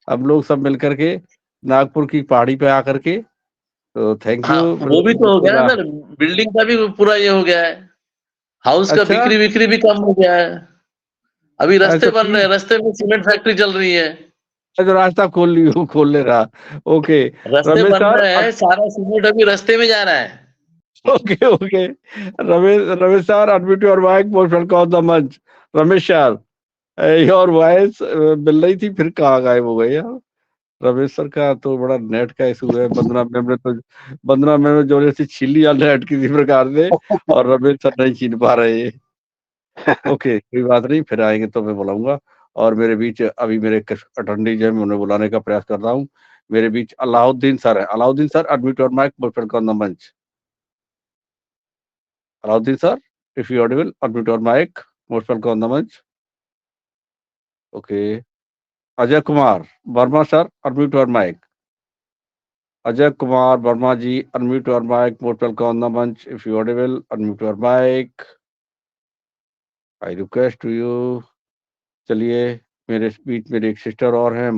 हम लोग सब मिल करके, नागपुर की पहाड़ी पे आकर के। तो थैंक हाँ, यू वो भी तो हो गया ना ब्रदर। सर, बिल्डिंग का भी पूरा ये हो गया है। हाउस का अच्छा बिक्री भी कम हो गया है। अभी रास्ते ऐसा बन रहे ठीक, हैं, रास्ते में सीमेंट फैक्ट्री चल रही है। जो रास्ता खोल ले रहा। ओके रास्ते रमेश बन सर। रहे हैं, सारा सीमेंट अभी रास्ते में जा रहा है। Okay okay Ramesh sir, unmute your mic, most welcome on the मंच। रमेश सर, योर वॉइस मिल रही थी, फिर कहाँ गायब हो गई यार। रमेश सर का तो बड़ा नेट का इशू है। 15 मिनट जो जैसी छीन लिया नेट किसी प्रकार से, और रमेश सर नहीं छीन पा रहे हैं। ओके कोई बात नहीं, फिर आएंगे तो मैं बुलाऊंगा। और मेरे बीच अभी मेरे अटेंडी जो है, मैं उन्हें बुलाने का प्रयास कर रहा हूँ। मेरे बीच अलाउद्दीन सर है। Alauddin sir, admit your mic, welcome on the मंच। Alauddin sir, if you audible, unmute your mic, most welcome on the मंच। Okay Ajay Kumar Verma sir, unmute your mic। Ajay Kumar Verma ji, unmute your mic, most welcome on the मंच, if you audible, unmute your mic, I request to you। चलिए, मेरे बीच मेरे एक सिस्टर और हैं,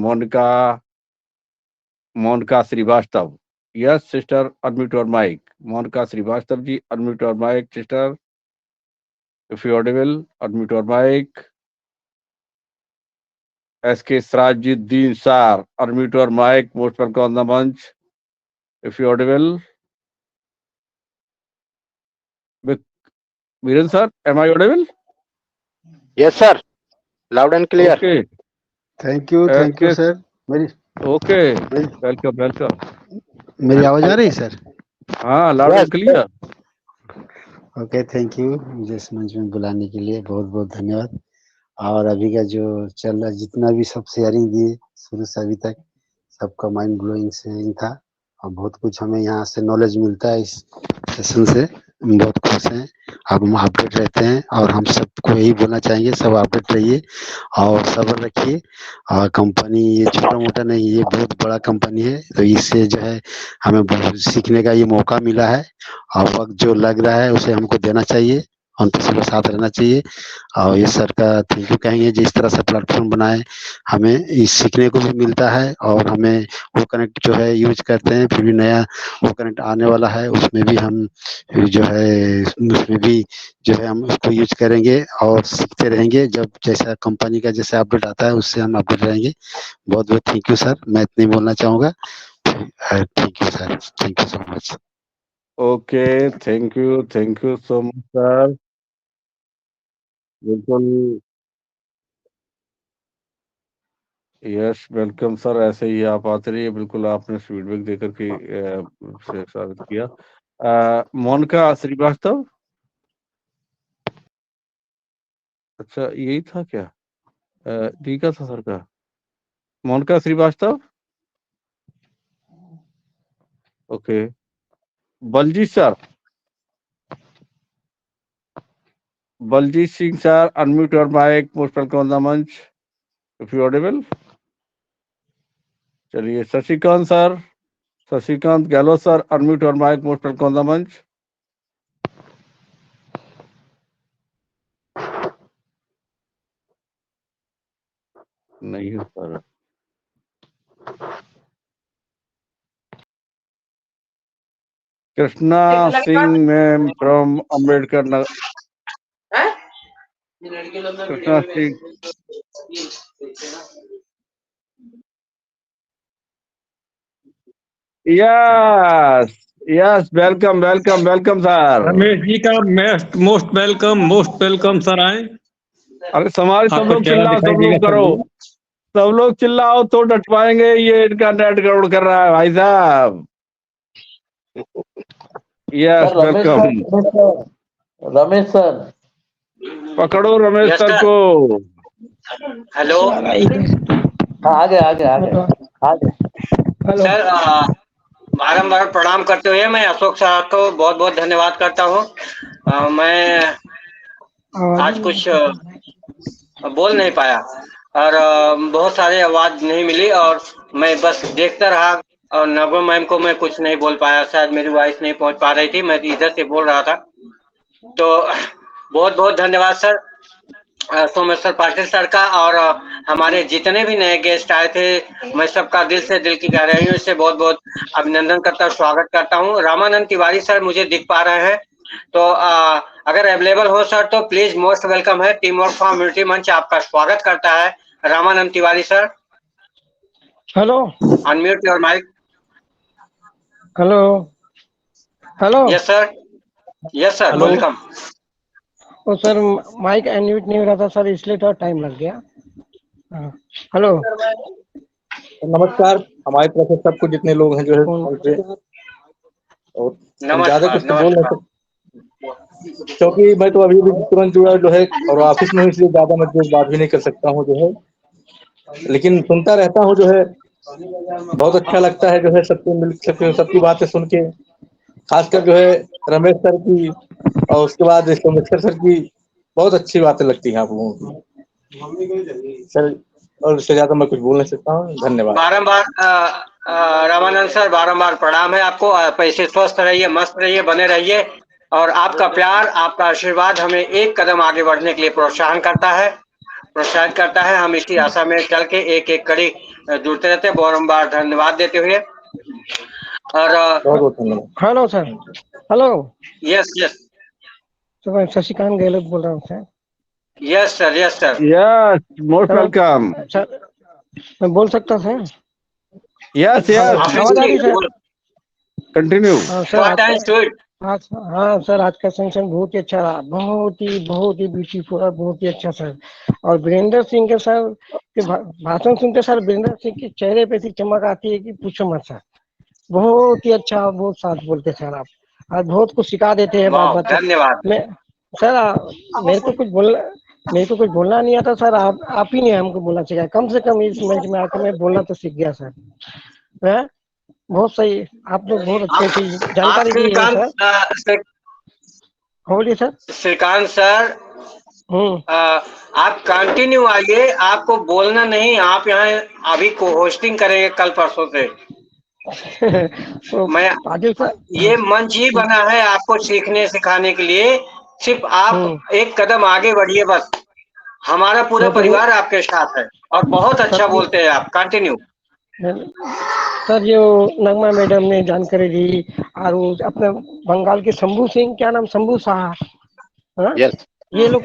Monika Srivastava. Yes sister, unmute your mic। Monika Srivastava ji, unmute your mic sister, if you audible, unmute your mic। SK Sirajuddin sir, unmute your mic, most welcome on the मंच, if you audible। Viren sir, am I audible? Yes, sir. Loud and clear. Okay, thank you SK, sir. मेरी okay, मेरी welcome। मेरी आवाज आ रही है सर? हाँ, loud Yes, and clear। Okay, thank you. मुझे इस मंच में बुलाने के लिए बहुत बहुत धन्यवाद। और अभी का जो चल रहा, जितना भी सब शेयरिंग दिए शुरू से अभी तक, सबका माइंड ब्लोइंग शेयरिंग था। और बहुत कुछ हमें यहाँ से नॉलेज मिलता है इस सेशन से। हम बहुत खुश हैं, अब हम अपडेट रहते हैं। और हम सबको यही बोलना चाहेंगे, सब अपडेट रहिए और सब्र रखिए। और कंपनी ये छोटा मोटा नहीं, ये बहुत बड़ा कंपनी है। तो इससे जो है हमें बहुत सीखने का ये मौका मिला है। और वक्त जो लग रहा है उसे हमको देना चाहिए, हम किसी के साथ रहना चाहिए। और ये सर का थैंक यू कहेंगे, जिस तरह से प्लेटफॉर्म बनाए, हमें इस सीखने को भी मिलता है। और हमें वो कनेक्ट जो है यूज करते हैं, फिर भी नया वो कनेक्ट आने वाला है, उसमें भी हम जो है उसमें भी जो है हम उसको यूज करेंगे और सीखते रहेंगे। जब जैसा कंपनी का जैसा अपडेट आता है उससे हम अपडेट रहेंगे। बहुत बहुत थैंक यू सर, मैं इतनी बोलना चाहूँगा। Thank you sir, thank you so much. Okay thank you so much sir. बिल्कुल, यस वेलकम सर, ऐसे ही आप आते रहिए। बिल्कुल आपने फीडबैक देकर के से साबित किया। मोनिका श्रीवास्तव, अच्छा यही था क्या? टीका था सर का, Monika Shrivastava, okay. Baljeet sir, Baljeet Singh sir, unmute your mic, most welcome on the मंच इफ यू ऑडिबल। चलिए Shashikant sir, Shashikant Gehlot sir, unmute your mic, most welcome on the मंच। नहीं हो पा रहा। Krishna Singh ma'am from Ambedkar Nagar, Krishna Singh, yes yes, welcome welcome welcome sir. Ramesh ji का मोस्ट वेलकम सर आए। अरे समाज सब आपका लोग चेहरा चिल्लाओ, दिखाई सब देगा लोग करो, सबको। सब लोग चिल्लाओ तो डट पाएंगे। ये इनका नेट गड़बड़ कर रहा है भाई साहब। Yes welcome. रमेश सर, पकड़ो रमेश यस सर सर। को। हेलो आगे आगे आगे आगे। सर, बारम्बार प्रणाम करते हुए मैं अशोक साहब को बहुत बहुत धन्यवाद करता हूँ। मैं आज कुछ बोल नहीं पाया और बहुत सारे आवाज नहीं मिली और मैं बस देखता रहा और नगो मैम को मैं कुछ नहीं बोल पाया, शायद मेरी वॉइस नहीं पहुंच पा रही थी, मैं इधर से बोल रहा था। तो बहुत बहुत धन्यवाद सर, सोमेश्वर पाटिल सर का, और हमारे जितने भी नए गेस्ट आए थे मैं सबका दिल से, दिल की गहराइयों से बहुत बहुत अभिनंदन करता हूँ, स्वागत करता हूँ। रामानंद तिवारी सर मुझे दिख पा रहे हैं, तो अगर अवेलेबल हो सर तो प्लीज, मोस्ट वेलकम है। टीम वर्क फॉर इम्यूनिटी मंच आपका स्वागत करता है। Ramanand Tiwari sir, hello, unmute your mic. Hello, hello. Yes sir, yes sir, welcome. तो सर माइक अनम्यूट नहीं हो रहा था सर, इसलिए थोड़ा टाइम लग गया। हेलो, नमस्कार हमारी तरफ से सबको, जितने लोग हैं जो है कॉल पे, और हम ज्यादा कुछ तो बोल नहीं सकते क्योंकि मैं तो अभी भी तुरंत जुड़ा जो है और ऑफिस में हूँ, इसलिए ज्यादा मैं जो बात भी नहीं कर सकता हूँ जो है, लेकिन सुनता रहता हूँ जो है। बहुत अच्छा लगता है जो है सबसे मिल सकते, सबकी बातें सुन के, खासकर जो है रमेश सर की और उसके बाद सोमेश्वर सर की बहुत अच्छी बातें लगती हैं आप लोगों की सर, और इससे ज्यादा मैं कुछ बोल नहीं सकता हूँ। धन्यवाद। बारम्बार रामानंद सर, बारम्बार प्रणाम है आपको। आप ऐसे स्वस्थ रहिए, मस्त रहिए, बने रहिए, और आपका प्यार, आपका आशीर्वाद हमें एक कदम आगे बढ़ने के लिए प्रोत्साहित करता है। हम इसी आशा में चल के एक एक कड़ी जुड़ते रहते हैं। बारम्बार धन्यवाद देते हुए, और hello sir, hello. Yes yes, तो मैं शशिकांत गहलोत बोल रहा हूँ sir. Yes sir, yes sir, yes, most welcome sir. मैं बोल सकता सर? यस यस, आवाज आ रही सर? Continue sir. हाँ सर, आज का सेशन बहुत ही अच्छा रहा, बहुत ही ब्यूटीफुल और बहुत ही अच्छा सर। और वीरेंद्र सिंह के सर के भाषण सुनते सर, वीरेंद्र सिंह के चेहरे पे ऐसी चमक आती है कि पूछो मत सर। बहुत ही अच्छा, बहुत साथ बोलते सर आप, और बहुत कुछ सिखा देते हैं बात। धन्यवाद। मैं सर, मेरे को कुछ बोलना नहीं आता सर, आप ही ने हमको बोलना चाहिए। कम से कम इस मंच में आकर मैं बोलना तो सीख गया सर। मैं बहुत सही, आप लोग बहुत अच्छी जानकारी दी है सर। बोलिए सर। श्रीकांत सर, आप कंटिन्यू आइए, आपको बोलना नहीं, आप यहाँ अभी को होस्टिंग करेंगे कल परसों से। मैं ये मंच ही बना है आपको सीखने सिखाने के लिए, सिर्फ आप एक कदम आगे बढ़िए बस। हमारा पूरा परिवार आपके साथ है, और बहुत अच्छा बोलते हैं आप। Continue sir. जो नगमा मैडम ने जानकारी दी, और वो अपने बंगाल के शंभू सिंह, क्या नाम, शंभू शाह, ये लोग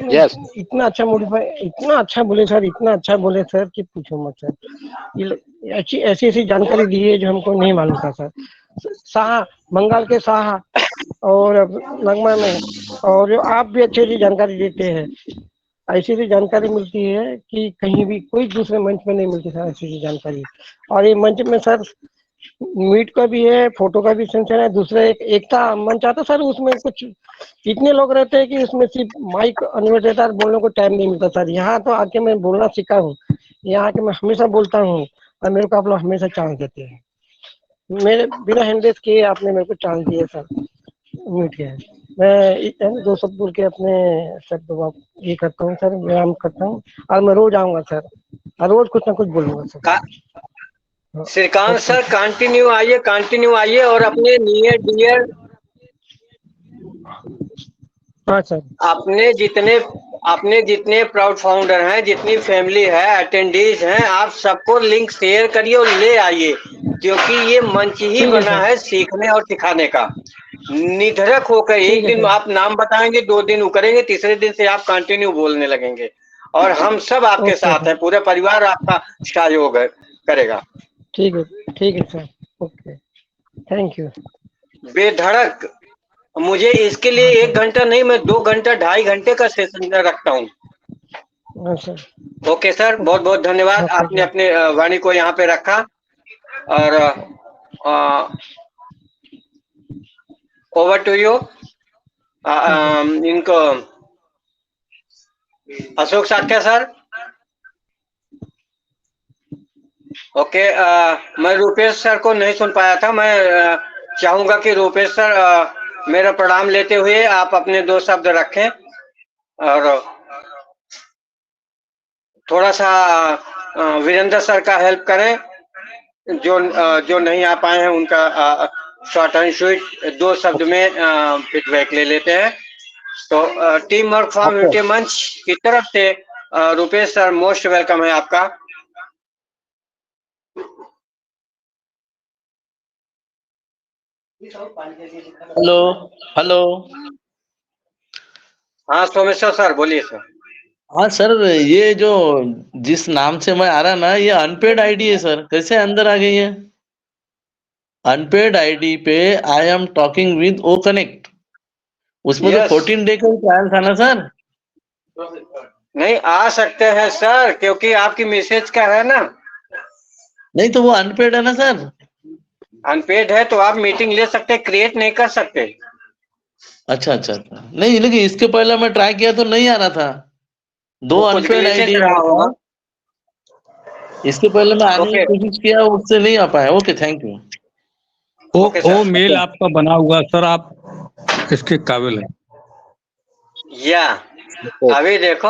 इतना अच्छा मॉडिफाई, इतना अच्छा बोले सर कि पूछो मत सर। ये ऐसी जानकारी दी है जो हमको नहीं मालूम था सर। शाह, बंगाल के शाह, और नगमा में, और जो आप भी अच्छी जानकारी देते हैं। ऐसी जानकारी मिलती है कि कहीं भी कोई दूसरे मंच में नहीं मिलती सर, ऐसी जानकारी। और ये मंच में सर मीट का भी है, फोटो का भी सेंसर है। दूसरा एकता मंच आता सर, उसमें कुछ इतने लोग रहते हैं कि उसमें सिर्फ माइक अनम्यूट रहता है, बोलने को टाइम नहीं मिलता सर। यहाँ तो आके मैं बोलना सीखा हूँ, यहाँ आके मैं हमेशा बोलता हूँ और मेरे को आप लोग हमेशा चांस देते हैं। मेरे बिना हैंडरेस किए आपने मेरे को चांस दिए सर, म्यूट किया है। मैं 2 शब्द बोल के अपने शब्द ये करता हूँ सर, व्यायाम करता हूँ और मैं रोज आऊंगा सर और रोज कुछ ना कुछ बोलूंगा सर। श्रीकांत सर कंटिन्यू आइए और अपने नियर डियर हाँ सर, अपने जितने प्राउड फाउंडर हैं, जितनी फैमिली है, अटेंडीज हैं, आप सबको लिंक शेयर करिए और ले आइए, क्योंकि ये मंच ही बना है सीखने और सिखाने का। निधड़क होकर एक दिन आप नाम बताएंगे, 2 दिन वो करेंगे, तीसरे दिन से आप कंटिन्यू बोलने लगेंगे और हम सब आपके साथ हैं, पूरा परिवार आपका सहयोग करेगा। ठीक है सर, ओके, थैंक यू। बेधड़क, मुझे इसके लिए 1 घंटा नहीं, मैं 2 घंटा 2.5 घंटे का सेशन रखता हूँ। ओके सर, बहुत बहुत धन्यवाद, आपने अपने वाणी को यहाँ पे रखा। और ओवर टू यू। इनको अशोक साख्या सर। ओके, मैं रूपेश सर को नहीं सुन पाया था। मैं चाहूंगा कि रूपेश सर मेरा प्रणाम लेते हुए आप अपने 2 शब्द रखें और थोड़ा सा वीरेंद्र सर का हेल्प करें, जो नहीं आ पाए हैं उनका शॉर्ट एंड स्वीट 2 शब्द में फीडबैक ले लेते हैं। तो टीम वर्क फ्रॉम यूटी मंच की तरफ से रूपेश सर मोस्ट वेलकम है आपका। हेलो। हाँ सोमेश्वर सर, बोलिए सर। हाँ सर, ये जो जिस नाम से मैं आ रहा ना, ये अनपेड आईडी है सर, कैसे अंदर आ गई है? अनपेड आईडी पे I am talking with O connect, उसमें तो 14 डे का ट्रायल था ना सर। नहीं आ सकते हैं सर, क्योंकि आपकी मैसेज का है ना। नहीं तो वो अनपेड है ना सर। अनपेड है तो आप मीटिंग ले सकते, क्रिएट नहीं कर सकते। अच्छा, नहीं लेकिन इसके पहले मैं ट्राई किया तो नहीं आ रहा था, 2 अनपेड आईडी है। इसके पहले मैं आने की कोशिश किया, उससे नहीं आ पाया। Okay, thank you. वो मेल आपका बना हुआ सर, आप इसके काबिल हैं। या अभी देखो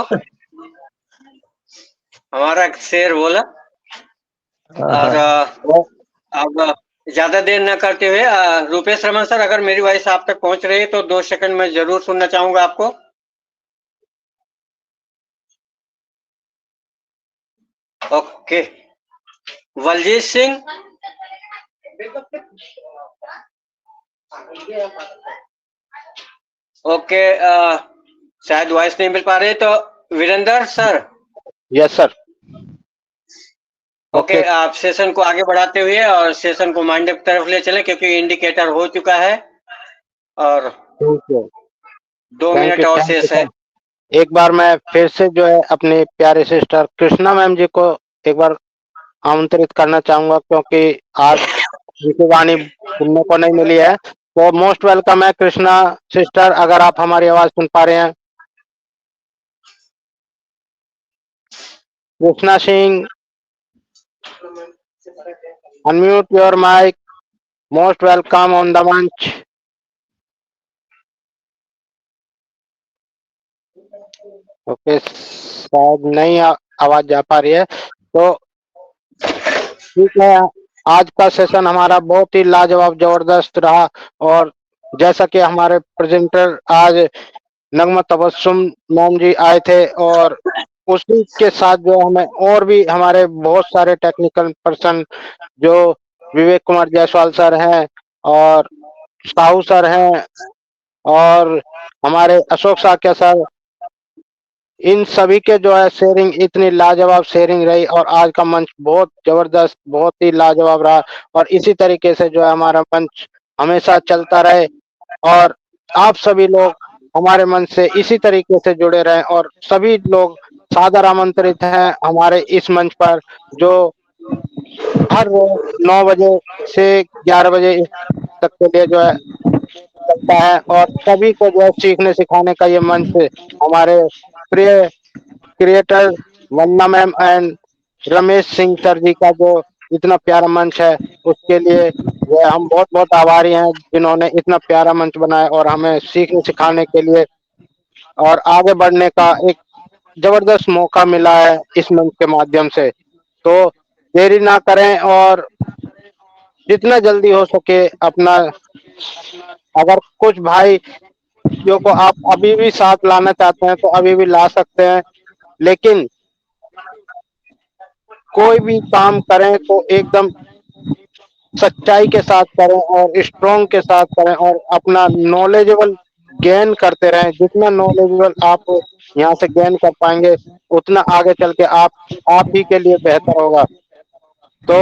हमारा शेर बोला। और अब ज्यादा देर न करते हुए रूपेश रमन सर, अगर मेरी वॉइस आप तक पहुंच रही है तो 2 सेकंड में जरूर सुनना चाहूंगा आपको। ओके, बलजीत सिंह। ओके, शायद वॉइस नहीं मिल पा रही, तो Virendra sir. Yes sir. Okay, आप सेशन को आगे बढ़ाते हुए और सेशन को माइंड की तरफ ले चलें, क्योंकि इंडिकेटर हो चुका है और 2 मिनट और शेष है। एक बार मैं फिर से जो है अपने प्यारे सिस्टर कृष्णा मैम जी को एक बार आमंत्रित करना चाहूंगा, क्योंकि आज उनकी वाणी सुनने को नहीं मिली है। तो मोस्ट वेलकम है कृष्णा सिस्टर, अगर आप हमारी आवाज सुन पा रहे हैं। Krishna Singh, unmute your mic, most welcome on the मंच। ओके, शायद नहीं आवाज जा पा रही है, तो ठीक है। आज का सेशन हमारा बहुत ही लाजवाब जबरदस्त रहा, और जैसा कि हमारे प्रेजेंटर आज नगमा तबस्सुम मैम जी आए थे, और उसी के साथ जो हमें और भी हमारे बहुत सारे टेक्निकल पर्सन जो विवेक कुमार जायसवाल सर हैं और साहू सर हैं और हमारे अशोक साख्या सर, इन सभी के जो है शेयरिंग इतनी लाजवाब शेयरिंग रही, और आज का मंच बहुत जबरदस्त, बहुत ही लाजवाब रहा। और इसी तरीके से जो है हमारा मंच हमेशा चलता रहे, और आप सभी लोग हमारे मंच से इसी तरीके से जुड़े रहें, और सभी लोग सादर आमंत्रित हैं हमारे इस मंच पर, जो हर रोज 9 बजे से 11 बजे तक के लिए जो है चलता है, और सभी को जो है सीखने सिखाने का ये मंच हमारे प्रिय creator Vandana ma'am and Ramesh Singh sir ji का जो इतना प्यारा मंच है, उसके लिए जो है हम बहुत बहुत आभारी हैं, जिन्होंने इतना प्यारा मंच बनाया और हमें सीखने सिखाने के लिए और आगे बढ़ने का एक जबरदस्त मौका मिला है इस मंच के माध्यम से। तो देरी ना करें और जितना जल्दी हो सके अपना, अगर कुछ भाइयों को आप अभी भी साथ लाना चाहते हैं तो अभी भी ला सकते हैं, लेकिन कोई भी काम करें तो एकदम सच्चाई के साथ करें और स्ट्रॉन्ग के साथ करें और अपना नॉलेजेबल गेन करते रहें। जितना नॉलेजेबल आप यहाँ से गेन कर पाएंगे उतना आगे चल के आप ही के लिए बेहतर होगा। तो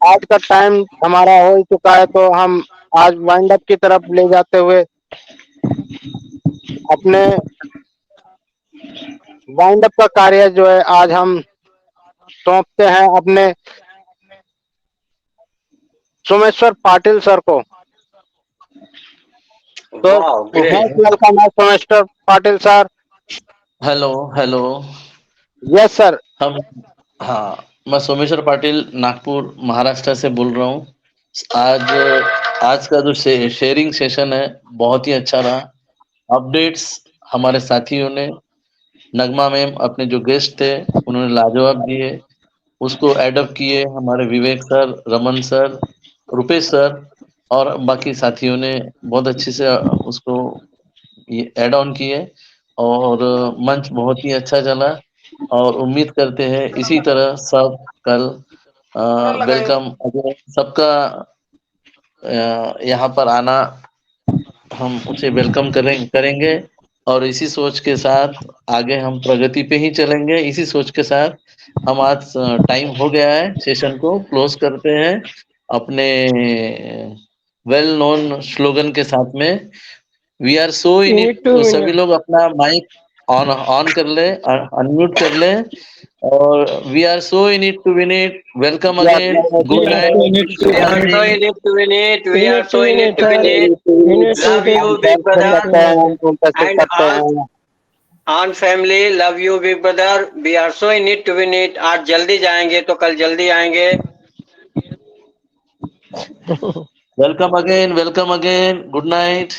आज का टाइम हमारा हो ही चुका है, तो हम आज वाइंड अप की तरफ ले जाते हुए अपने वाइंड अप का कार्य जो है आज हम सौंपते हैं अपने सोमेश्वर पाटिल सर को। तो वेलकम है Someshwar Patil sir. Hello hello. Yes sir. हाँ, मैं सोमेश्वर पाटिल नागपुर महाराष्ट्र से बोल रहा हूँ। आज का जो शेयरिंग सेशन है बहुत ही अच्छा रहा। अपडेट्स हमारे साथियों ने, नगमा मैम अपने जो गेस्ट थे उन्होंने लाजवाब दिए, उसको एडअप किए हमारे Vivek sir, Raman sir, Rupesh sir और बाकी साथियों ने बहुत अच्छे से उसको ऐड ऑन किए और मंच बहुत ही अच्छा चला और उम्मीद करते हैं इसी तरह सब कल वेलकम सबका यहाँ पर आना, हम उसे वेलकम करेंगे और इसी सोच के साथ आगे हम प्रगति पे ही चलेंगे। इसी सोच के साथ हम आज टाइम हो गया है, सेशन को क्लोज करते हैं अपने वेल नोन स्लोगन के साथ में, we are so in it. सभी लोग अपना माइक ऑन कर ले, अनम्यूट कर ले और we are so in it to win it. Welcome again, good night. We are so in it to win it. We are so in it to win it. Love you, big brother. And on family, love you, big brother. We are so in it to win it. आज जल्दी जाएंगे तो कल जल्दी आएंगे। Welcome again, good night.